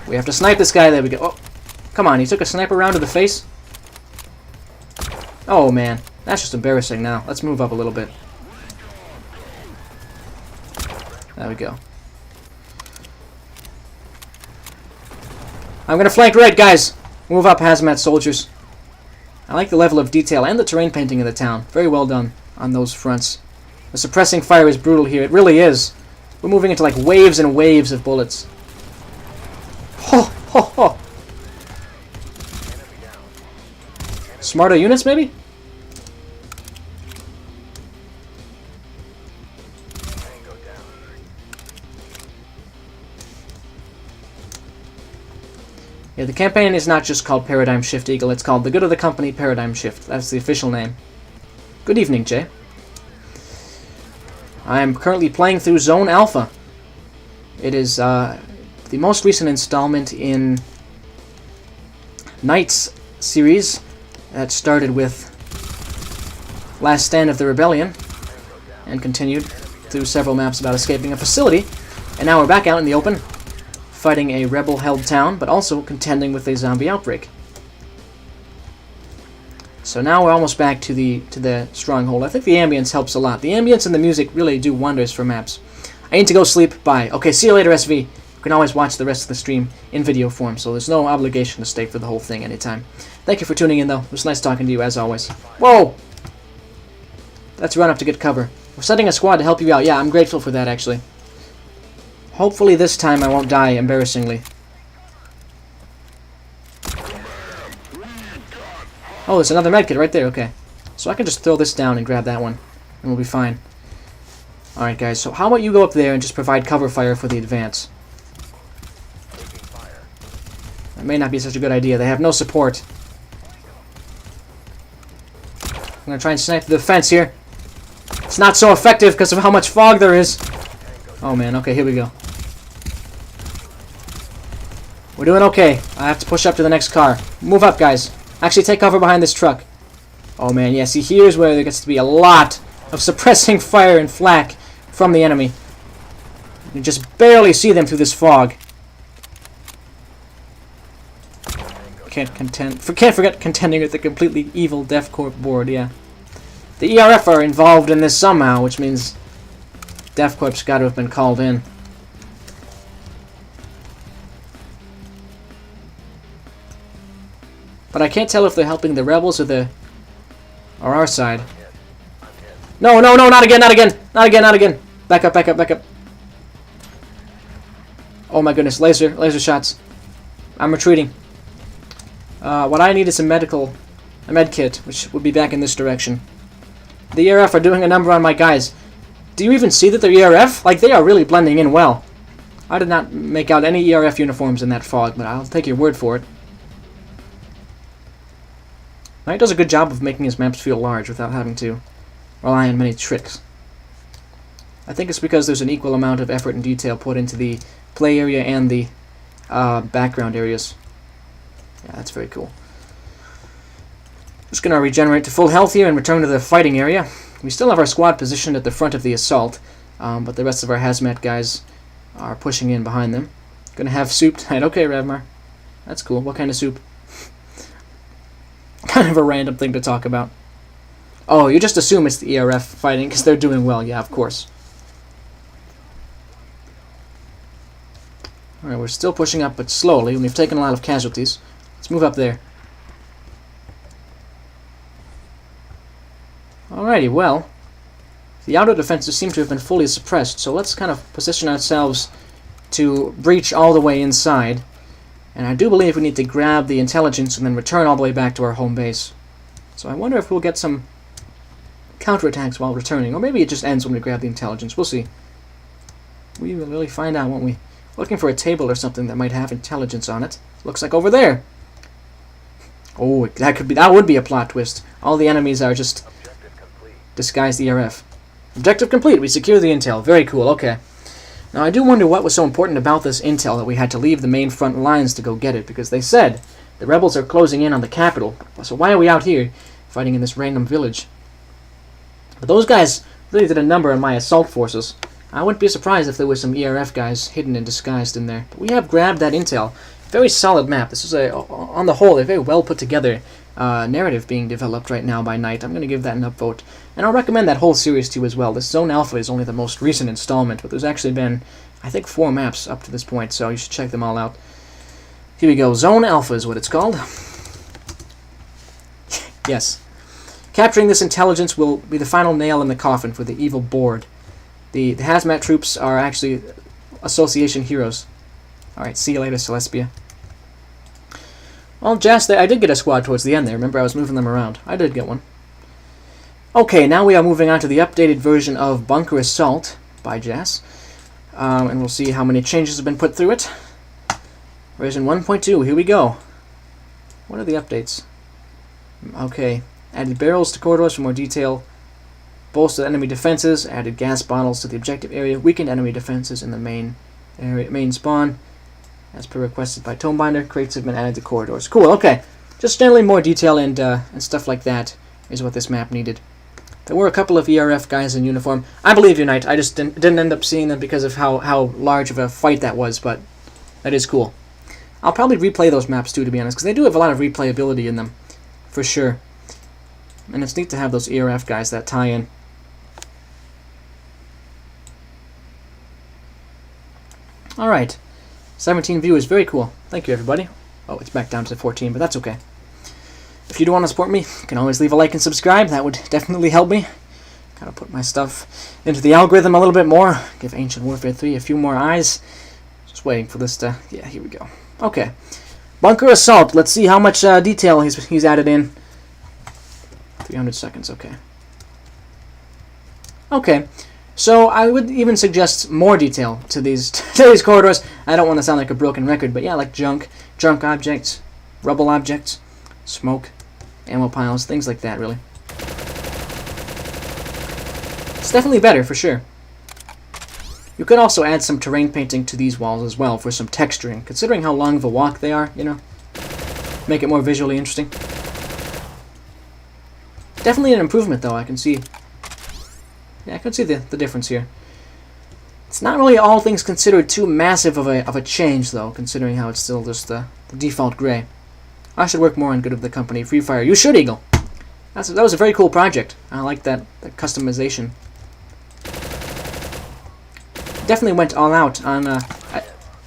We have to snipe this guy. There we go. Oh, come on. He took a sniper round to the face? Oh, man. That's just embarrassing now. Let's move up a little bit. There we go. I'm gonna flank right, guys! Move up, hazmat soldiers. I like the level of detail and the terrain painting in the town. Very well done on those fronts. The suppressing fire is brutal here. It really is. We're moving into like waves and waves of bullets. Ho, ho, ho. Smarter units, maybe? Yeah, the campaign is not just called Paradigm Shift Eagle, it's called The Good of the Company Paradigm Shift. That's the official name. Good evening, Jay. I am currently playing through Zone Alpha. It is the most recent installment in Knight's series that started with Last Stand of the Rebellion and continued through several maps about escaping a facility. And now we're back out in the open, fighting a rebel-held town, but also contending with a zombie outbreak. So now we're almost back to the stronghold. I think the ambience helps a lot. The ambience and the music really do wonders for maps. I need to go sleep. Bye. Okay, see you later, SV. You can always watch the rest of the stream in video form, so there's no obligation to stay for the whole thing anytime. Thank you for tuning in, though. It was nice talking to you, as always. Whoa! Let's run up to get cover. We're setting a squad to help you out. Yeah, I'm grateful for that, actually. Hopefully this time I won't die embarrassingly. Oh, there's another medkit right there, okay. So I can just throw this down and grab that one, and we'll be fine. Alright guys, so how about you go up there and just provide cover fire for the advance? That may not be such a good idea. They have no support. I'm gonna try and snipe the fence here. It's not so effective because of how much fog there is. Oh man, okay, here we go. We're doing okay. I have to push up to the next car. Move up, guys. Actually, take cover behind this truck. Oh man, yeah, see, here's where there gets to be a lot of suppressing fire and flak from the enemy. You just barely see them through this fog. Can't forget contending with the completely evil Def Corp board, yeah. The ERF are involved in this somehow, which means Def Corp's got to have been called in. But I can't tell if they're helping the rebels or our side. No, no, no, not again, not again, not again, not again. Back up, back up, back up. Oh my goodness, laser shots. I'm retreating. What I need is a med kit, which would be back in this direction. The ERF are doing a number on my guys. Do you even see that they're ERF? Like, they are really blending in well. I did not make out any ERF uniforms in that fog, but I'll take your word for it. Knight does a good job of making his maps feel large without having to rely on many tricks. I think it's because there's an equal amount of effort and detail put into the play area and the background areas. Yeah, that's very cool. Just going to regenerate to full health here and return to the fighting area. We still have our squad positioned at the front of the assault, but the rest of our hazmat guys are pushing in behind them. Going to have soup tonight. Okay, Ravmar. That's cool. What kind of soup? Kind of a random thing to talk about. Oh, you just assume it's the ERF fighting because they're doing well. Yeah, of course. Alright, we're still pushing up, but slowly, and we've taken a lot of casualties. Let's move up there. Alrighty, well, the outer defenses seem to have been fully suppressed, so let's kind of position ourselves to breach all the way inside. And I do believe we need to grab the intelligence and then return all the way back to our home base. So I wonder if we'll get some counterattacks while returning, or maybe it just ends when we grab the intelligence. We'll see. We will really find out, won't we? Looking for a table or something that might have intelligence on it. Looks like over there. Oh, that would be a plot twist. All the enemies are just disguised ERF. Objective complete. We secure the intel. Very cool. Okay. Now I do wonder what was so important about this intel that we had to leave the main front lines to go get it, because they said the rebels are closing in on the capital. So why are we out here fighting in this random village? But those guys really did a number on my assault forces. I wouldn't be surprised if there were some ERF guys hidden and disguised in there. But we have grabbed that intel. Very solid map. This is on the whole, a very well put together narrative being developed right now by Knight. I'm going to give that an upvote. And I'll recommend that whole series to you as well. This Zone Alpha is only the most recent installment, but there's actually been, I think, 4 maps up to this point, so you should check them all out. Here we go. Zone Alpha is what it's called. Yes. Capturing this intelligence will be the final nail in the coffin for the evil board. The hazmat troops are actually association heroes. Alright, see you later, Celestia. Well, Jess, I did get a squad towards the end there. Remember, I was moving them around. I did get one. Okay, now we are moving on to the updated version of Bunker Assault by Jess. And we'll see how many changes have been put through it. Version 1.2, here we go. What are the updates? Okay, added barrels to corridors for more detail. Bolstered enemy defenses, added gas bottles to the objective area, weakened enemy defenses in the main spawn. As per requested by Tomebinder, crates have been added to corridors. Cool, okay. Just generally more detail and stuff like that is what this map needed. There were a couple of ERF guys in uniform. I believe you, Knight. I just didn't end up seeing them because of how large of a fight that was, but that is cool. I'll probably replay those maps too, to be honest, because they do have a lot of replayability in them, for sure. And it's neat to have those ERF guys that tie in. Alright. 17 viewers, very cool. Thank you, everybody. Oh, it's back down to 14, but that's okay. If you do want to support me, you can always leave a like and subscribe. That would definitely help me. Gotta put my stuff into the algorithm a little bit more. Give Ancient Warfare 3 a few more eyes. Just waiting for this to... Yeah, here we go. Okay. Bunker Assault. Let's see how much detail he's added in. 300 seconds, okay. Okay. So I would even suggest more detail to these corridors. I don't want to sound like a broken record, but yeah, like junk objects, rubble objects, smoke, ammo piles, things like that, really. It's definitely better, for sure. You could also add some terrain painting to these walls as well for some texturing, considering how long of a walk they are, you know. Make it more visually interesting. Definitely an improvement, though. I can see... Yeah, I can see the difference here. It's not really, all things considered, too massive of a change, though, considering how it's still just the default gray. I should work more on Good of the Company Free Fire. You should, Eagle! That was a very cool project. I like that customization. Definitely went all out on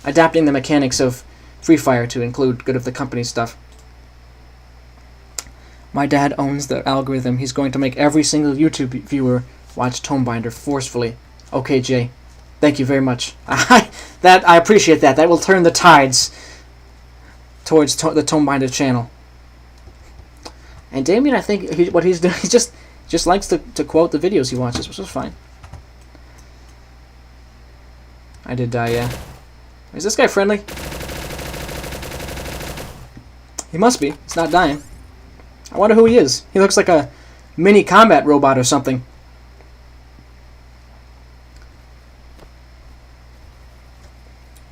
adapting the mechanics of Free Fire to include Good of the Company stuff. My dad owns the algorithm. He's going to make every single YouTube viewer watch Tomebinder forcefully. Okay, Jay. Thank you very much. I appreciate that. That will turn the tides towards the Tomebinder channel. And Damien, I think what he's doing, he just likes to quote the videos he watches, which is fine. I did die, yeah. Is this guy friendly? He must be. He's not dying. I wonder who he is. He looks like a mini combat robot or something.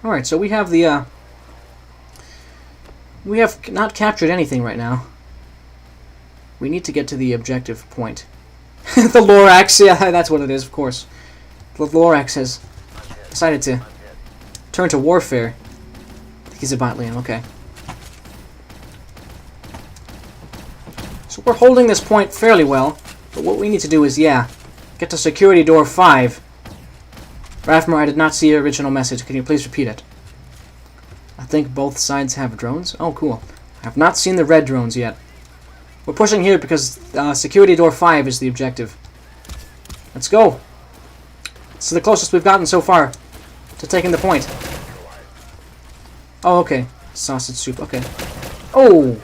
Alright, so we have the, we have not captured anything right now. We need to get to the objective point. The Lorax, yeah, that's what it is, of course. The Lorax has decided to turn to warfare. He's a botlian, okay. So we're holding this point fairly well, but what we need to do is, yeah, get to security door 5. Rafmar, I did not see your original message. Can you please repeat it? I think both sides have drones. Oh, cool. I have not seen the red drones yet. We're pushing here because security door 5 is the objective. Let's go. This is the closest we've gotten so far to taking the point. Oh, okay. Sausage soup, okay. Oh!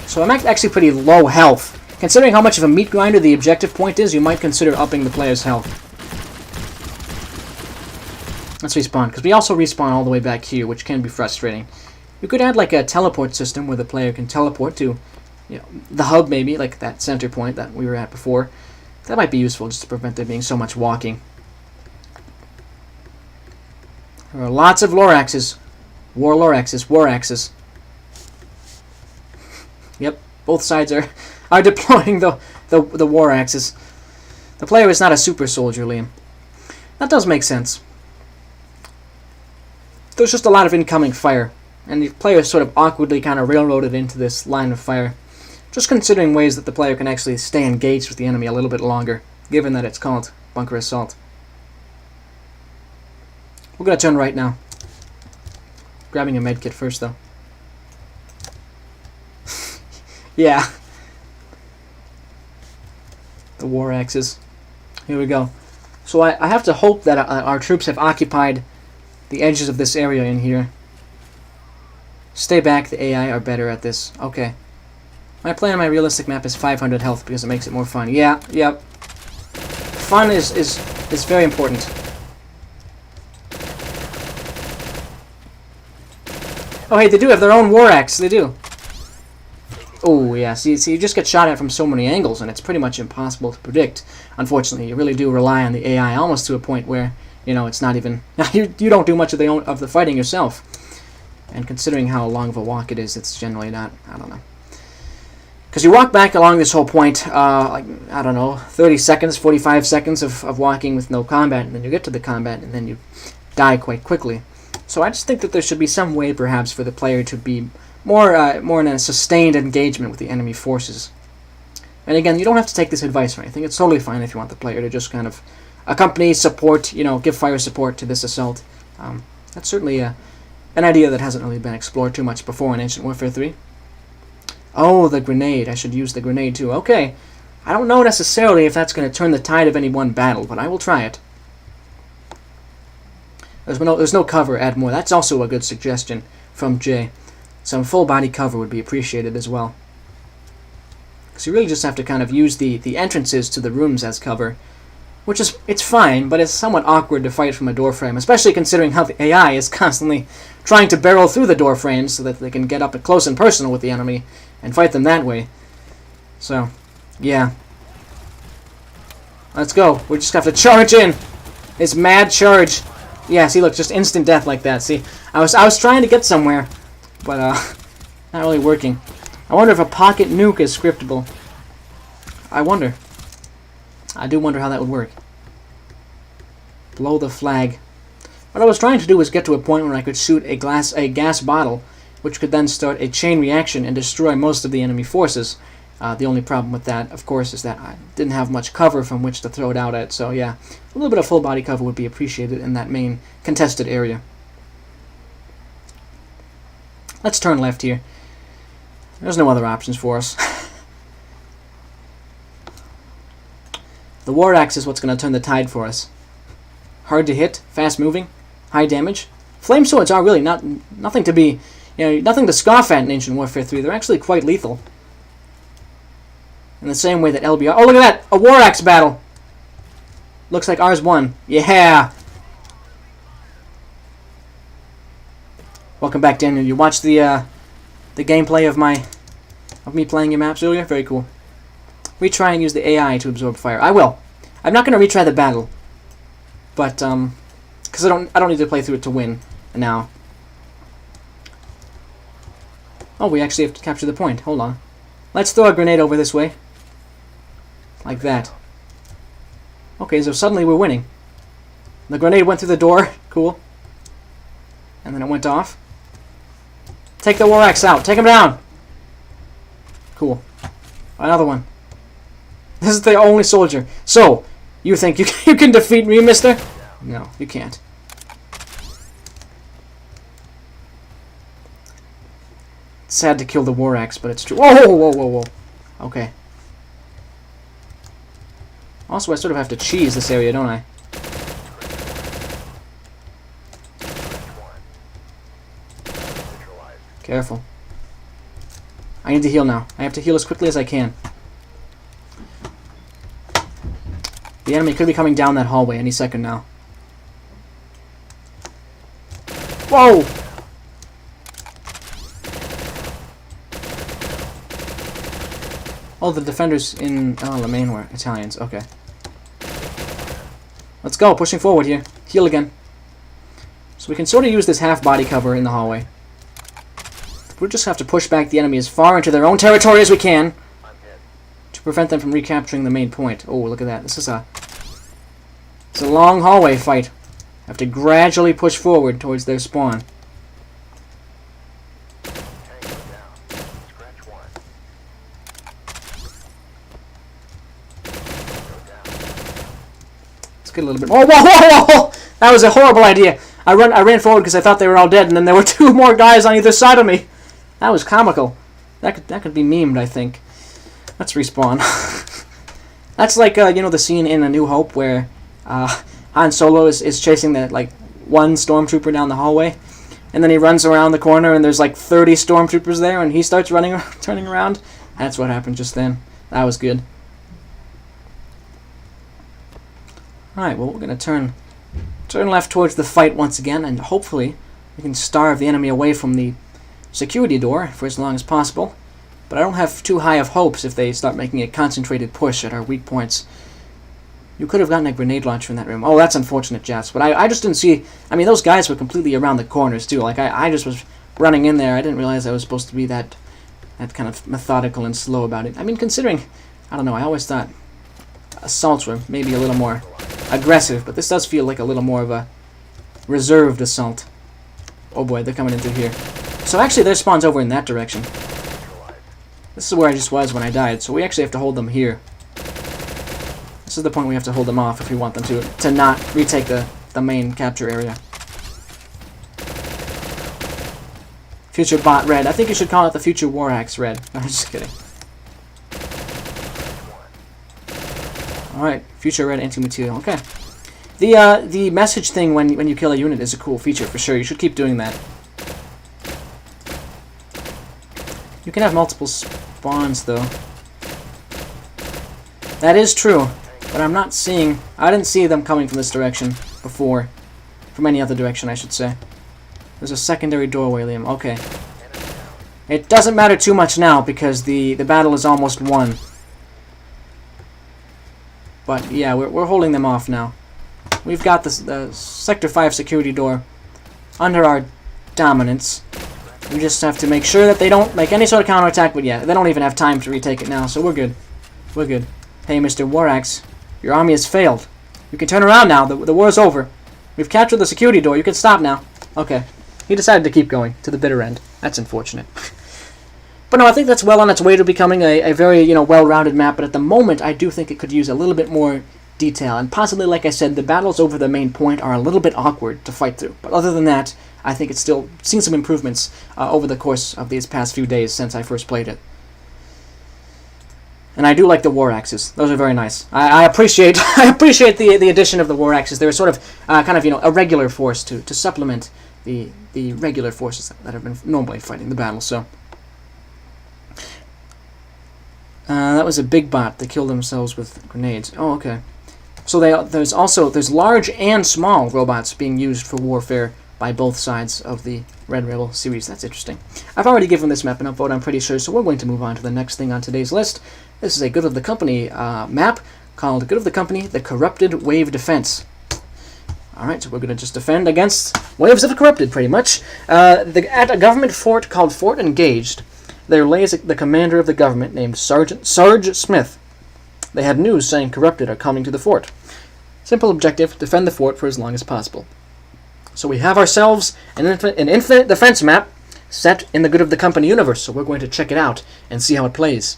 So I'm actually pretty low health. Considering how much of a meat grinder the objective point is, you might consider upping the player's health. Let's respawn, because we also respawn all the way back here, which can be frustrating. You could add like a teleport system where the player can teleport to, you know, the hub maybe, like that center point that we were at before. That might be useful just to prevent there being so much walking. There are lots of Loraxes. War Loraxes. Yep, both sides are deploying the war axes. The player is not a super soldier, Liam. That does make sense. There's just a lot of incoming fire, and the player is sort of awkwardly kind of railroaded into this line of fire. Just considering ways that the player can actually stay engaged with the enemy a little bit longer, given that it's called bunker assault. We're going to turn right now. Grabbing a medkit first, though. Yeah. The war axes. Here we go. So I have to hope that our troops have occupied the edges of this area in here. Stay back, the AI are better at this. Okay. My plan on my realistic map is 500 health because it makes it more fun. Yeah, yep. Fun is very important. Oh, hey, they do have their own war axe. They do. Oh, yeah. See, you just get shot at from so many angles, and it's pretty much impossible to predict. Unfortunately, you really do rely on the AI almost to a point where, you know, it's not even... you don't do much of the fighting yourself. And considering how long of a walk it is, it's generally not... I don't know. Because you walk back along this whole point, like, I don't know, 30 seconds, 45 seconds of walking with no combat, and then you get to the combat, and then you die quite quickly. So I just think that there should be some way, perhaps, for the player to be more in a sustained engagement with the enemy forces. And again, you don't have to take this advice or anything. It's totally fine if you want the player to just kind of accompany, support, you know, give fire support to this assault. That's certainly an idea that hasn't really been explored too much before in Ancient Warfare 3. Oh, the grenade. I should use the grenade too. Okay. I don't know necessarily if that's going to turn the tide of any one battle, but I will try it. There's no cover, add more. That's also a good suggestion from Jay. Some full body cover would be appreciated as well. Because you really just have to kind of use the entrances to the rooms as cover. Which is, it's fine, but it's somewhat awkward to fight from a doorframe, especially considering how the AI is constantly trying to barrel through the doorframes so that they can get up close and personal with the enemy and fight them that way. So, yeah. Let's go. We just have to charge in. This mad charge. Yeah, see, look, just instant death like that. See, I was trying to get somewhere, but not really working. I wonder if a pocket nuke is scriptable. I wonder. I do wonder how that would work. Blow the flag. What I was trying to do was get to a point where I could shoot a gas bottle, which could then start a chain reaction and destroy most of the enemy forces. The only problem with that, of course, is that I didn't have much cover from which to throw it out at, so yeah, a little bit of full body cover would be appreciated in that main contested area. Let's turn left here. There's no other options for us. The War Axe is what's going to turn the tide for us. Hard to hit, fast moving, high damage. Flame swords are really nothing to be, nothing to scoff at in Ancient Warfare 3. They're actually quite lethal. In the same way that LBR... Oh, look at that! A War Axe battle! Looks like ours won. Yeah! Welcome back, Daniel. You watched the gameplay of me playing your maps earlier? Very cool. Retry and use the AI to absorb fire. I will. I'm not going to retry the battle. But, because I don't need to play through it to win now. Oh, we actually have to capture the point. Hold on. Let's throw a grenade over this way. Like that. Okay, so suddenly we're winning. The grenade went through the door. Cool. And then it went off. Take the War Axe out. Take him down. Cool. Another one. This is the only soldier. So, you think you can defeat me, mister? No, you can't. It's sad to kill the War Axe, but it's true. Whoa, whoa, whoa, whoa. Okay. Also, I sort of have to cheese this area, don't I? Careful. I need to heal now. I have to heal as quickly as I can. The enemy could be coming down that hallway any second now. Whoa! Oh, the defenders in Le Main were Italians. Okay. Let's go. Pushing forward here. Heal again. So we can sort of use this half body cover in the hallway. We'll just have to push back the enemy as far into their own territory as we can to prevent them from recapturing the main point. Oh, look at that. It's a long hallway fight. Have to gradually push forward towards their spawn. Let's get a little bit more. Whoa, whoa, whoa! That was a horrible idea. I ran forward because I thought they were all dead, and then there were two more guys on either side of me. That was comical. That could be memed, I think. Let's respawn. That's like the scene in A New Hope where Han Solo is chasing that one stormtrooper down the hallway, and then he runs around the corner and there's 30 stormtroopers there, and he starts turning around. That's what happened just then. That was good. All right, well, we're gonna turn left towards the fight once again, and hopefully we can starve the enemy away from the security door for as long as possible. But I don't have too high of hopes if they start making a concentrated push at our weak points. You could have gotten a grenade launcher in that room. Oh, that's unfortunate, Jets. But I just didn't see... I mean, those guys were completely around the corners, too. I just was running in there. I didn't realize I was supposed to be that kind of methodical and slow about it. I mean, considering... I don't know, I always thought assaults were maybe a little more aggressive, but this does feel like a little more of a reserved assault. Oh boy, they're coming in through here. So actually their spawn's over in that direction. This is where I just was when I died, so we actually have to hold them here. This is the point we have to hold them off if we want them to not retake the main capture area. Future Bot Red. I think you should call it the Future War Axe Red. I'm just kidding. Alright, Future Red Anti-Material. Okay. The message thing when you kill a unit is a cool feature for sure. You should keep doing that. You can have multiple spawns though. That is true, but I'm not seeing... I didn't see them coming from this direction before. From any other direction, I should say. There's a secondary doorway, Liam. Okay. It doesn't matter too much now because the battle is almost won. But yeah, we're holding them off now. We've got the Sector 5 security door under our dominance. We just have to make sure that they don't make any sort of counterattack, but yeah, they don't even have time to retake it now, so we're good. We're good. Hey, Mr. War Axe, your army has failed. You can turn around now. The war's over. We've captured the security door. You can stop now. Okay. He decided to keep going to the bitter end. That's unfortunate. But no, I think that's well on its way to becoming a very, well-rounded map, but at the moment, I do think it could use a little bit more detail, and possibly, like I said, the battles over the main point are a little bit awkward to fight through. But other than that, I think it's still seen some improvements over the course of these past few days since I first played it. And I do like the war axes. Those are very nice. I appreciate I appreciate the addition of the war axes. They're sort of kind of a regular force to supplement the regular forces that have been normally fighting the battle. So that was a big bot. They killed themselves with grenades. Oh, okay. So there's large and small robots being used for warfare by both sides of the Red Rebel series. That's interesting. I've already given this map an upvote, I'm pretty sure, so we're going to move on to the next thing on today's list. This is a Good of the Company map called Good of the Company, the Corrupted Wave Defense. Alright, so we're going to just defend against waves of the corrupted, pretty much. At a government fort called Fort Engaged, there lays the commander of the government named Sarge Smith. They had news saying corrupted are coming to the fort. Simple objective, defend the fort for as long as possible. So we have ourselves an infinite defense map set in the Good of the Company universe, so we're going to check it out and see how it plays.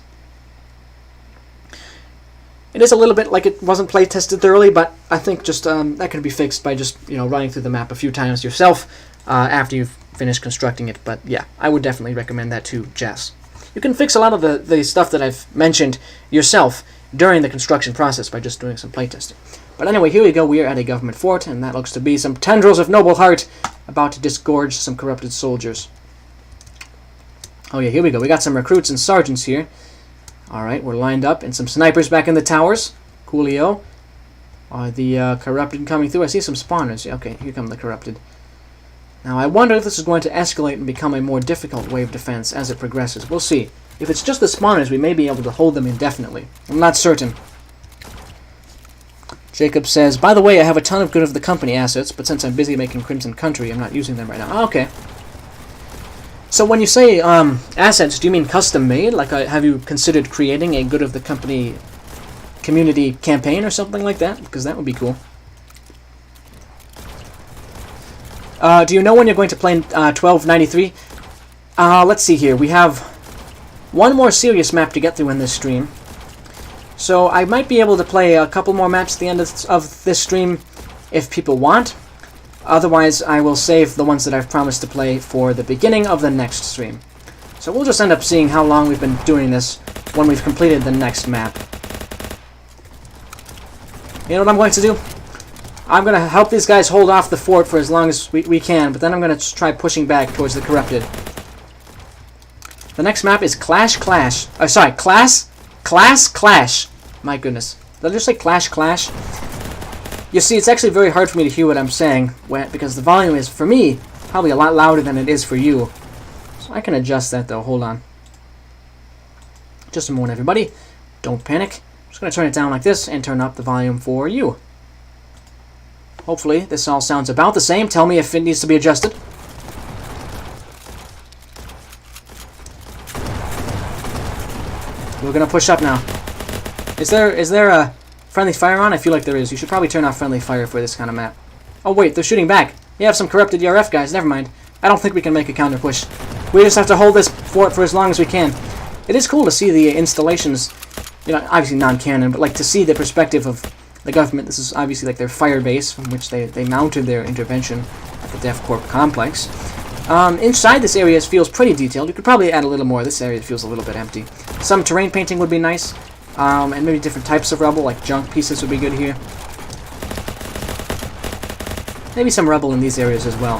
It is a little bit like it wasn't play tested thoroughly, but I think just that can be fixed by just running through the map a few times yourself after you've finished constructing it. But yeah, I would definitely recommend that to Jess. You can fix a lot of the stuff that I've mentioned yourself during the construction process by just doing some playtesting. But anyway, here we go. We are at a government fort, and that looks to be some tendrils of noble heart about to disgorge some corrupted soldiers. Oh yeah, here we go. We got some recruits and sergeants here. Alright, we're lined up, and some snipers back in the towers. Coolio. Are the corrupted coming through? I see some spawners. Yeah, okay, here come the corrupted. Now, I wonder if this is going to escalate and become a more difficult wave defense as it progresses. We'll see. If it's just the spawners, we may be able to hold them indefinitely. I'm not certain. Jacob says, by the way, I have a ton of Good of the Company assets, but since I'm busy making Crimson Country, I'm not using them right now. Oh, okay. So when you say assets, do you mean custom-made? Like, have you considered creating a Good of the Company community campaign or something like that? Because that would be cool. Do you know when you're going to play 1293? Let's see here. We have one more serious map to get through in this stream. So I might be able to play a couple more maps at the end of this stream if people want. Otherwise, I will save the ones that I've promised to play for the beginning of the next stream. So we'll just end up seeing how long we've been doing this when we've completed the next map. You know what I'm going to do? I'm going to help these guys hold off the fort for as long as we can, but then I'm going to try pushing back towards the corrupted. The next map is Clash. My goodness. Did I just say Clash? You see, it's actually very hard for me to hear what I'm saying, because the volume is, for me, probably a lot louder than it is for you. So I can adjust that, though. Hold on. Just a moment, everybody. Don't panic. I'm just going to turn it down like this and turn up the volume for you. Hopefully, this all sounds about the same. Tell me if it needs to be adjusted. We're going to push up now. Is there a friendly fire on? I feel like there is. You should probably turn off friendly fire for this kind of map. Oh wait, they're shooting back. You have some corrupted ERF guys. Never mind. I don't think we can make a counter push. We just have to hold this fort for as long as we can. It is cool to see the installations, obviously non-canon, but like to see the perspective of the government. This is obviously like their fire base from which they mounted their intervention at the DevCorp complex. Inside this area feels pretty detailed. You could probably add a little more. This area feels a little bit empty. Some terrain painting would be nice. And maybe different types of rubble, like junk pieces would be good here. Maybe some rubble in these areas as well.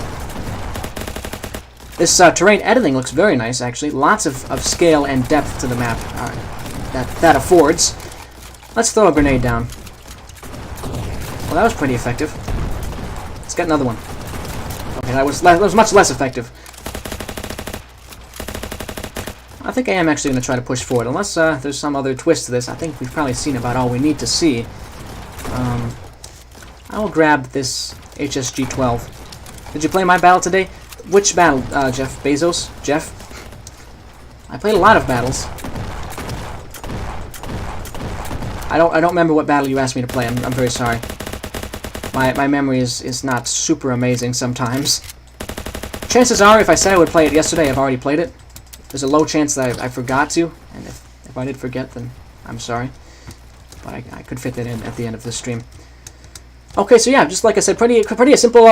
This terrain editing looks very nice, actually. Lots of scale and depth to the map that affords. Let's throw a grenade down. Well, that was pretty effective. Let's get another one. Okay, that was much less effective. I think I am actually going to try to push forward, unless there's some other twist to this. I think we've probably seen about all we need to see. I will grab this HSG-12. Did you play my battle today? Which battle, Jeff Bezos? Jeff? I played a lot of battles. I don't remember what battle you asked me to play. I'm very sorry. My memory is not super amazing sometimes. Chances are, if I said I would play it yesterday, I've already played it. There's a low chance that I forgot to, and if I did forget, then I'm sorry. But I could fit that in at the end of this stream. Okay, so yeah, just like I said, pretty simple,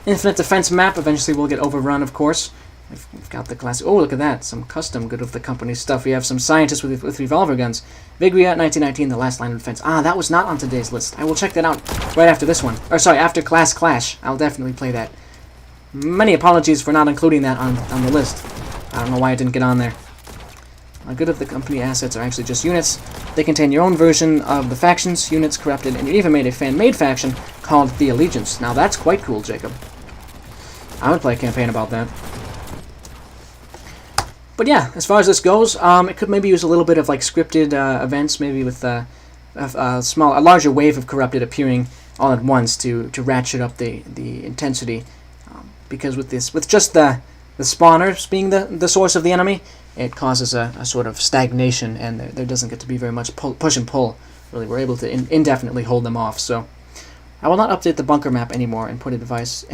infinite defense map. Eventually we'll get overrun, of course. We've got the classic. Oh, look at that! Some custom good of the company stuff. We have some scientists with revolver guns. Vigria 1919, the last line of defense. Ah, that was not on today's list. I will check that out right after this one. Or sorry, after Class Clash. I'll definitely play that. Many apologies for not including that on the list. I don't know why it didn't get on there. Good of the company assets are actually just units. They contain your own version of the factions, units corrupted, and you even made a fan-made faction called the Allegiance. Now that's quite cool, Jacob. I would play a campaign about that. But yeah, as far as this goes, it could maybe use a little bit of like scripted events, maybe with a larger wave of corrupted appearing all at once to ratchet up the intensity. Because with just the spawners being the source of the enemy, it causes a sort of stagnation, and there doesn't get to be very much push and pull. Really, we're able to indefinitely hold them off. So I will not update the bunker map anymore and put advice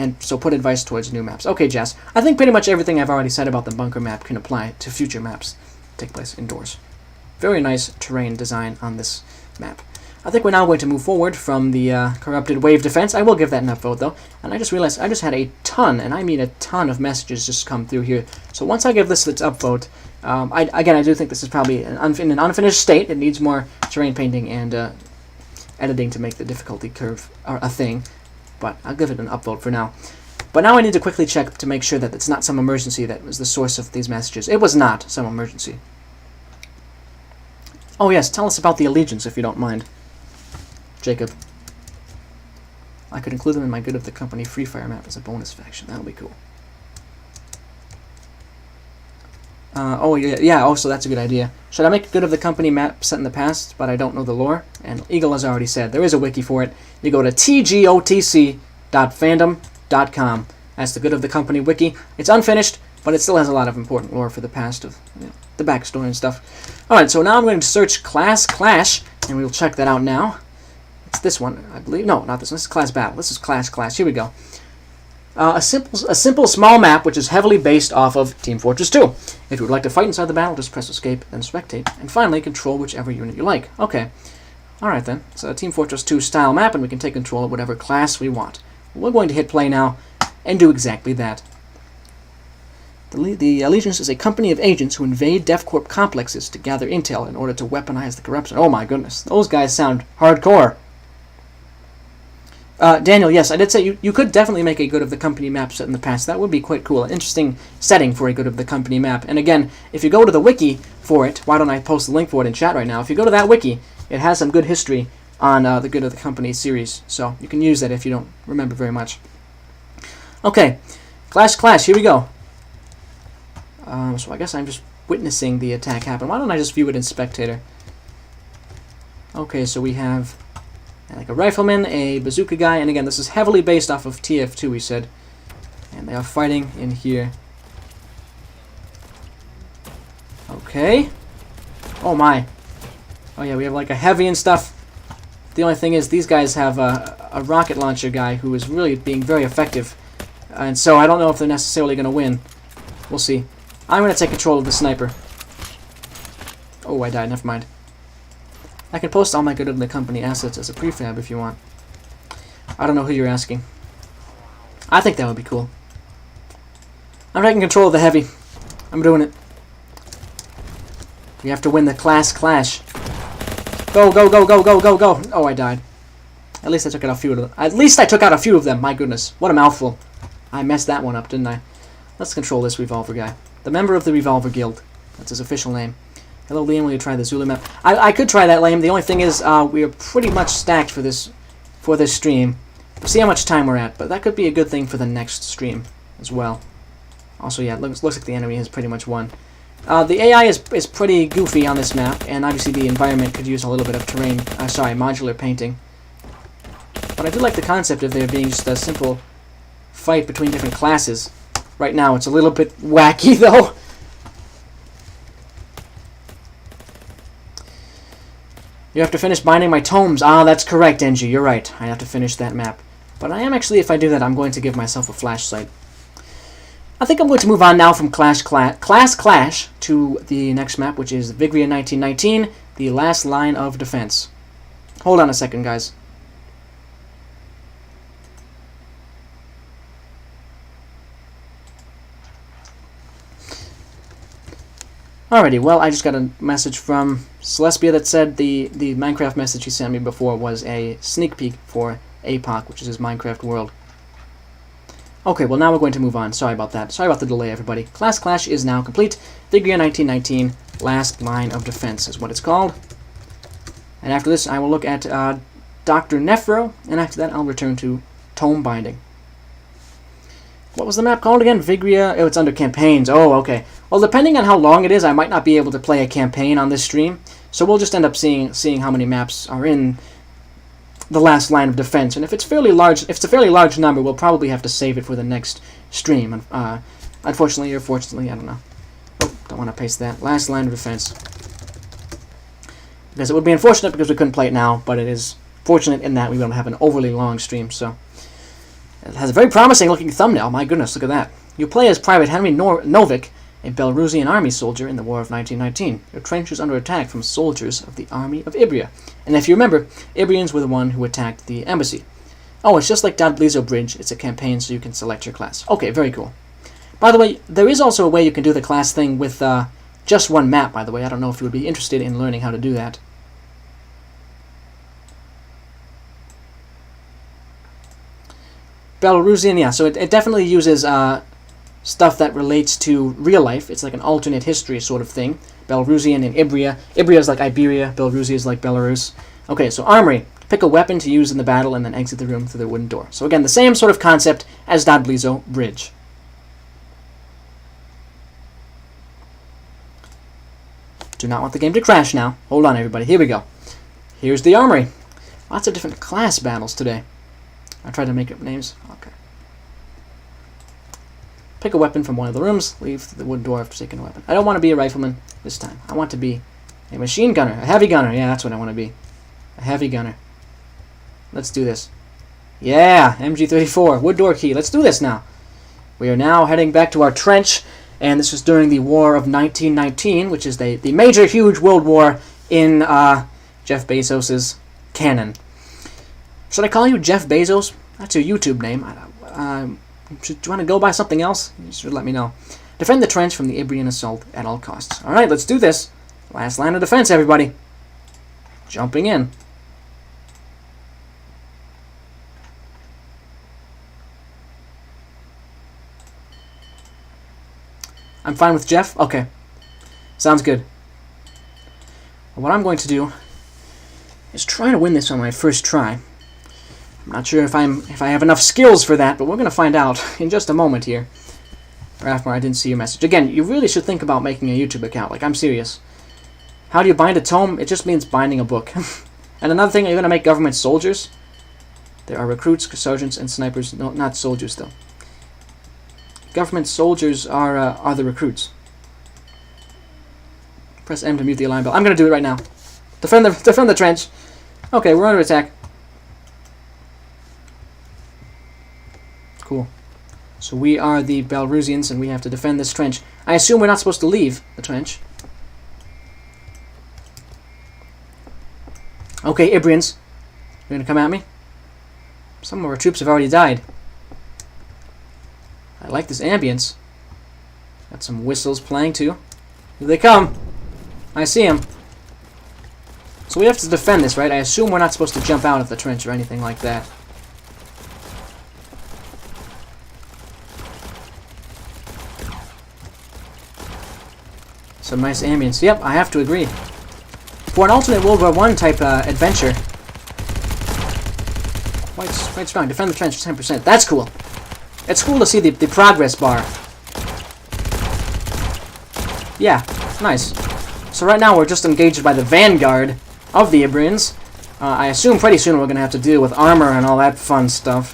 towards new maps. Okay, Jess, I think pretty much everything I've already said about the bunker map can apply to future maps that take place indoors. Very nice terrain design on this map. I think we're now going to move forward from the corrupted wave defense. I will give that an upvote, though. And I just realized I just had a ton, and I mean a ton of messages just come through here. So once I give this its upvote, I do think this is probably in an unfinished state. It needs more terrain painting and editing to make the difficulty curve a thing. But I'll give it an upvote for now. But now I need to quickly check to make sure that it's not some emergency that was the source of these messages. It was not some emergency. Oh yes, tell us about the Allegiance if you don't mind, Jacob. I could include them in my Good of the Company Free Fire map as a bonus faction. That would be cool. Oh yeah, also that's a good idea. Should I make a Good of the Company map set in the past, but I don't know the lore? And Eagle has already said, there is a wiki for it. You go to tgotc.fandom.com. That's the Good of the Company wiki. It's unfinished, but it still has a lot of important lore for the past of the backstory and stuff. Alright, so now I'm going to search Class Clash, and we'll check that out now. It's this one, I believe. No, not this one. This is Class Battle. This is Class Clash. Here we go. A simple small map which is heavily based off of Team Fortress 2. If you would like to fight inside the battle, just press escape, then spectate, and finally control whichever unit you like. Okay. Alright then. It's a Team Fortress 2 style map, and we can take control of whatever class we want. We're going to hit play now and do exactly that. The Allegiance is a company of agents who invade DevCorp complexes to gather intel in order to weaponize the corruption. Oh my goodness. Those guys sound hardcore. Daniel, yes, I did say you could definitely make a Good of the Company map set in the past. That would be quite cool. An interesting setting for a Good of the Company map. And again, if you go to the wiki for it, why don't I post the link for it in chat right now? If you go to that wiki, it has some good history on the Good of the Company series. So you can use that if you don't remember very much. Okay, Clash, here we go. So I guess I'm just witnessing the attack happen. Why don't I just view it in Spectator? Okay, so we have like a rifleman, a bazooka guy, and again, this is heavily based off of TF2, we said. And they are fighting in here. Okay. Oh my. Oh yeah, we have like a heavy and stuff. The only thing is, these guys have a rocket launcher guy who is really being very effective. And so I don't know if they're necessarily going to win. We'll see. I'm going to take control of the sniper. Oh, I died. Never mind. I can post all my Good of the Company assets as a prefab if you want. I don't know who you're asking. I think that would be cool. I'm taking control of the heavy. I'm doing it. We have to win the Class Clash. Go, go, go, go, go, go, go. Oh, I died. At least I took out a few of them. At least I took out a few of them. My goodness. What a mouthful. I messed that one up, didn't I? Let's control this revolver guy. The member of the Revolver Guild. That's his official name. Hello, Liam. Will you try the Zulu map? I could try that, Liam. The only thing is, we are pretty much stacked for this stream. We'll see how much time we're at, but that could be a good thing for the next stream as well. Also, yeah, it looks like the enemy has pretty much won. The AI is pretty goofy on this map, and obviously the environment could use a little bit of terrain. Modular painting. But I do like the concept of there being just a simple fight between different classes. Right now, it's a little bit wacky, though. You have to finish binding my tomes. Ah, that's correct, Engie. You're right. I have to finish that map. But I am actually, if I do that, I'm going to give myself a flashlight. I think I'm going to move on now from Class Clash to the next map, which is Vigria 1919, the last line of defense. Hold on a second, guys. Alrighty, well, I just got a message from Celestia that said the Minecraft message he sent me before was a sneak peek for APOC, which is his Minecraft world. Okay, well, now we're going to move on. Sorry about that. Sorry about the delay, everybody. Class Clash is now complete. Figure 1919, Last Line of Defense is what it's called. And after this, I will look at Dr. Nephro, and after that, I'll return to Tome Binding. What was the map called again? Vigria? Oh, it's under campaigns. Oh, okay. Well, depending on how long it is, I might not be able to play a campaign on this stream. So we'll just end up seeing how many maps are in the last line of defense. And if it's fairly large, if it's a fairly large number, we'll probably have to save it for the next stream. Unfortunately or fortunately, I don't know. Oh, don't want to paste that. Last line of defense. Because it would be unfortunate because we couldn't play it now, but it is fortunate in that we don't have an overly long stream. So it has a very promising looking thumbnail. My goodness, look at that. You play as Private Henry Novik, a Belarusian army soldier in the War of 1919. Your trench is under attack from soldiers of the army of Ibria. And if you remember, Ibrians were the one who attacked the embassy. Oh, it's just like WWII Bridge. It's a campaign, so you can select your class. Okay, very cool. By the way, there is also a way you can do the class thing with just one map, by the way. I don't know if you would be interested in learning how to do that. Belarusian, yeah, so it definitely uses stuff that relates to real life. It's like an alternate history sort of thing. Belarusian and Ibria. Ibria is like Iberia, Belarusia is like Belarus. Okay, so Armory. Pick a weapon to use in the battle and then exit the room through the wooden door. So again, the same sort of concept as WWII Bridge. Do not want the game to crash now. Hold on, everybody. Here we go. Here's the Armory. Lots of different class battles today. I tried to make up names. Okay. Pick a weapon from one of the rooms. Leave the wooden door after taking a weapon. I don't want to be a rifleman this time. I want to be a machine gunner. A heavy gunner. Yeah, that's what I want to be. A heavy gunner. Let's do this. Yeah, MG34. Wood door key. Let's do this now. We are now heading back to our trench. And this was during the War of 1919, which is the major, huge world war in Jeff Bezos's canon. Should I call you Jeff Bezos? That's your YouTube name. Do you want to go by something else? You should let me know. Defend the trench from the Ibrian assault at all costs. Alright, let's do this. Last line of defense, everybody. Jumping in. I'm fine with Jeff? Okay. Sounds good. What I'm going to do is try to win this on my first try. I'm not sure if I have enough skills for that, but we're going to find out in just a moment here. Rathmar, I didn't see your message. Again, you really should think about making a YouTube account. Like, I'm serious. How do you bind a tome? It just means binding a book. And another thing, are you going to make government soldiers? There are recruits, sergeants, and snipers. No, not soldiers, though. Government soldiers are the recruits. Press M to mute the alarm bell. I'm going to do it right now. Defend the trench. Okay, we're under attack. Cool. So we are the Belarusians, and we have to defend this trench. I assume we're not supposed to leave the trench. Okay, Ibrians. You're going to come at me? Some of our troops have already died. I like this ambience. Got some whistles playing, too. Here they come. I see them. So we have to defend this, right? I assume we're not supposed to jump out of the trench or anything like that. Some nice ambience. Yep, I have to agree. For an alternate World War I type adventure, quite strong. Defend the trench 10%. That's cool. It's cool to see the progress bar. Yeah, nice. So right now we're just engaged by the vanguard of the Ibrians. I assume pretty soon we're going to have to deal with armor and all that fun stuff.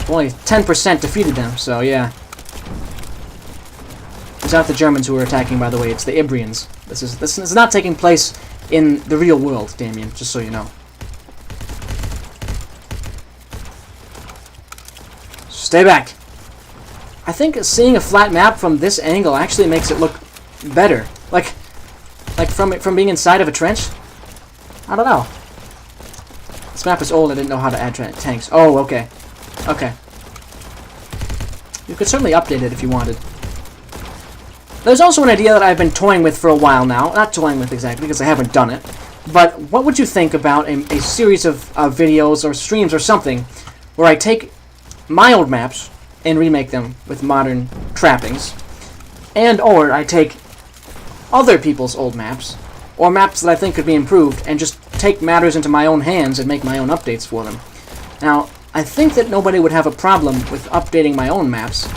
Only 10% defeated them, so yeah. It's not the Germans who are attacking, by the way. It's the Ibrians. This is not taking place in the real world, Damien, just so you know. Stay back. I think seeing a flat map from this angle actually makes it look better. Like from being inside of a trench. I don't know. This map is old. I didn't know how to add tanks. Oh, okay. Okay. You could certainly update it if you wanted. There's also an idea that I've been toying with for a while now. Not toying with exactly, because I haven't done it. But what would you think about a series of videos or streams or something where I take my old maps and remake them with modern trappings, and or I take other people's old maps, or maps that I think could be improved, and just take matters into my own hands and make my own updates for them. Now, I think that nobody would have a problem with updating my own maps,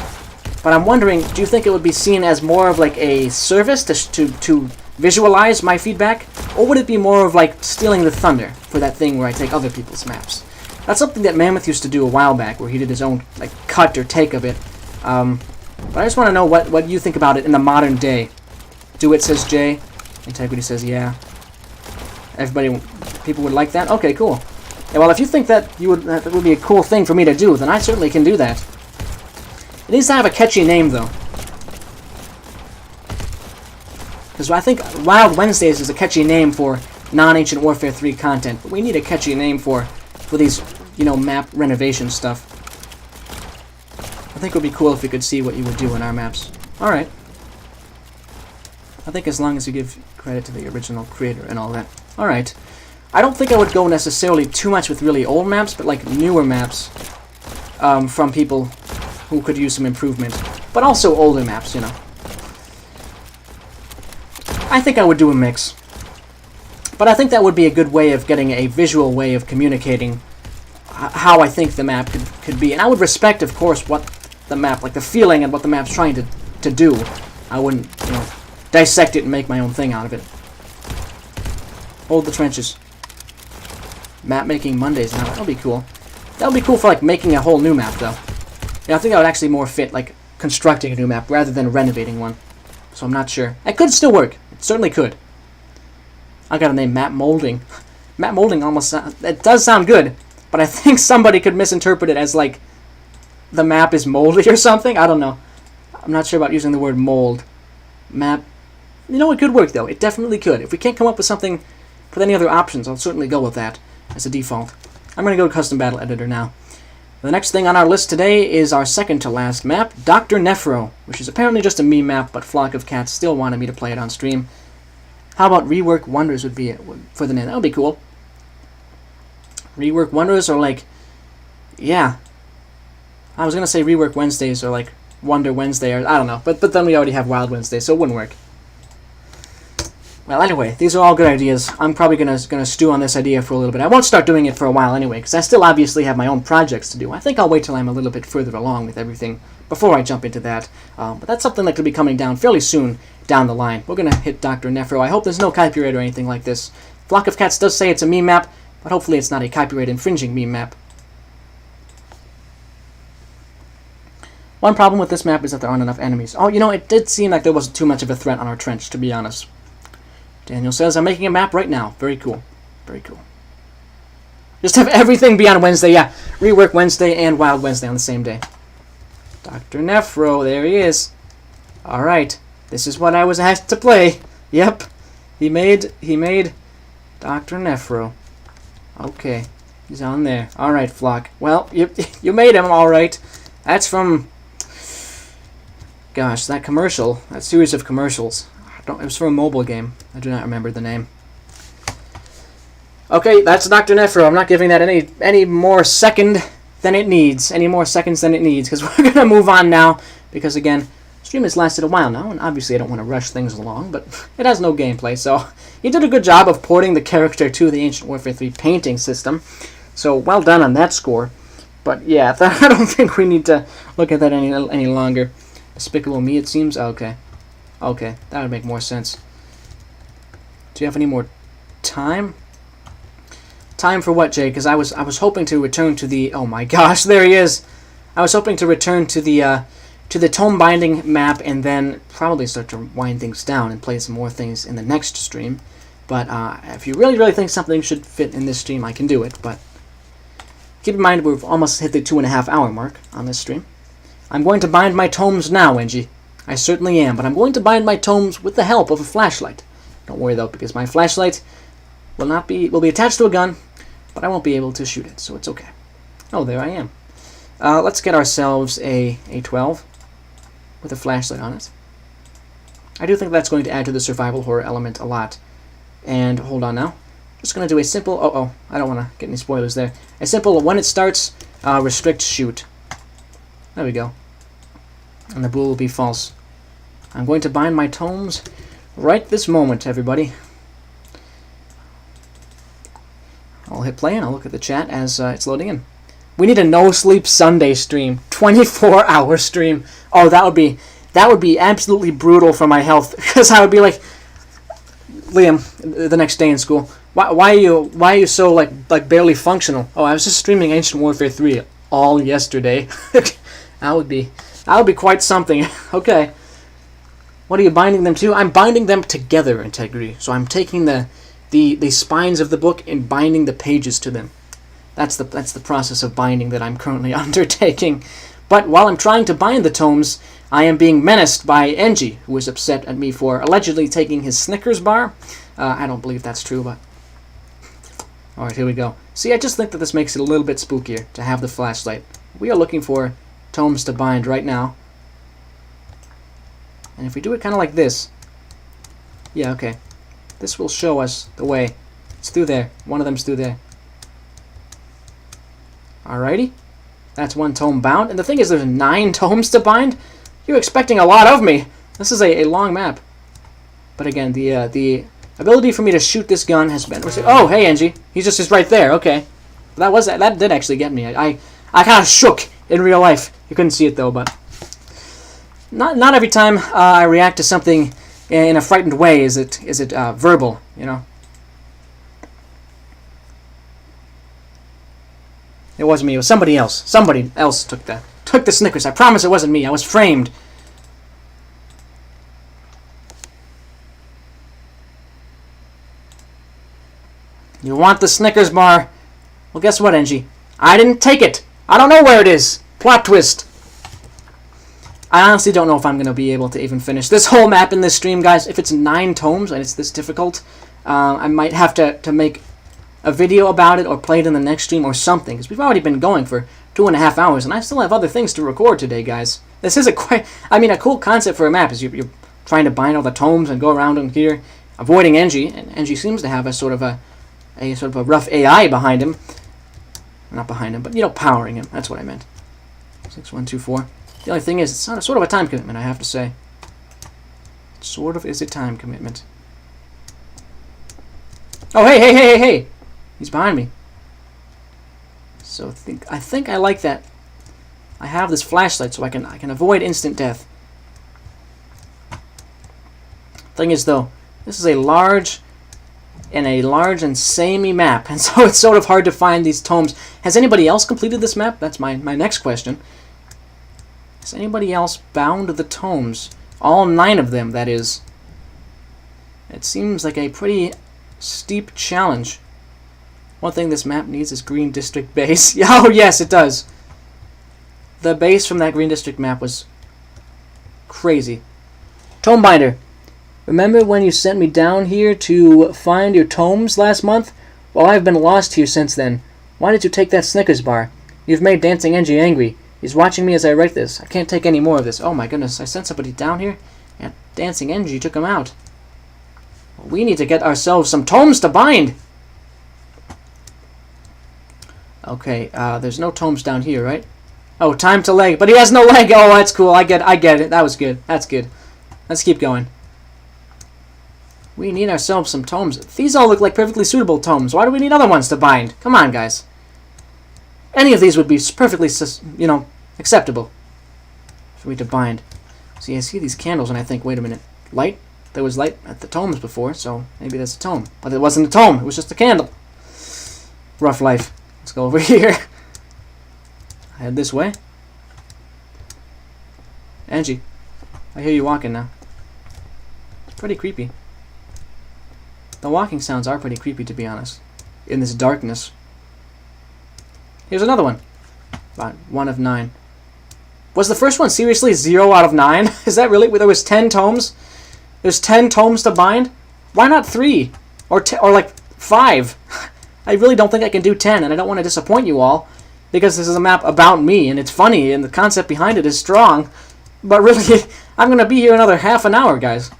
but I'm wondering, do you think it would be seen as more of like a service to visualize my feedback, or would it be more of like stealing the thunder for that thing where I take other people's maps? That's something that Mammoth used to do a while back, where he did his own like cut or take of it. But I just want to know what you think about it in the modern day. Do it, says Jay. Integrity says yeah. People would like that? Okay, cool. Yeah, well, if you think that would be a cool thing for me to do, then I certainly can do that. It needs to have a catchy name, though. Because I think Wild Wednesdays is a catchy name for non-Ancient Warfare 3 content, but we need a catchy name for these, map renovation stuff. I think it would be cool if we could see what you would do in our maps. Alright. I think as long as you give credit to the original creator and all that. Alright. I don't think I would go necessarily too much with really old maps, but like newer maps from people who could use some improvement. But also older maps, I think I would do a mix. But I think that would be a good way of getting a visual way of communicating how I think the map could be. And I would respect, of course, what the map, like the feeling and what the map's trying to do. I wouldn't, dissect it and make my own thing out of it. Hold the trenches. Map making Mondays now. That would be cool. That would be cool for like making a whole new map, though. I think that would actually more fit like constructing a new map rather than renovating one. So I'm not sure. It could still work. It certainly could. I got a name, Map Molding. Map Molding almost it does sound good, but I think somebody could misinterpret it as like the map is moldy or something. I don't know. I'm not sure about using the word mold. Map. It could work though. It definitely could. If we can't come up with something with any other options, I'll certainly go with that as a default. I'm going to go to Custom Battle Editor now. The next thing on our list today is our second to last map, Dr. Nephro, which is apparently just a meme map, but Flock of Cats still wanted me to play it on stream. How about Rework Wonders would be it for the name? That would be cool. Rework Wonders or like, yeah. I was going to say Rework Wednesdays or like Wonder Wednesday or I don't know, but then we already have Wild Wednesday, so it wouldn't work. Well, anyway, these are all good ideas. I'm probably gonna stew on this idea for a little bit. I won't start doing it for a while anyway, because I still obviously have my own projects to do. I think I'll wait till I'm a little bit further along with everything before I jump into that. But that's something that could be coming down fairly soon down the line. We're gonna hit Dr. Nephro. I hope there's no copyright or anything like this. Flock of Cats does say it's a meme map, but hopefully it's not a copyright infringing meme map. One problem with this map is that there aren't enough enemies. Oh, it did seem like there wasn't too much of a threat on our trench, to be honest. Daniel says, I'm making a map right now. Very cool. Very cool. Just have everything be on Wednesday. Yeah, Rework Wednesday and Wild Wednesday on the same day. Dr. Nephro, there he is. Alright, this is what I was asked to play. Yep, he made Dr. Nephro. Okay, he's on there. Alright, Flock. Well, you made him alright. That's from, gosh, that commercial, that series of commercials. It was for a mobile game. I do not remember the name. Okay, that's Dr. Nephro. I'm not giving that any more second than it needs. Any more seconds than it needs, because we're going to move on now. Because, again, stream has lasted a while now, and obviously I don't want to rush things along, but it has no gameplay, so you did a good job of porting the character to the Ancient Warfare 3 painting system. So, well done on that score. But, yeah, I don't think we need to look at that any longer. Despicable Me, it seems? Okay. Okay, that would make more sense. Do you have any more time? Time for what, Jay? Because I was hoping to return to the... Oh my gosh, there he is! I was hoping to return to the Tome Binding map and then probably start to wind things down and play some more things in the next stream. But if you really think something should fit in this stream, I can do it. But keep in mind we've almost hit the 2.5 hour mark on this stream. I'm going to bind my tomes now, Engie. I certainly am, but I'm going to bind my tomes with the help of a flashlight. Don't worry though, because my flashlight will be attached to a gun, but I won't be able to shoot it, so it's okay. Oh, there I am. Let's get ourselves a 12 with a flashlight on it. I do think that's going to add to the survival horror element a lot. And hold on now. Just going to do a simple... I don't want to get any spoilers there. A simple, when it starts, restrict shoot. There we go. And the bool will be false. I'm going to bind my tomes right this moment, everybody. I'll hit play and I'll look at the chat as it's loading in. We need a no-sleep Sunday stream. 24-hour stream. Oh, that would be absolutely brutal for my health. Because I would be like, Liam, the next day in school, why are you so like barely functional? Oh, I was just streaming Ancient Warfare 3 all yesterday. that would be quite something. Okay. What are you binding them to? I'm binding them together, Integrity. So I'm taking the spines of the book and binding the pages to them. That's the process of binding that I'm currently undertaking. But while I'm trying to bind the tomes, I am being menaced by Engie, who is upset at me for allegedly taking his Snickers bar. I don't believe that's true, but... Alright, here we go. See, I just think that this makes it a little bit spookier to have the flashlight. We are looking for tomes to bind right now. And if we do it kind of like this... Yeah, okay. This will show us the way. It's through there. One of them's through there. Alrighty. That's one tome bound. And the thing is, there's 9 tomes to bind? You're expecting a lot of me. This is a long map. But again, the ability for me to shoot this gun has been... Oh, hey, Engie. He's just right there. Okay. That did actually get me. I kind of shook in real life. You couldn't see it, though, but... Not every time I react to something in a frightened way is it verbal, you know? It wasn't me. It was somebody else. Somebody else took the Snickers. I promise it wasn't me. I was framed. You want the Snickers bar? Well, guess what, Engie? I didn't take it. I don't know where it is. Plot twist. I honestly don't know if I'm going to be able to even finish this whole map in this stream, guys. If it's 9 tomes and it's this difficult, I might have to make a video about it or play it in the next stream or something, because we've already been going for 2.5 hours, and I still have other things to record today, guys. This is a cool concept for a map, is you're trying to bind all the tomes and go around in here, avoiding Engie, and Engie seems to have a sort of a rough AI behind him. Not behind him, but, you know, powering him. That's what I meant. 6124. The only thing is, it's not sort of a time commitment, I have to say. It sort of is a time commitment. Oh, hey! He's behind me. So I think I like that. I have this flashlight, so I can avoid instant death. Thing is, though, this is a large and samey map, and so it's sort of hard to find these tomes. Has anybody else completed this map? That's my next question. Has anybody else bound the tomes? All 9 of them, that is. It seems like a pretty steep challenge. One thing this map needs is Green District base. Oh, yes, it does. The base from that Green District map was crazy. Tomebinder, remember when you sent me down here to find your tomes last month? Well, I've been lost here since then. Why did you take that Snickers bar? You've made Dancing Engie angry. He's watching me as I write this. I can't take any more of this. Oh my goodness, I sent somebody down here, and Dancing Engie took him out. We need to get ourselves some tomes to bind. Okay, there's no tomes down here, right? Oh, time to leg. But he has no leg. Oh, that's cool. I get it. That was good. That's good. Let's keep going. We need ourselves some tomes. These all look like perfectly suitable tomes. Why do we need other ones to bind? Come on, guys. Any of these would be perfectly, you know, acceptable for me to bind. See, I see these candles and I think, wait a minute. Light? There was light at the tomes before, so maybe that's a tome. But it wasn't a tome. It was just a candle. Rough life. Let's go over here. Head this way. Engie, I hear you walking now. It's pretty creepy. The walking sounds are pretty creepy, to be honest. In this darkness. Here's another one. About 1 of 9. Was the first one seriously 0 out of 9? Is that really? There was 10 tomes? There's 10 tomes to bind? Why not 3? Or like 5? I really don't think I can do 10, and I don't want to disappoint you all. because this is a map about me, and it's funny, and the concept behind it is strong. But really, I'm going to be here another half an hour, guys.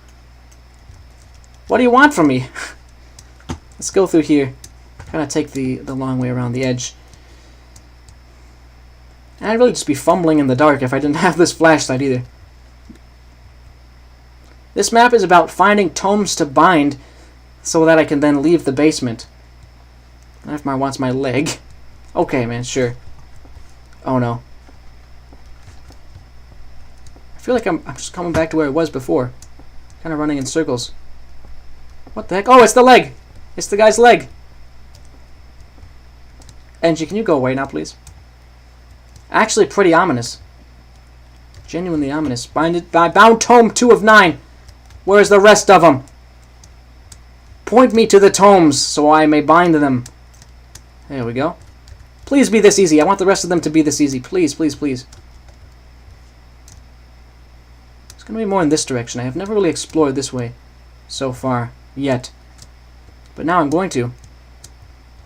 What do you want from me? Let's go through here. Kind of take the long way around the edge. And I'd really just be fumbling in the dark if I didn't have this flashlight either. This map is about finding tomes to bind so that I can then leave the basement. Rafmar wants my leg. Okay, man, sure. Oh, no. I feel like I'm just coming back to where I was before. Kind of running in circles. What the heck? Oh, it's the leg! It's the guy's leg! Angie, can you go away now, please? Actually, pretty ominous. Genuinely ominous. Bound tome 2 of 9. Where's the rest of them? Point me to the tomes so I may bind them. There we go. Please be this easy. I want the rest of them to be this easy. Please, please, please. It's going to be more in this direction. I have never really explored this way so far yet. But now I'm going to.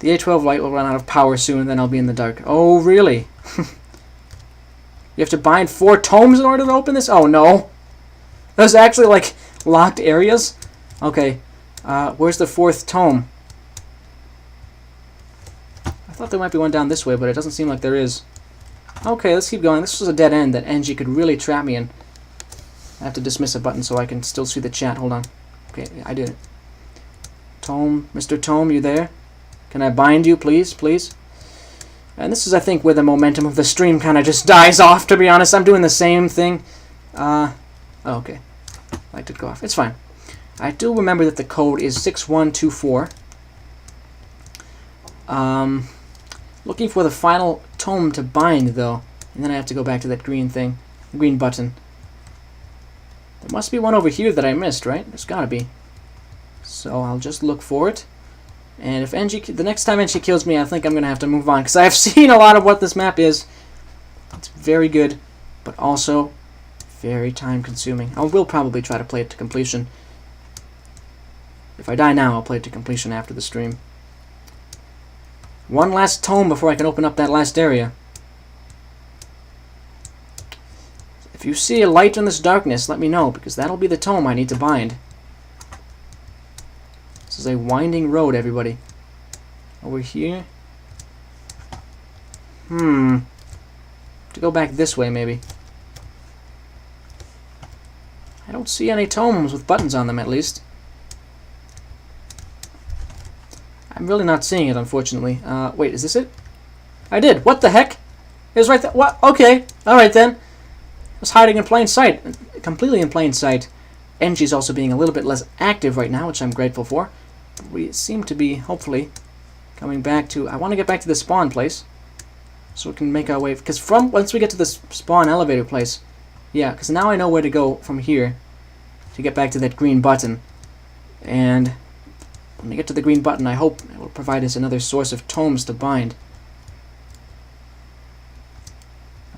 The A12 light will run out of power soon, and then I'll be in the dark. Oh, really? You have to bind 4 tomes in order to open this? Oh, no. There's actually, like, locked areas? Okay. Where's the 4th tome? I thought there might be one down this way, but it doesn't seem like there is. Okay, let's keep going. This was a dead end that Angie could really trap me in. I have to dismiss a button so I can still see the chat. Hold on. Okay, I did it. Tome, Mr. Tome, you there? Can I bind you, please, please? And this is, I think, where the momentum of the stream kind of just dies off, to be honest. I'm doing the same thing. Oh, okay. Light did go off. It's fine. I do remember that the code is 6124. Looking for the final tome to bind, though. And then I have to go back to that green thing. Green button. There must be one over here that I missed, right? There's gotta be. So I'll just look for it. And if the next time Angie kills me, I think I'm going to have to move on. Because I have seen a lot of what this map is. It's very good, but also very time-consuming. I will probably try to play it to completion. If I die now, I'll play it to completion after the stream. One last tome before I can open up that last area. If you see a light in this darkness, let me know, because that'll be the tome I need to bind. This is a winding road, everybody. Over here. To go back this way, maybe. I don't see any tomes with buttons on them, at least. I'm really not seeing it, unfortunately. Wait, is this it? I did. What the heck? It was right there. What? Okay. Alright, then. It was hiding in plain sight. Completely in plain sight. Angie's also being a little bit less active right now, which I'm grateful for. We seem to be, hopefully, coming back to... I want to get back to the spawn place, so we can make our way... Because once we get to the spawn elevator place... Yeah, because now I know where to go from here to get back to that green button. And when we get to the green button, I hope it will provide us another source of tomes to bind.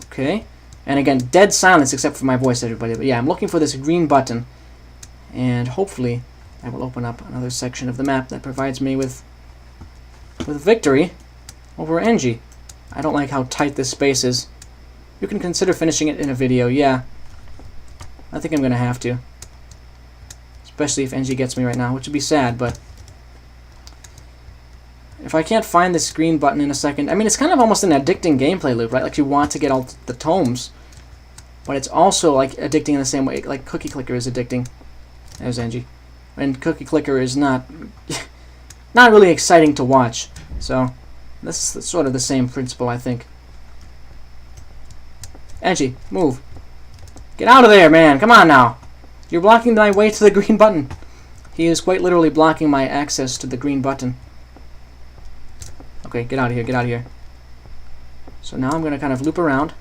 Okay. And again, dead silence except for my voice, everybody. But yeah, I'm looking for this green button. And hopefully... I will open up another section of the map that provides me with victory over Angie. I don't like how tight this space is. You can consider finishing it in a video, yeah. I think I'm going to have to. Especially if Angie gets me right now, which would be sad, but... If I can't find this green button in a second... I mean, it's kind of almost an addicting gameplay loop, right? Like, you want to get all the tomes. But it's also, like, addicting in the same way, like Cookie Clicker is addicting. There's Angie. And Cookie Clicker is not really exciting to watch. So, this is sort of the same principle, I think. Angie, move. Get out of there, man. Come on now. You're blocking my way to the green button. He is quite literally blocking my access to the green button. Okay, get out of here, get out of here. So now I'm going to kind of loop around.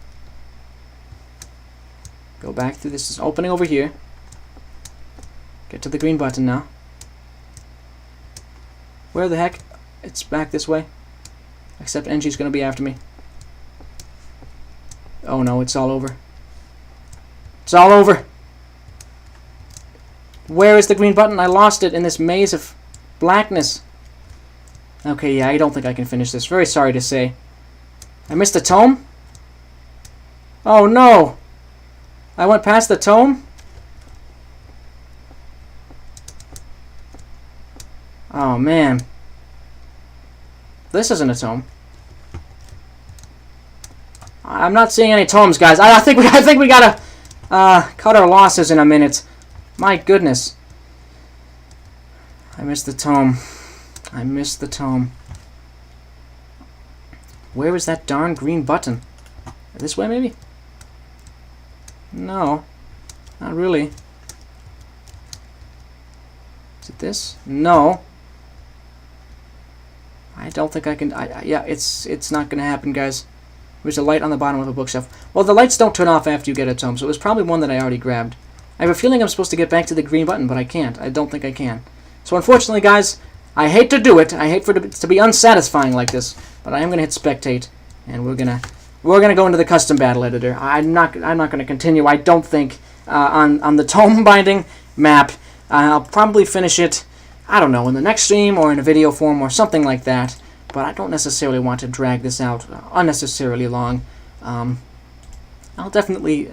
Go back through this opening over here. Get to the green button now. Where the heck? It's back this way. Except Angie's going to be after me. Oh no, it's all over. It's all over! Where is the green button? I lost it in this maze of blackness. Okay, yeah, I don't think I can finish this. Very sorry to say. I missed the tome? Oh no! I went past the tome? Oh man. This isn't a tome. I'm not seeing any tomes, guys. I think we gotta cut our losses in a minute. My goodness. I missed the tome. I missed the tome. Where is that darn green button? This way, maybe? No. Not really. Is it this? No. I don't think I can... yeah, it's not going to happen, guys. There's a light on the bottom of a bookshelf. Well, the lights don't turn off after you get a tome, so it was probably one that I already grabbed. I have a feeling I'm supposed to get back to the green button, but I can't. I don't think I can. So unfortunately, guys, I hate to do it. I hate for it to be unsatisfying like this, but I am going to hit spectate, and we're gonna go into the custom battle editor. I'm not going to continue. I don't think on the Tome Binding map. I'll probably finish it, I don't know, in the next stream or in a video form or something like that. But I don't necessarily want to drag this out unnecessarily long. I'll definitely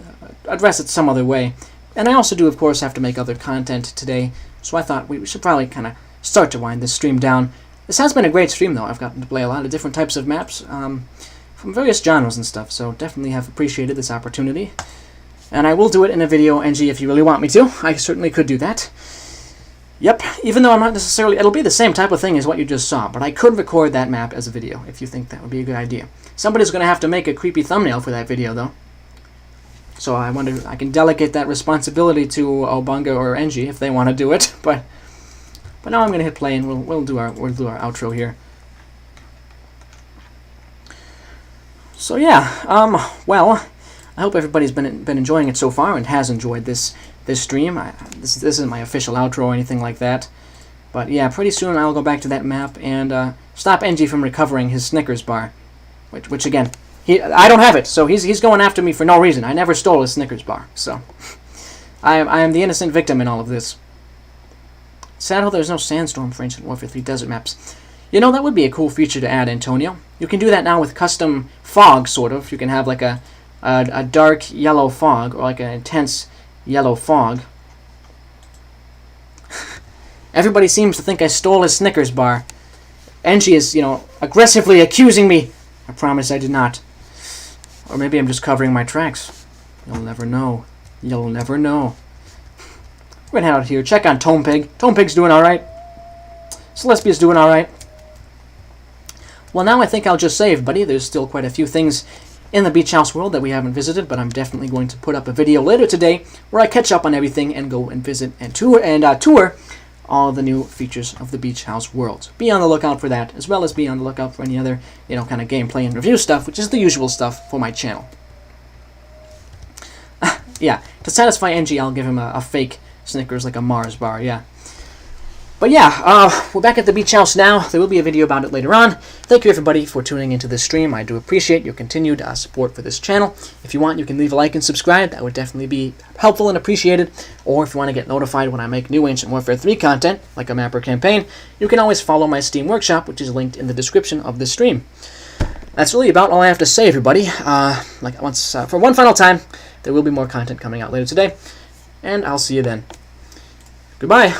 address it some other way. And I also do, of course, have to make other content today, so I thought we should probably kind of start to wind this stream down. This has been a great stream, though. I've gotten to play a lot of different types of maps from various genres and stuff, so definitely have appreciated this opportunity. And I will do it in a video, NG, if you really want me to. I certainly could do that. Yep, even though I'm not necessarily... It'll be the same type of thing as what you just saw, but I could record that map as a video, if you think that would be a good idea. Somebody's going to have to make a creepy thumbnail for that video, though. So I wonder if I can delegate that responsibility to Obunga or NG if they want to do it, but now I'm going to hit play and we'll do our outro here. So yeah, well, I hope everybody's been enjoying it so far and has enjoyed this stream. This isn't my official outro or anything like that. But yeah, pretty soon I'll go back to that map and stop NG from recovering his Snickers bar. Which again, I don't have it, so he's going after me for no reason. I never stole his Snickers bar, so I am the innocent victim in all of this. Sad how there's no sandstorm for Ancient Warfare 3 desert maps. You know, that would be a cool feature to add, Antonio. You can do that now with custom fog, sort of. You can have like a dark yellow fog, or like an intense yellow fog. Everybody seems to think I stole his Snickers bar. Angie is, you know, aggressively accusing me. I promise I did not. Or maybe I'm just covering my tracks. You'll never know. You'll never know. We're gonna head out here. Check on Tome Pig. Tome Pig's doing alright. Celestia's doing alright. Well, now I think I'll just say, everybody, there's still quite a few things in the Beach House world that we haven't visited, but I'm definitely going to put up a video later today where I catch up on everything and go and visit and tour all the new features of the Beach House world. Be on the lookout for that, as well as be on the lookout for any other, you know, kind of gameplay and review stuff, which is the usual stuff for my channel. Yeah, to satisfy NG, I'll give him a fake Snickers, like a Mars bar, yeah. But yeah, we're back at the Beach House now. There will be a video about it later on. Thank you, everybody, for tuning into this stream. I do appreciate your continued support for this channel. If you want, you can leave a like and subscribe. That would definitely be helpful and appreciated. Or if you want to get notified when I make new Ancient Warfare 3 content, like a map or campaign, you can always follow my Steam Workshop, which is linked in the description of this stream. That's really about all I have to say, everybody. For one final time, there will be more content coming out later today, and I'll see you then. Goodbye.